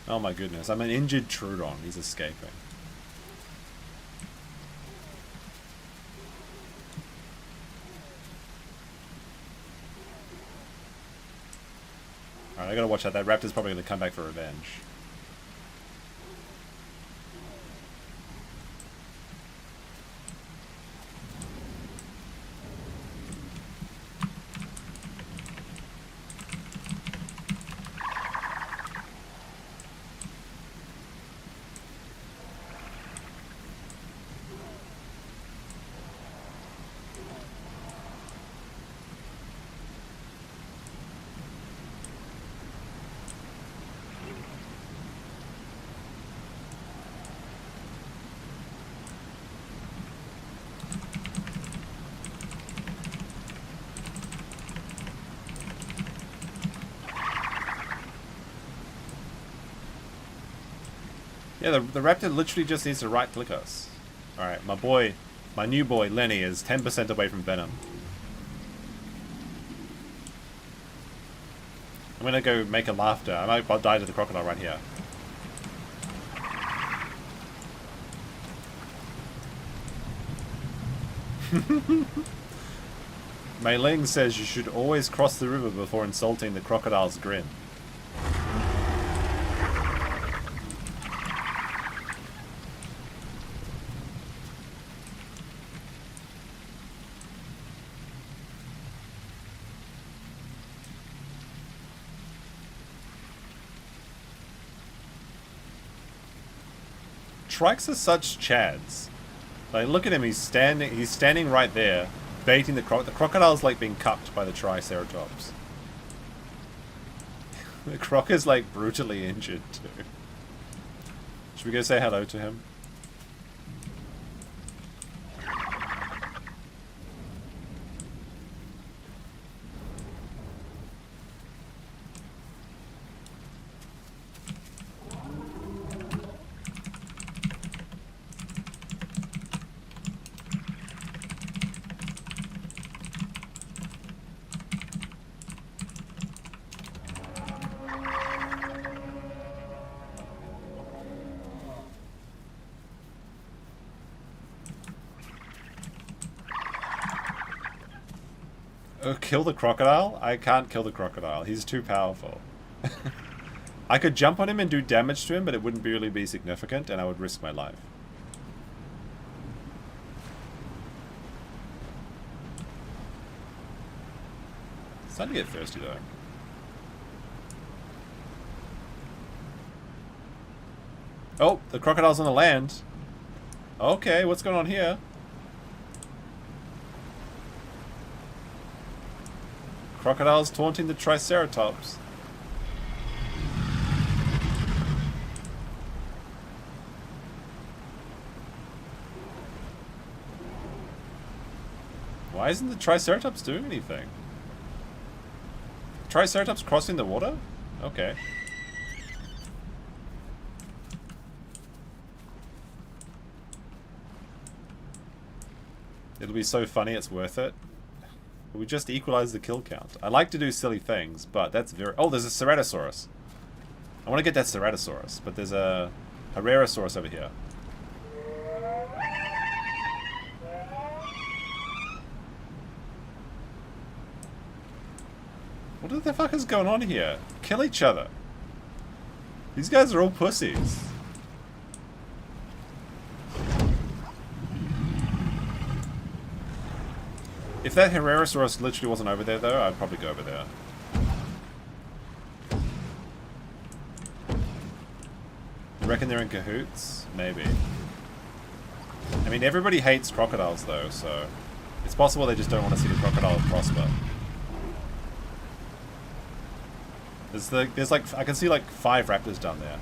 Oh my goodness, I'm an injured Trudon. He's escaping. Alright, I gotta watch out. That raptor's probably gonna come back for revenge. Yeah, the raptor literally just needs to right-click us. Alright, my new boy, Lenny, is 10% away from venom. I'm gonna go make a laughter. I might die to the crocodile right here. Mei Ling says you should always cross the river before insulting the crocodile's grin. Trikes are such chads. Like, look at him, he's standing right there, baiting the crocodile's like being cupped by the Triceratops. The Croc is like brutally injured too. Should we go say hello to him? Kill the crocodile? I can't kill the crocodile. He's too powerful. I could jump on him and do damage to him, but it wouldn't really be significant, and I would risk my life. It's starting to get thirsty, though. Oh, the crocodile's on the land. Okay, what's going on here? Crocodiles taunting the Triceratops. Why isn't the Triceratops doing anything? Triceratops crossing the water? Okay. It'll be so funny, it's worth it. We just equalize the kill count. I like to do silly things, but that's very... Oh, there's a Ceratosaurus. I want to get that Ceratosaurus, but there's a Herrerasaurus over here. What the fuck is going on here? Kill each other. These guys are all pussies. If that Herrerasaurus literally wasn't over there, though, I'd probably go over there. You reckon they're in cahoots? Maybe. I mean, everybody hates crocodiles, though, so... It's possible they just don't want to see the crocodile prosper. There's like... I can see like 5 raptors down there.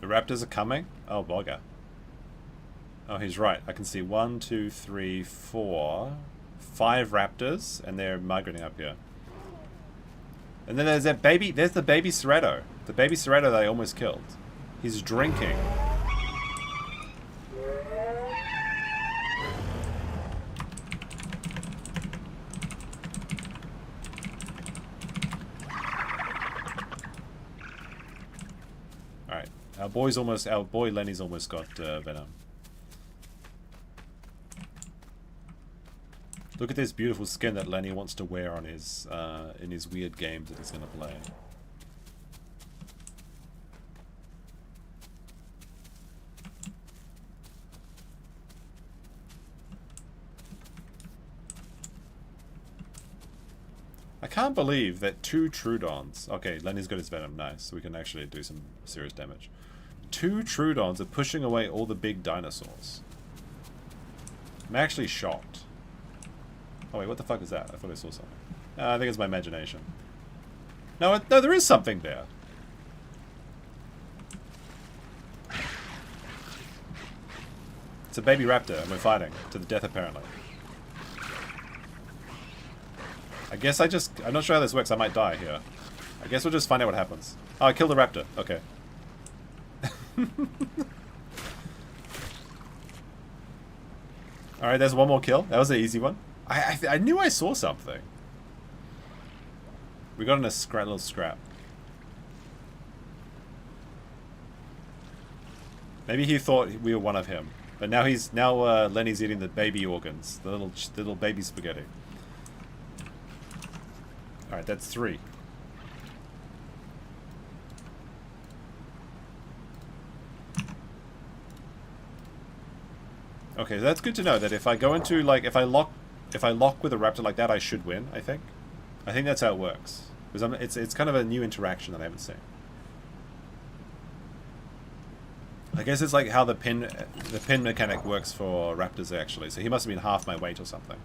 Raptors are coming? Oh, bugger. Oh, he's right. I can see 1, 2, 3, 4, 5 raptors, and they're migrating up here. And then there's that baby. There's the baby Cerato. The baby Cerato that I almost killed. He's drinking. Our boy Lenny's almost got venom. Look at this beautiful skin that Lenny wants to wear on his in his weird games that he's gonna play. I can't believe that 2 Trudons... Okay, Lenny's got his venom, nice, so we can actually do some serious damage. 2 Trudons are pushing away all the big dinosaurs. I'm actually shocked. Oh wait, what the fuck is that? I thought I saw something. I think it's my imagination. No, no, there is something there. It's a baby raptor, and we're fighting to the death, apparently. I guess I'm not sure how this works. I might die here. I guess we'll just find out what happens. Oh, I killed the raptor. Okay. Alright, there's one more kill. That was an easy one. I knew I saw something. We got in a little scrap. Maybe he thought we were one of him. But now Lenny's eating the baby organs. The little baby spaghetti. Alright. Alright, that's 3. Okay, so that's good to know that if I go into, like, if I lock with a raptor like that, I should win, I think. I think that's how it works. Because it's kind of a new interaction that I haven't seen. I guess it's like how the pin mechanic works for raptors, actually. So he must have been half my weight or something.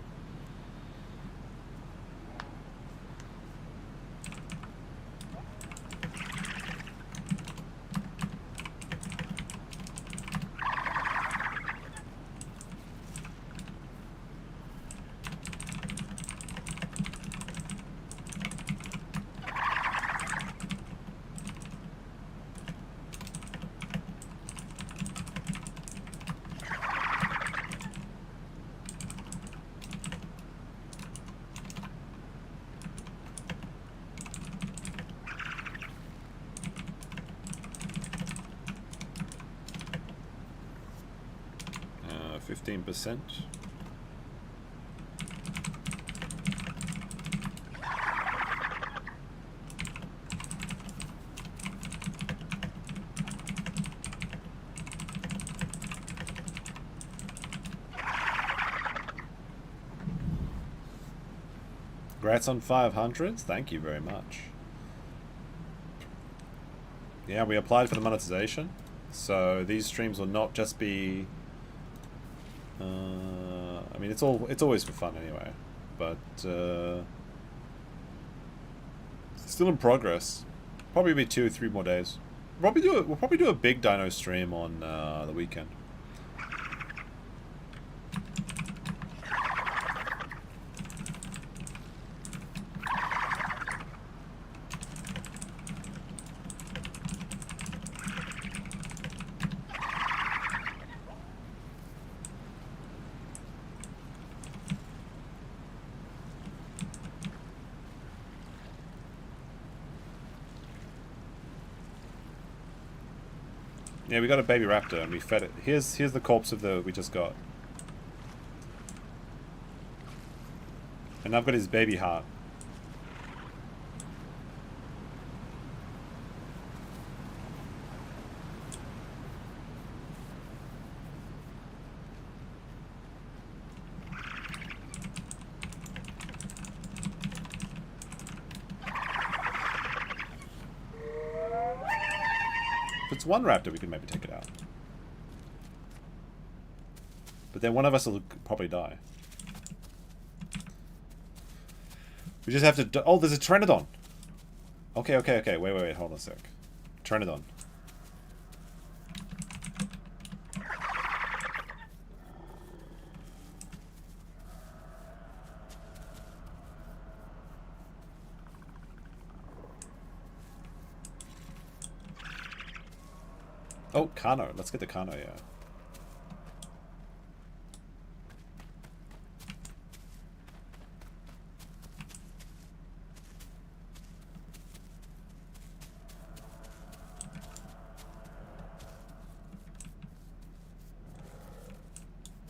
%. Congrats on 500s. Thank you very much. Yeah, we applied for the monetization, so these streams will not just be. I mean, it's always for fun anyway, but still in progress. Probably be 2 or 3 more days. We'll probably do a big dino stream on the weekend. Yeah, we got a baby raptor and we fed it. Here's the corpse of the we just got. And I've got his baby heart. If it's one raptor, we could maybe take it out. But then one of us will probably die. We just have to... Oh, there's a Trudon! Okay. Wait. Hold on a sec. Trudon. Oh, Kano. Let's get the Kano, yeah.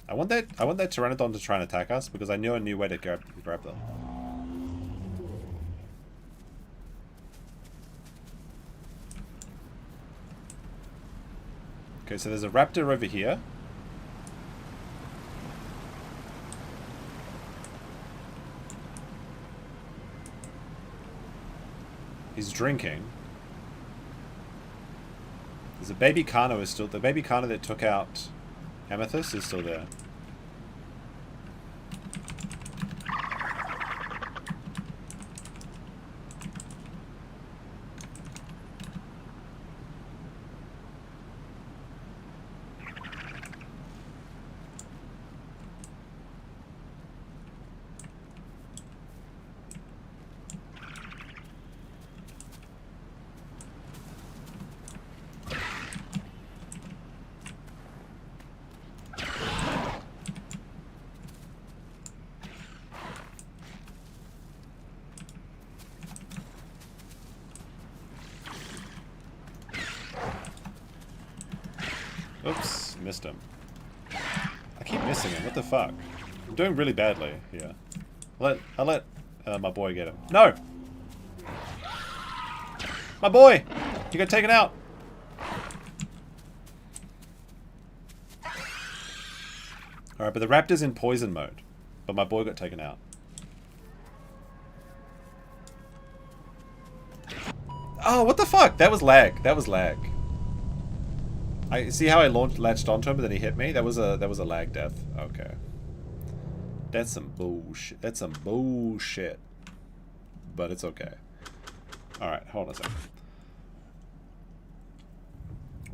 I want that Pteranodon to try and attack us because I know a new way to grab them. Okay, so there's a raptor over here. He's drinking. There's a baby Kano is still... The baby Kano that took out Amethyst is still there. Oops, missed him. I keep missing him, what the fuck? I'm doing really badly here. I'll let my boy get him. No! My boy! You got taken out. Alright, but the raptor's in poison mode. But my boy got taken out. Oh, what the fuck? That was lag. That was lag. I see how I latched onto him, but then he hit me. That was a lag death. Okay. That's some bullshit. That's some bullshit. But it's okay. Alright, hold on a second.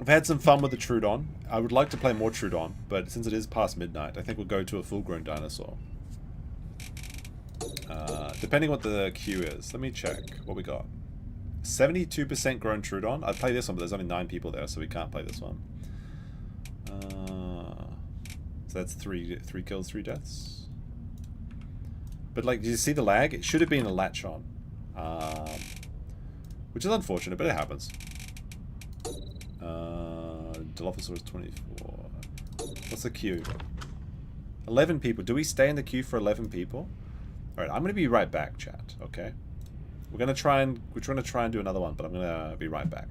I've had some fun with the Trudon. I would like to play more Trudon, but since it is past midnight, I think we'll go to a full-grown dinosaur. Depending what the queue is. Let me check what we got. 72% grown Trudon. I'd play this one, but there's only 9 people there, so we can't play this one. So that's 3 kills, 3 deaths. But like, did you see the lag? It should have been a latch on. Which is unfortunate, but it happens. Dilophosaur is 24. What's the queue? 11 people. Do we stay in the queue for 11 people? Alright, I'm gonna be right back, chat, okay? We're gonna try and do another one, but I'm gonna be right back.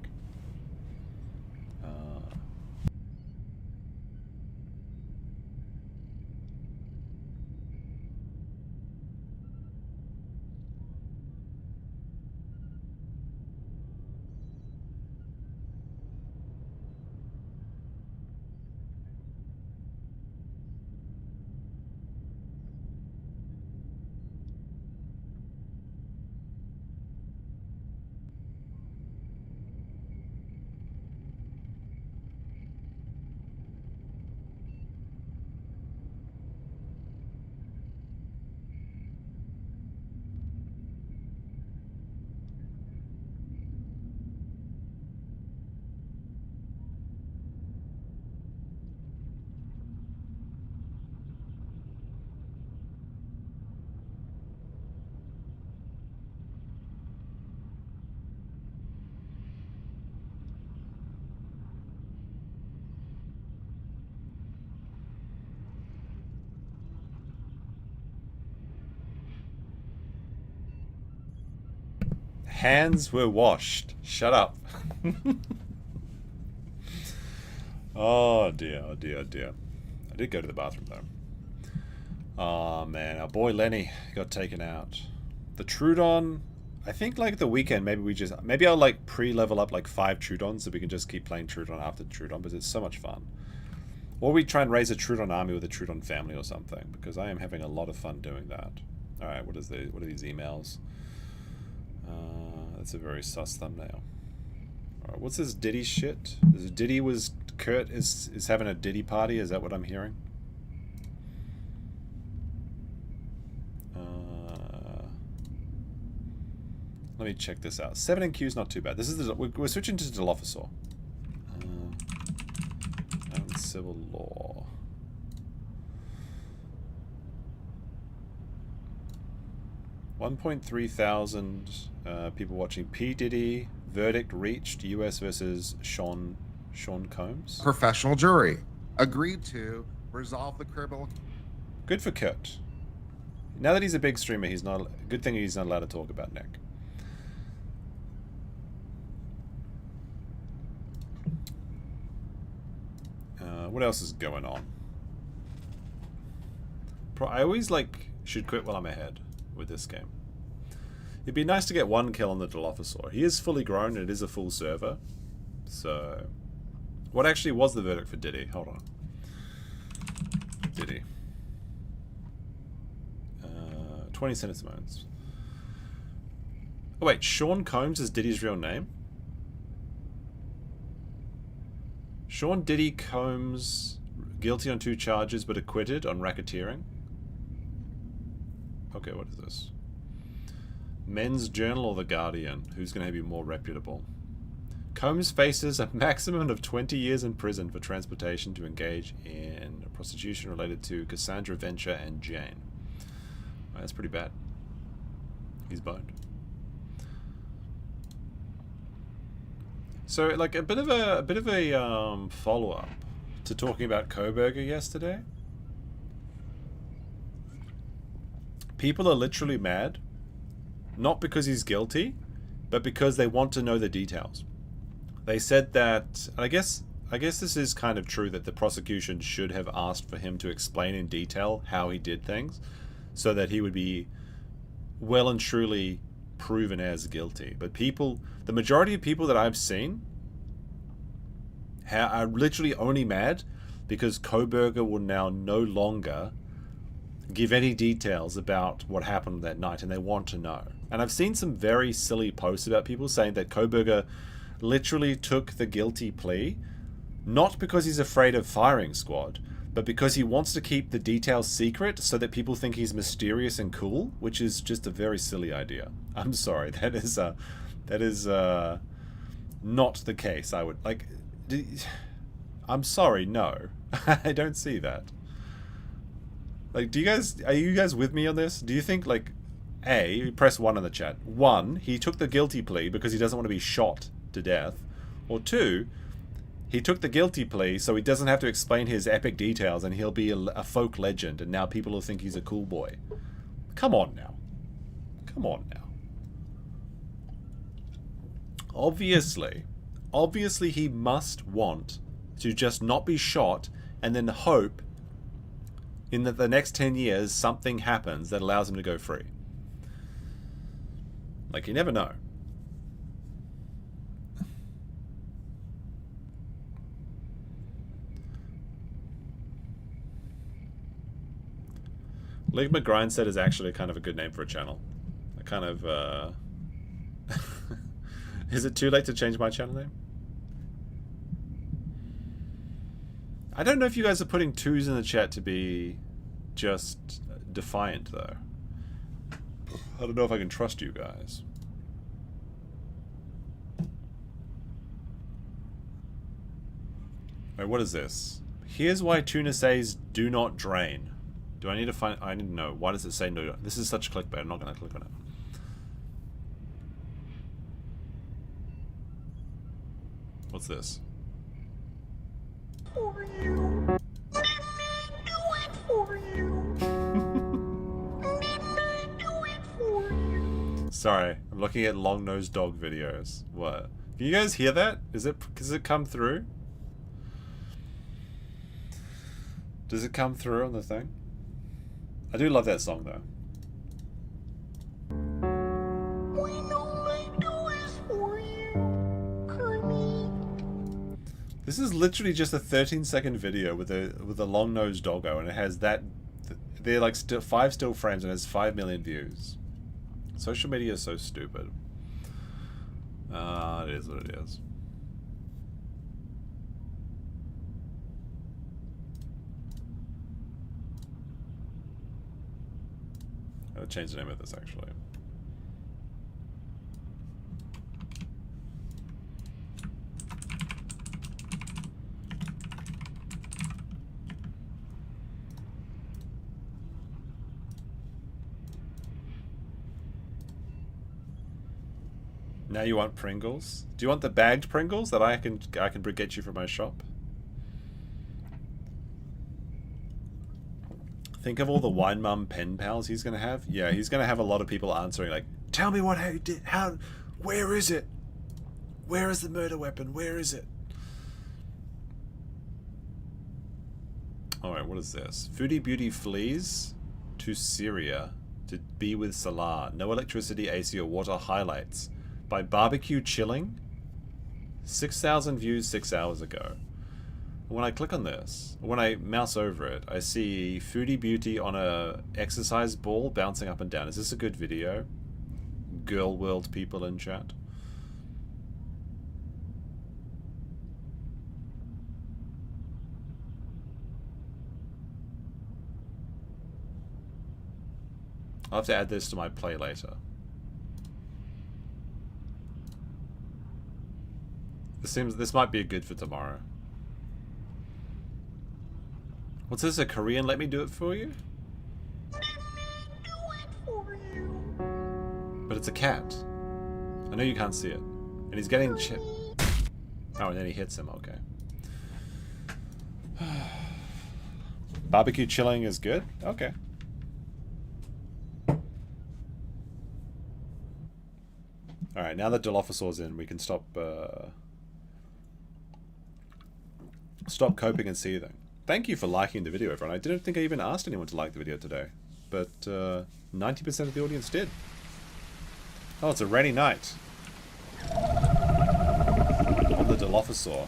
Hands were washed. Shut up. Oh dear, oh dear, oh dear. I did go to the bathroom though. Oh man, our boy Lenny got taken out. The Trudon, I think like the weekend, maybe I'll like pre-level up like 5 Trudons so we can just keep playing Trudon after Trudon because it's so much fun. Or we try and raise a Trudon army with a Trudon family or something, because I am having a lot of fun doing that. Alright, what are these emails? That's a very sus thumbnail. Alright, what's this Diddy shit? Kurt is having a Diddy party, is that what I'm hearing? Let me check this out. 7 in queue's not too bad. This is we're switching to Dilophosaur. Civil law. $1.3 thousand people watching. P. Diddy verdict reached. U.S. versus Sean Combs. Professional jury agreed to resolve the criminal. Good for Kurt. Now that he's a big streamer, he's not. Good thing he's not allowed to talk about Nick. What else is going on? I always should quit while I'm ahead with this game. It'd be nice to get 1 kill on the Dilophosaur. He is fully grown and it is a full server. So, what actually was the verdict for Diddy? Hold on. Diddy. 20 centimeters. Oh wait, Sean Combs is Diddy's real name? Sean Diddy Combs, guilty on 2 charges but acquitted on racketeering. Okay, what is this? Men's Journal or The Guardian? Who's going to be more reputable? Combs faces a maximum of 20 years in prison for transportation to engage in prostitution related to Cassandra Venture and Jane. Oh, that's pretty bad. He's boned. So, like, a bit of a follow-up to talking about Koberger yesterday. People are literally mad, not because he's guilty, but because they want to know the details. They said that, and I guess this is kind of true, that the prosecution should have asked for him to explain in detail how he did things, so that he would be well and truly proven as guilty. But the majority of people that I've seen are literally only mad because Kohberger will now no longer give any details about what happened that night, and they want to know. And I've seen some very silly posts about people saying that Kohberger literally took the guilty plea not because he's afraid of firing squad, but because he wants to keep the details secret so that people think he's mysterious and cool, which is just a very silly idea. I'm sorry, that is not the case. I would like. I'm sorry, no, I don't see that. Like, are you guys with me on this? Do you think, like, A, press 1 in the chat. 1, he took the guilty plea because he doesn't want to be shot to death, or 2, he took the guilty plea so he doesn't have to explain his epic details and he'll be a folk legend and now people will think he's a cool boy. Come on now. Come on now. Obviously he must want to just not be shot and then hope in the next 10 years something happens that allows him to go free. Like, you never know. Ligma Grindset is actually kind of a good name for a channel. I kind of, Is it too late to change my channel name? I don't know if you guys are putting 2s in the chat to be just defiant, though. I don't know if I can trust you guys. Wait, what is this? Here's why tuna says do not drain. Do I need to find... I need to know. Why does it say no? This is such clickbait. I'm not going to click on it. What's this? For you. Let me do it for you. Let me do it for you. Sorry, I'm looking at long-nosed dog videos. What? Can you guys hear that? Does it come through? Does it come through on the thing? I do love that song, though. When all I do is for you, Kermit. This is literally just a 13-second video with a long-nosed doggo, and it has that. They're like 5 still frames, and it has 5 million views. Social media is so stupid. It is what it is. I'm gonna change the name of this, actually. Now you want Pringles? Do you want the bagged Pringles that I can get you from my shop? Think of all the Wine Mum pen pals he's gonna have. Yeah, he's gonna have a lot of people answering like, "Tell me what he did. How? Where is it? Where is the murder weapon? Where is it?" All right, what is this? Foodie Beauty flees to Syria to be with Salah. No electricity, AC, or water. Highlights by Barbecue Chilling. 6,000 views 6 hours ago. When I click on this, when I mouse over it, I see Foodie Beauty on a exercise ball bouncing up and down. Is this a good video? Girl world people in chat. I'll have to add this to my play later. This might be good for tomorrow. What's this, a Korean let me do it for you? Let me do it for you. But it's a cat. I know you can't see it. And he's getting Oh, and then he hits him, okay. Barbecue Chilling is good? Okay. Alright, now that Dilophosaur's in, we can stop stop coping and seething. Thank you for liking the video, everyone. I didn't think I even asked anyone to like the video today, but 90% of the audience did. Oh, it's a rainy night. On the Dilophosaur.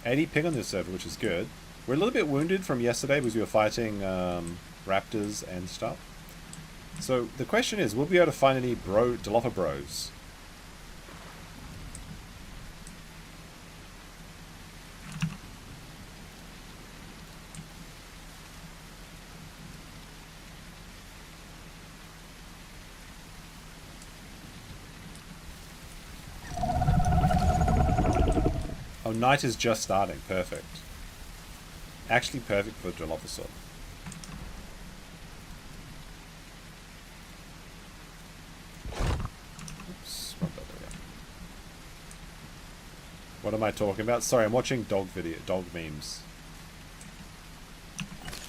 80 ping on this server, which is good. We're a little bit wounded from yesterday because we were fighting raptors and stuff. So the question is, will we be able to find any Dilopho bros? Oh, night is just starting. Perfect. Actually perfect for Dilophosaur. Oops, what am I talking about? Sorry, I'm watching dog memes.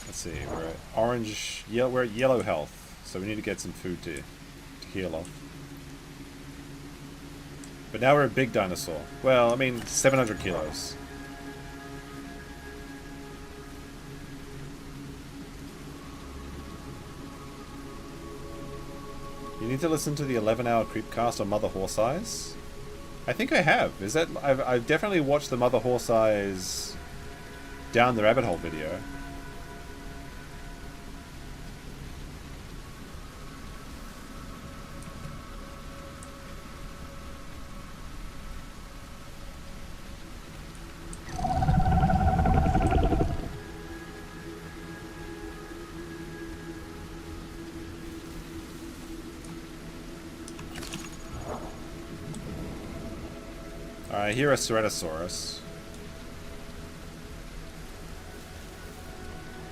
Let's see, we're at orange, we're at yellow health, so we need to get some food to heal off. But now we're a big dinosaur. Well, I mean, 700 kilos. You need to listen to the 11-hour creepcast on Mother Horse Eyes. I think I have. Is that... I've definitely watched the Mother Horse Eyes Down the Rabbit Hole video. I hear a Ceratosaurus.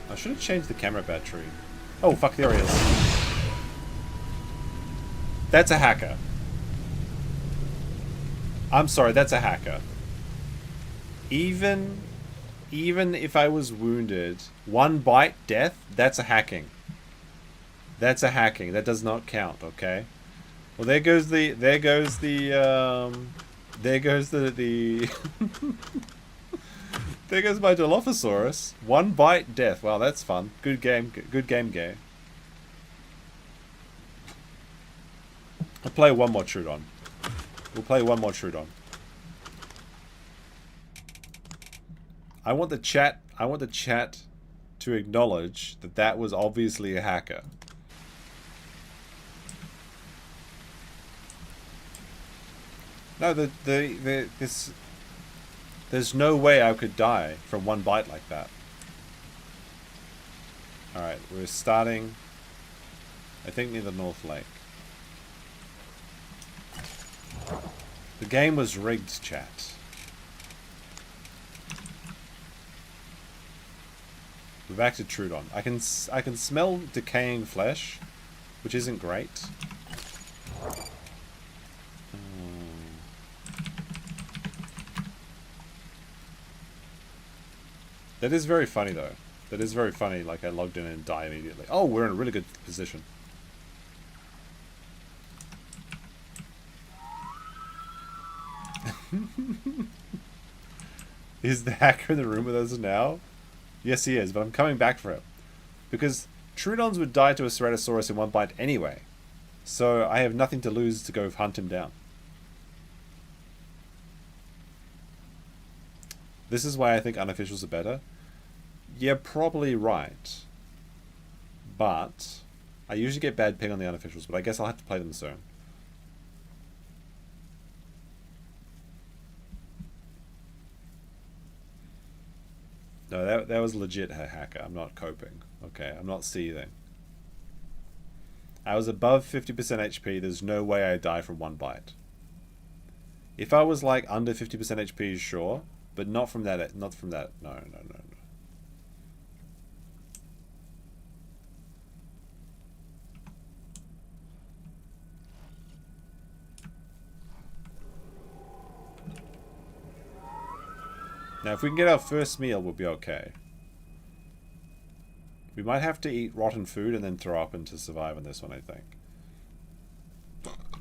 I should have changed the camera battery. Oh, fuck, there he is. That's a hacker. I'm sorry, that's a hacker. Even if I was wounded, one bite death, that's a hacking. That's a hacking. That does not count, okay? Well, there goes the there goes there goes my Dilophosaurus. One bite death. Wow, that's fun. Good game. Good game, gay. I'll play one more Trudon. We'll play one more Trudon. I want the chat to acknowledge that that was obviously a hacker. No, there's no way I could die from one bite like that. Alright, we're starting, I think, near the North Lake. The game was rigged, chat. We're back to Trudon. I can smell decaying flesh, which isn't great. That is very funny, though. That is very funny, like I logged in and die immediately. Oh, we're in a really good position. Is the hacker in the room with us now? Yes, he is, but I'm coming back for him. Because Trudons would die to a Ceratosaurus in one bite anyway. So I have nothing to lose to go hunt him down. This is why I think unofficials are better. You're probably right. But I usually get bad ping on the unofficials, but I guess I'll have to play them soon. No, that was legit a hacker. I'm not coping. Okay, I'm not seething. I was above 50% HP. There's no way I die from one bite. If I was like under 50% HP, sure, but not from that. Not from that. No. Now, if we can get our first meal, we'll be okay. We might have to eat rotten food and then throw up and to survive on this one, I think.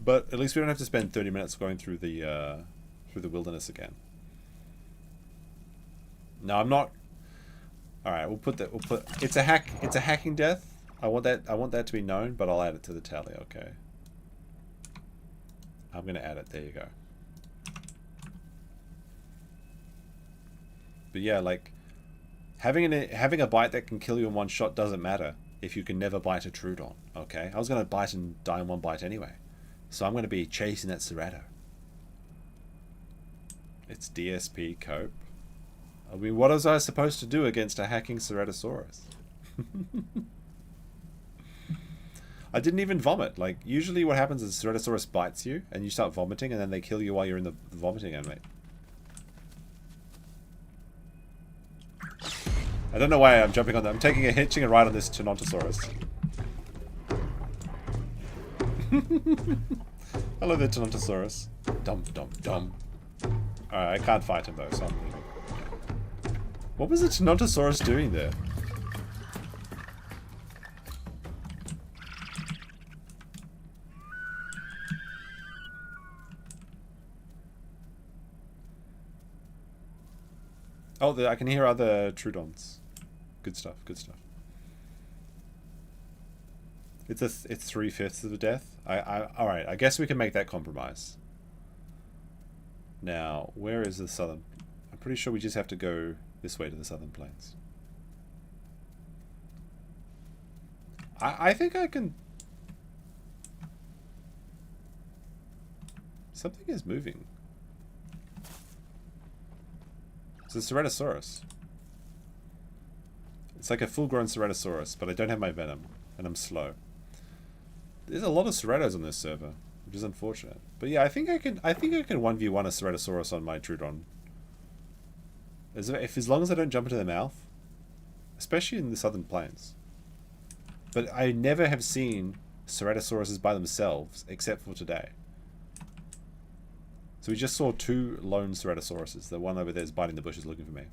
But at least we don't have to spend 30 minutes going through the wilderness again. No, I'm not. All right, we'll put that. It's a hack. It's a hacking death. I want that to be known, but I'll add it to the tally. Okay. I'm gonna add it. There you go. But yeah, like having a bite that can kill you in one shot doesn't matter if you can never bite a Trudon. Okay, I was gonna bite and die in one bite anyway, so I'm gonna be chasing that Cerato. It's DSP cope. I mean, what was I supposed to do against a hacking Ceratosaurus? I didn't even vomit. Like, usually what happens is Ceratosaurus bites you, and you start vomiting, and then they kill you while you're in the vomiting animate. I don't know why I'm jumping on that. I'm hitching a ride on this Tenontosaurus. Hello there, Tenontosaurus. Dum dum dum. Alright, I can't fight him though, so I'm leaving. What was the Tenontosaurus doing there? Oh, I can hear other Trudons. Good stuff, good stuff. It's 3/5 of the death. Alright, I guess we can make that compromise. Now, where is the southern? I'm pretty sure we just have to go this way to the southern plains. I think I can... Something is moving. It's a Ceratosaurus. It's like a full-grown Ceratosaurus, but I don't have my venom, and I'm slow. There's a lot of Ceratos on this server, which is unfortunate. But yeah, I think I can 1v1 a Ceratosaurus on my Trudon. As long as I don't jump into their mouth, especially in the southern plains. But I never have seen Ceratosauruses by themselves, except for today. So we just saw 2 lone Ceratosauruses. The one over there is biting the bushes looking for me.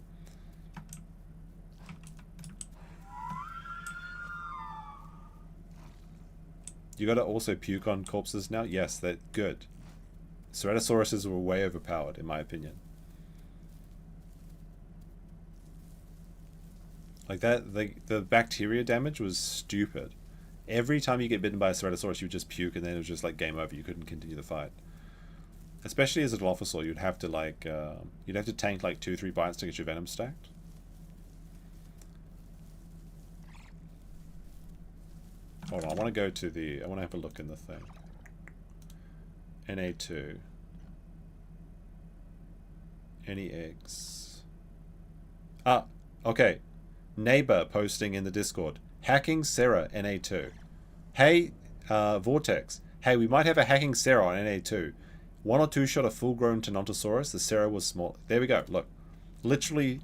You gotta also puke on corpses now? Yes, that's good. Ceratosauruses were way overpowered, in my opinion. Like that, the bacteria damage was stupid. Every time you get bitten by a Ceratosaurus, you would just puke, and then it was just like game over. You couldn't continue the fight. Especially as a Dilophosaur, you'd have to like tank like 2-3 bites to get your venom stacked. Hold on, I want to go to the... I want to have a look in the thing. NA2. Any eggs? Ah, okay. Neighbor posting in the Discord. Hacking Sarah NA2. Hey, Vortex. Hey, we might have a hacking Sarah on NA2. 1 or 2 shot a full-grown Tenontosaurus. The Sarah was small. There we go. Look. Literally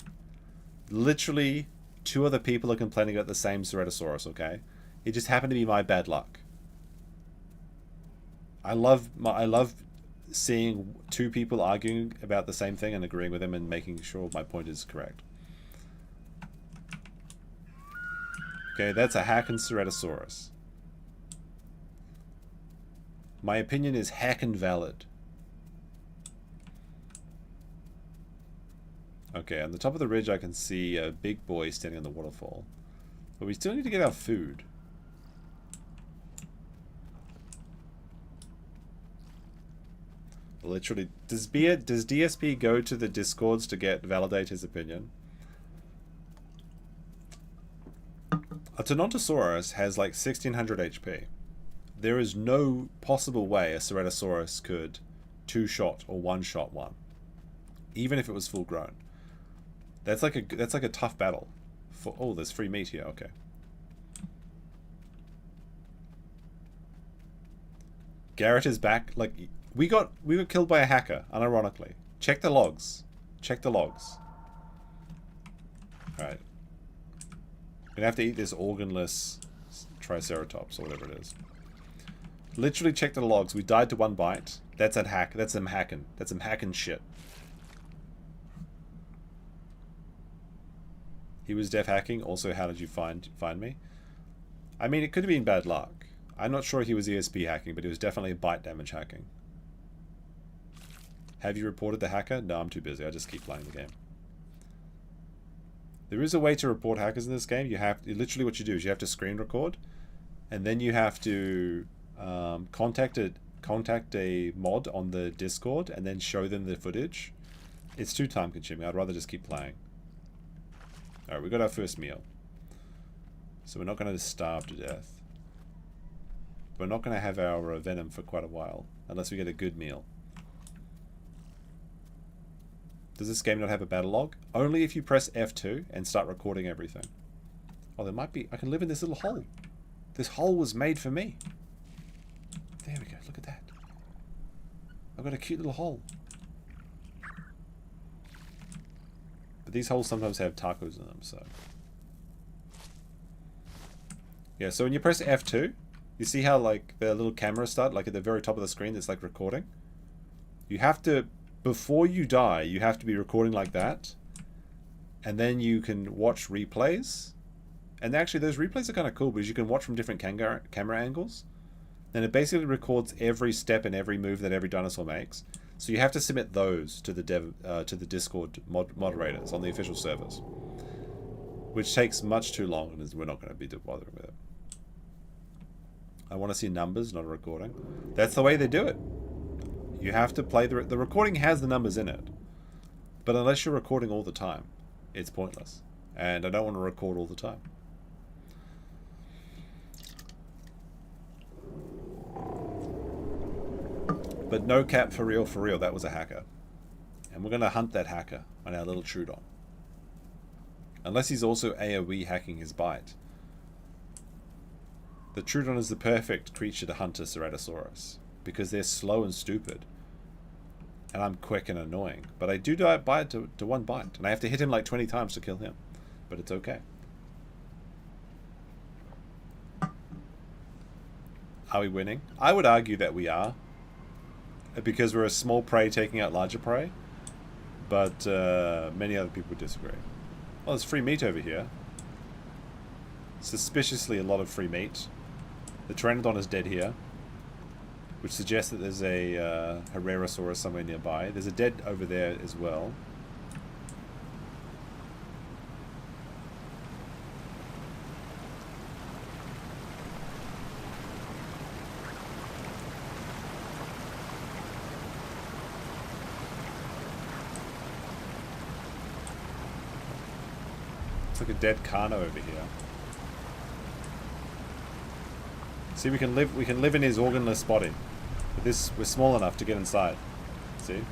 2 other people are complaining about the same Ceratosaurus, okay? It just happened to be my bad luck. I love seeing 2 people arguing about the same thing and agreeing with them and making sure my point is correct. Okay, that's a hacking Ceratosaurus. My opinion is hacking valid. Okay, on the top of the ridge I can see a big boy standing on the waterfall. But we still need to get our food. Literally, does DSP go to the Discords to validate his opinion? A Tenontosaurus has like 1600 HP. There is no possible way a Ceratosaurus could 2-shot or 1-shot one, even if it was full grown. That's like a tough battle. Oh, there's free meat here. Okay. Garrett is back. Like we got killed by a hacker, unironically. Check the logs. Check the logs. All right. We're gonna have to eat this organless Triceratops or whatever it is. Literally check the logs. We died to 1 bite. That's a hack. That's some hacking. That's some hacking shit. He was def hacking. Also, how did you find me? I mean, it could have been bad luck. I'm not sure he was ESP hacking, but it was definitely bite damage hacking. Have you reported the hacker? No, I'm too busy. I just keep playing the game. There is a way to report hackers in this game. You have literally what you do is you have to screen record, and then you have to contact a mod on the Discord, and then show them the footage. It's too time consuming. I'd rather just keep playing. Alright, we got our first meal. So we're not going to starve to death. We're not going to have our venom for quite a while, unless we get a good meal. Does this game not have a battle log? Only if you press F2 and start recording everything. Oh, there might be... I can live in this little hole. This hole was made for me. There we go. Look at that. I've got a cute little hole. But these holes sometimes have tacos in them, so... Yeah, so when you press F2, you see how, like, the little camera start, like, at the very top of the screen, it's, like, recording? You have to... Before you die, you have to be recording like that. And then you can watch replays. And actually, those replays are kind of cool because you can watch from different camera angles. And it basically records every step and every move that every dinosaur makes. So you have to submit those to the Discord moderators on the official servers. Which takes much too long, and we're not going to be bothering with it. I want to see numbers, not a recording. That's the way they do it. You have to play the recording has the numbers in it, but unless you're recording all the time, it's pointless. And I don't want to record all the time. But no cap, for real, that was a hacker. And we're going to hunt that hacker on our little Trudon. Unless he's also AoE hacking his bite. The Trudon is the perfect creature to hunt a Ceratosaurus, because they're slow and stupid. And I'm quick and annoying. But I do die by it to one bite. And I have to hit him like 20 times to kill him. But it's okay. Are we winning? I would argue that we are. Because we're a small prey taking out larger prey. But many other people would disagree. Well, there's free meat over here. Suspiciously a lot of free meat. The Pteranodon is dead here. Which suggests that there's a Herrerasaurus somewhere nearby. There's a dead over there as well. It's like a dead Carno over here. See, we can live in his organless body. But this, we're small enough to get inside. See?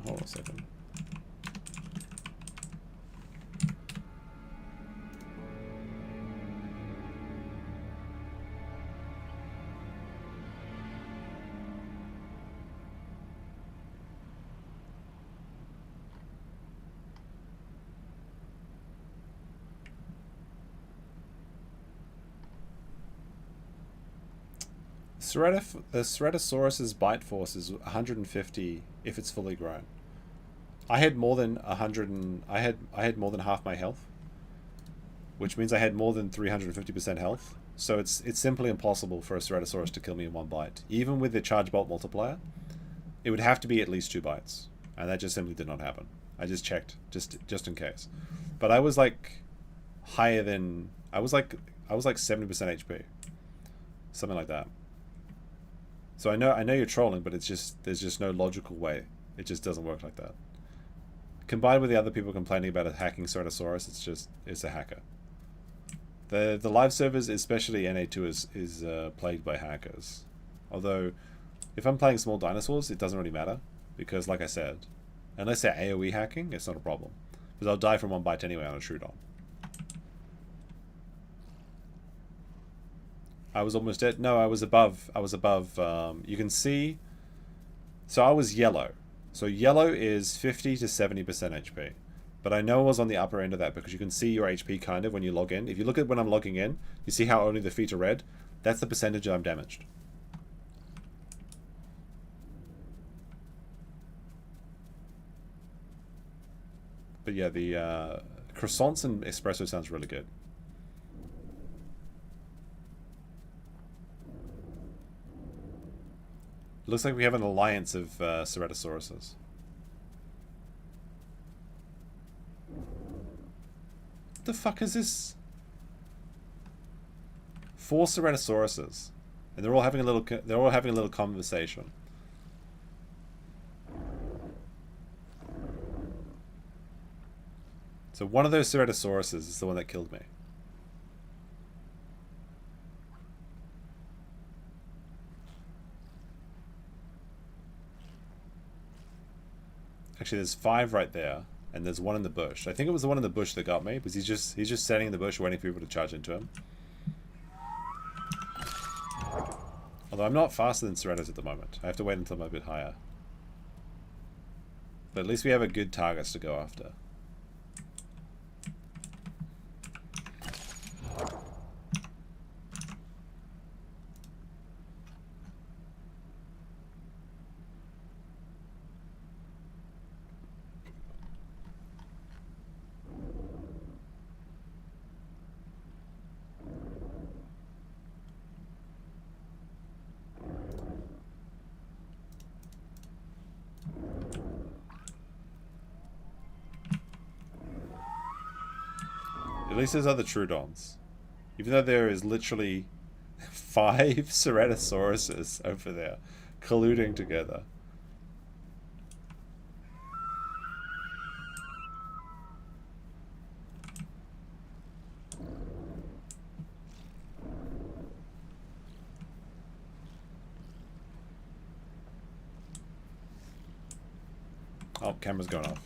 Hold on a second. The Ceratosaurus's bite force is 150 if it's fully grown. I had more than 100 and I had more than half my health, which means I had more than 350% health. So it's simply impossible for a Ceratosaurus to kill me in one bite. Even with the charge bolt multiplier, it would have to be at least 2 bites, and that just simply did not happen. I just checked just in case. But I was like higher than I was like 70% HP, something like that. So I know you're trolling, but it's just there's just no logical way. It just doesn't work like that. Combined with the other people complaining about a hacking Ceratosaurus, it's a hacker. The live servers, especially NA2, is plagued by hackers. Although, if I'm playing small dinosaurs, it doesn't really matter. Because, like I said, unless they're AoE hacking, it's not a problem. Because I'll die from one bite anyway on a Trudon. I was almost dead. No, I was above. You can see. So I was yellow. So yellow is 50 to 70% HP. But I know I was on the upper end of that because you can see your HP kind of when you log in. If you look at when I'm logging in, you see how only the feet are red. That's the percentage I'm damaged. But yeah, the croissants and espresso sounds really good. Looks like we have an alliance of Ceratosauruses. What the fuck is this? 4 Ceratosauruses, and they're all having a little conversation. So one of those Ceratosauruses is the one that killed me. Actually, there's 5 right there, and there's one in the bush. I think it was the one in the bush that got me, because he's just standing in the bush waiting for people to charge into him. Although I'm not faster than Ceratos at the moment. I have to wait until I'm a bit higher. But at least we have a good targets to go after. At least there's other Trudons. Even though there is literally 5 Ceratosauruses over there colluding together. Oh, camera's going off.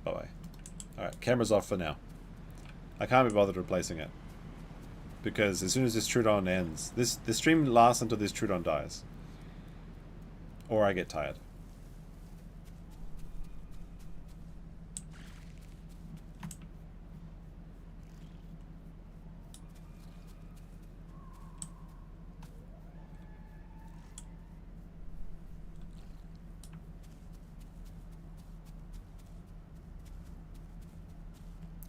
Bye-bye. Alright, camera's off for now. I can't be bothered replacing it. Because as soon as this Trudon ends... This stream lasts until this Trudon dies. Or I get tired.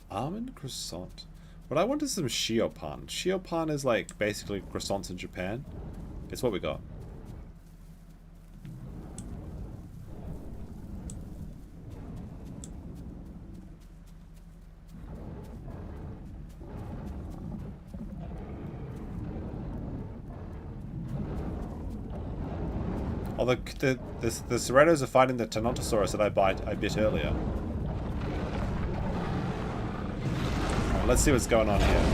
Almond croissant. What I want is some shiopan. Shiopan is like basically croissants in Japan. It's what we got. Although the Ceratos are fighting the Tanotosaurus that I bit earlier. Let's see what's going on here.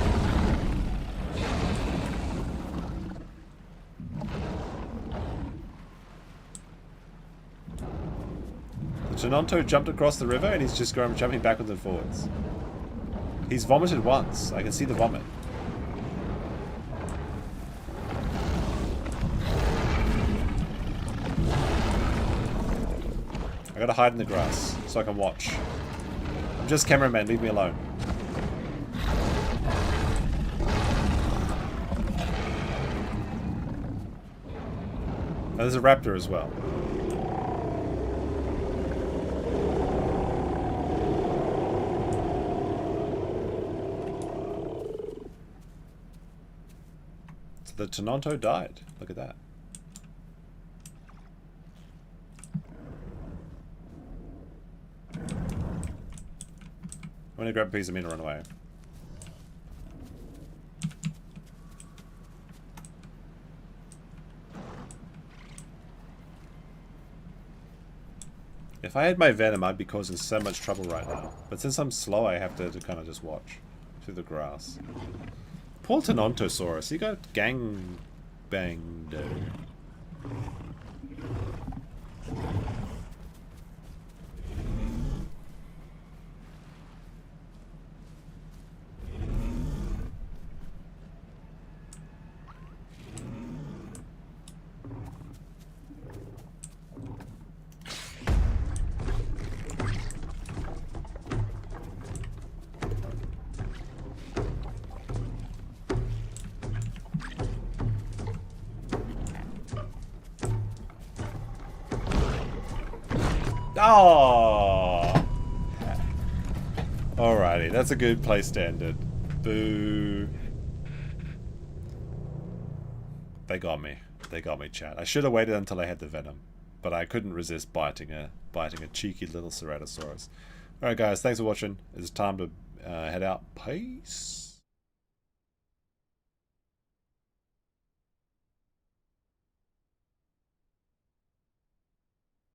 The Tenonto jumped across the river and he's just jumping backwards and forwards. He's vomited once. I can see the vomit. I gotta hide in the grass so I can watch. I'm just cameraman, leave me alone. Oh, there's a raptor as well. So the Tenonto died. Look at that. I'm gonna grab a piece of meat and run away. If I had my venom, I'd be causing so much trouble right now. But since I'm slow, I have to kind of just watch through the grass. Poor Tenontosaurus, he got gang banged. Oh! Alrighty, that's a good place to end it. Boo. They got me. They got me, chat. I should have waited until I had the venom, but I couldn't resist biting a cheeky little Ceratosaurus. Alright guys, thanks for watching. It's time to head out. Peace.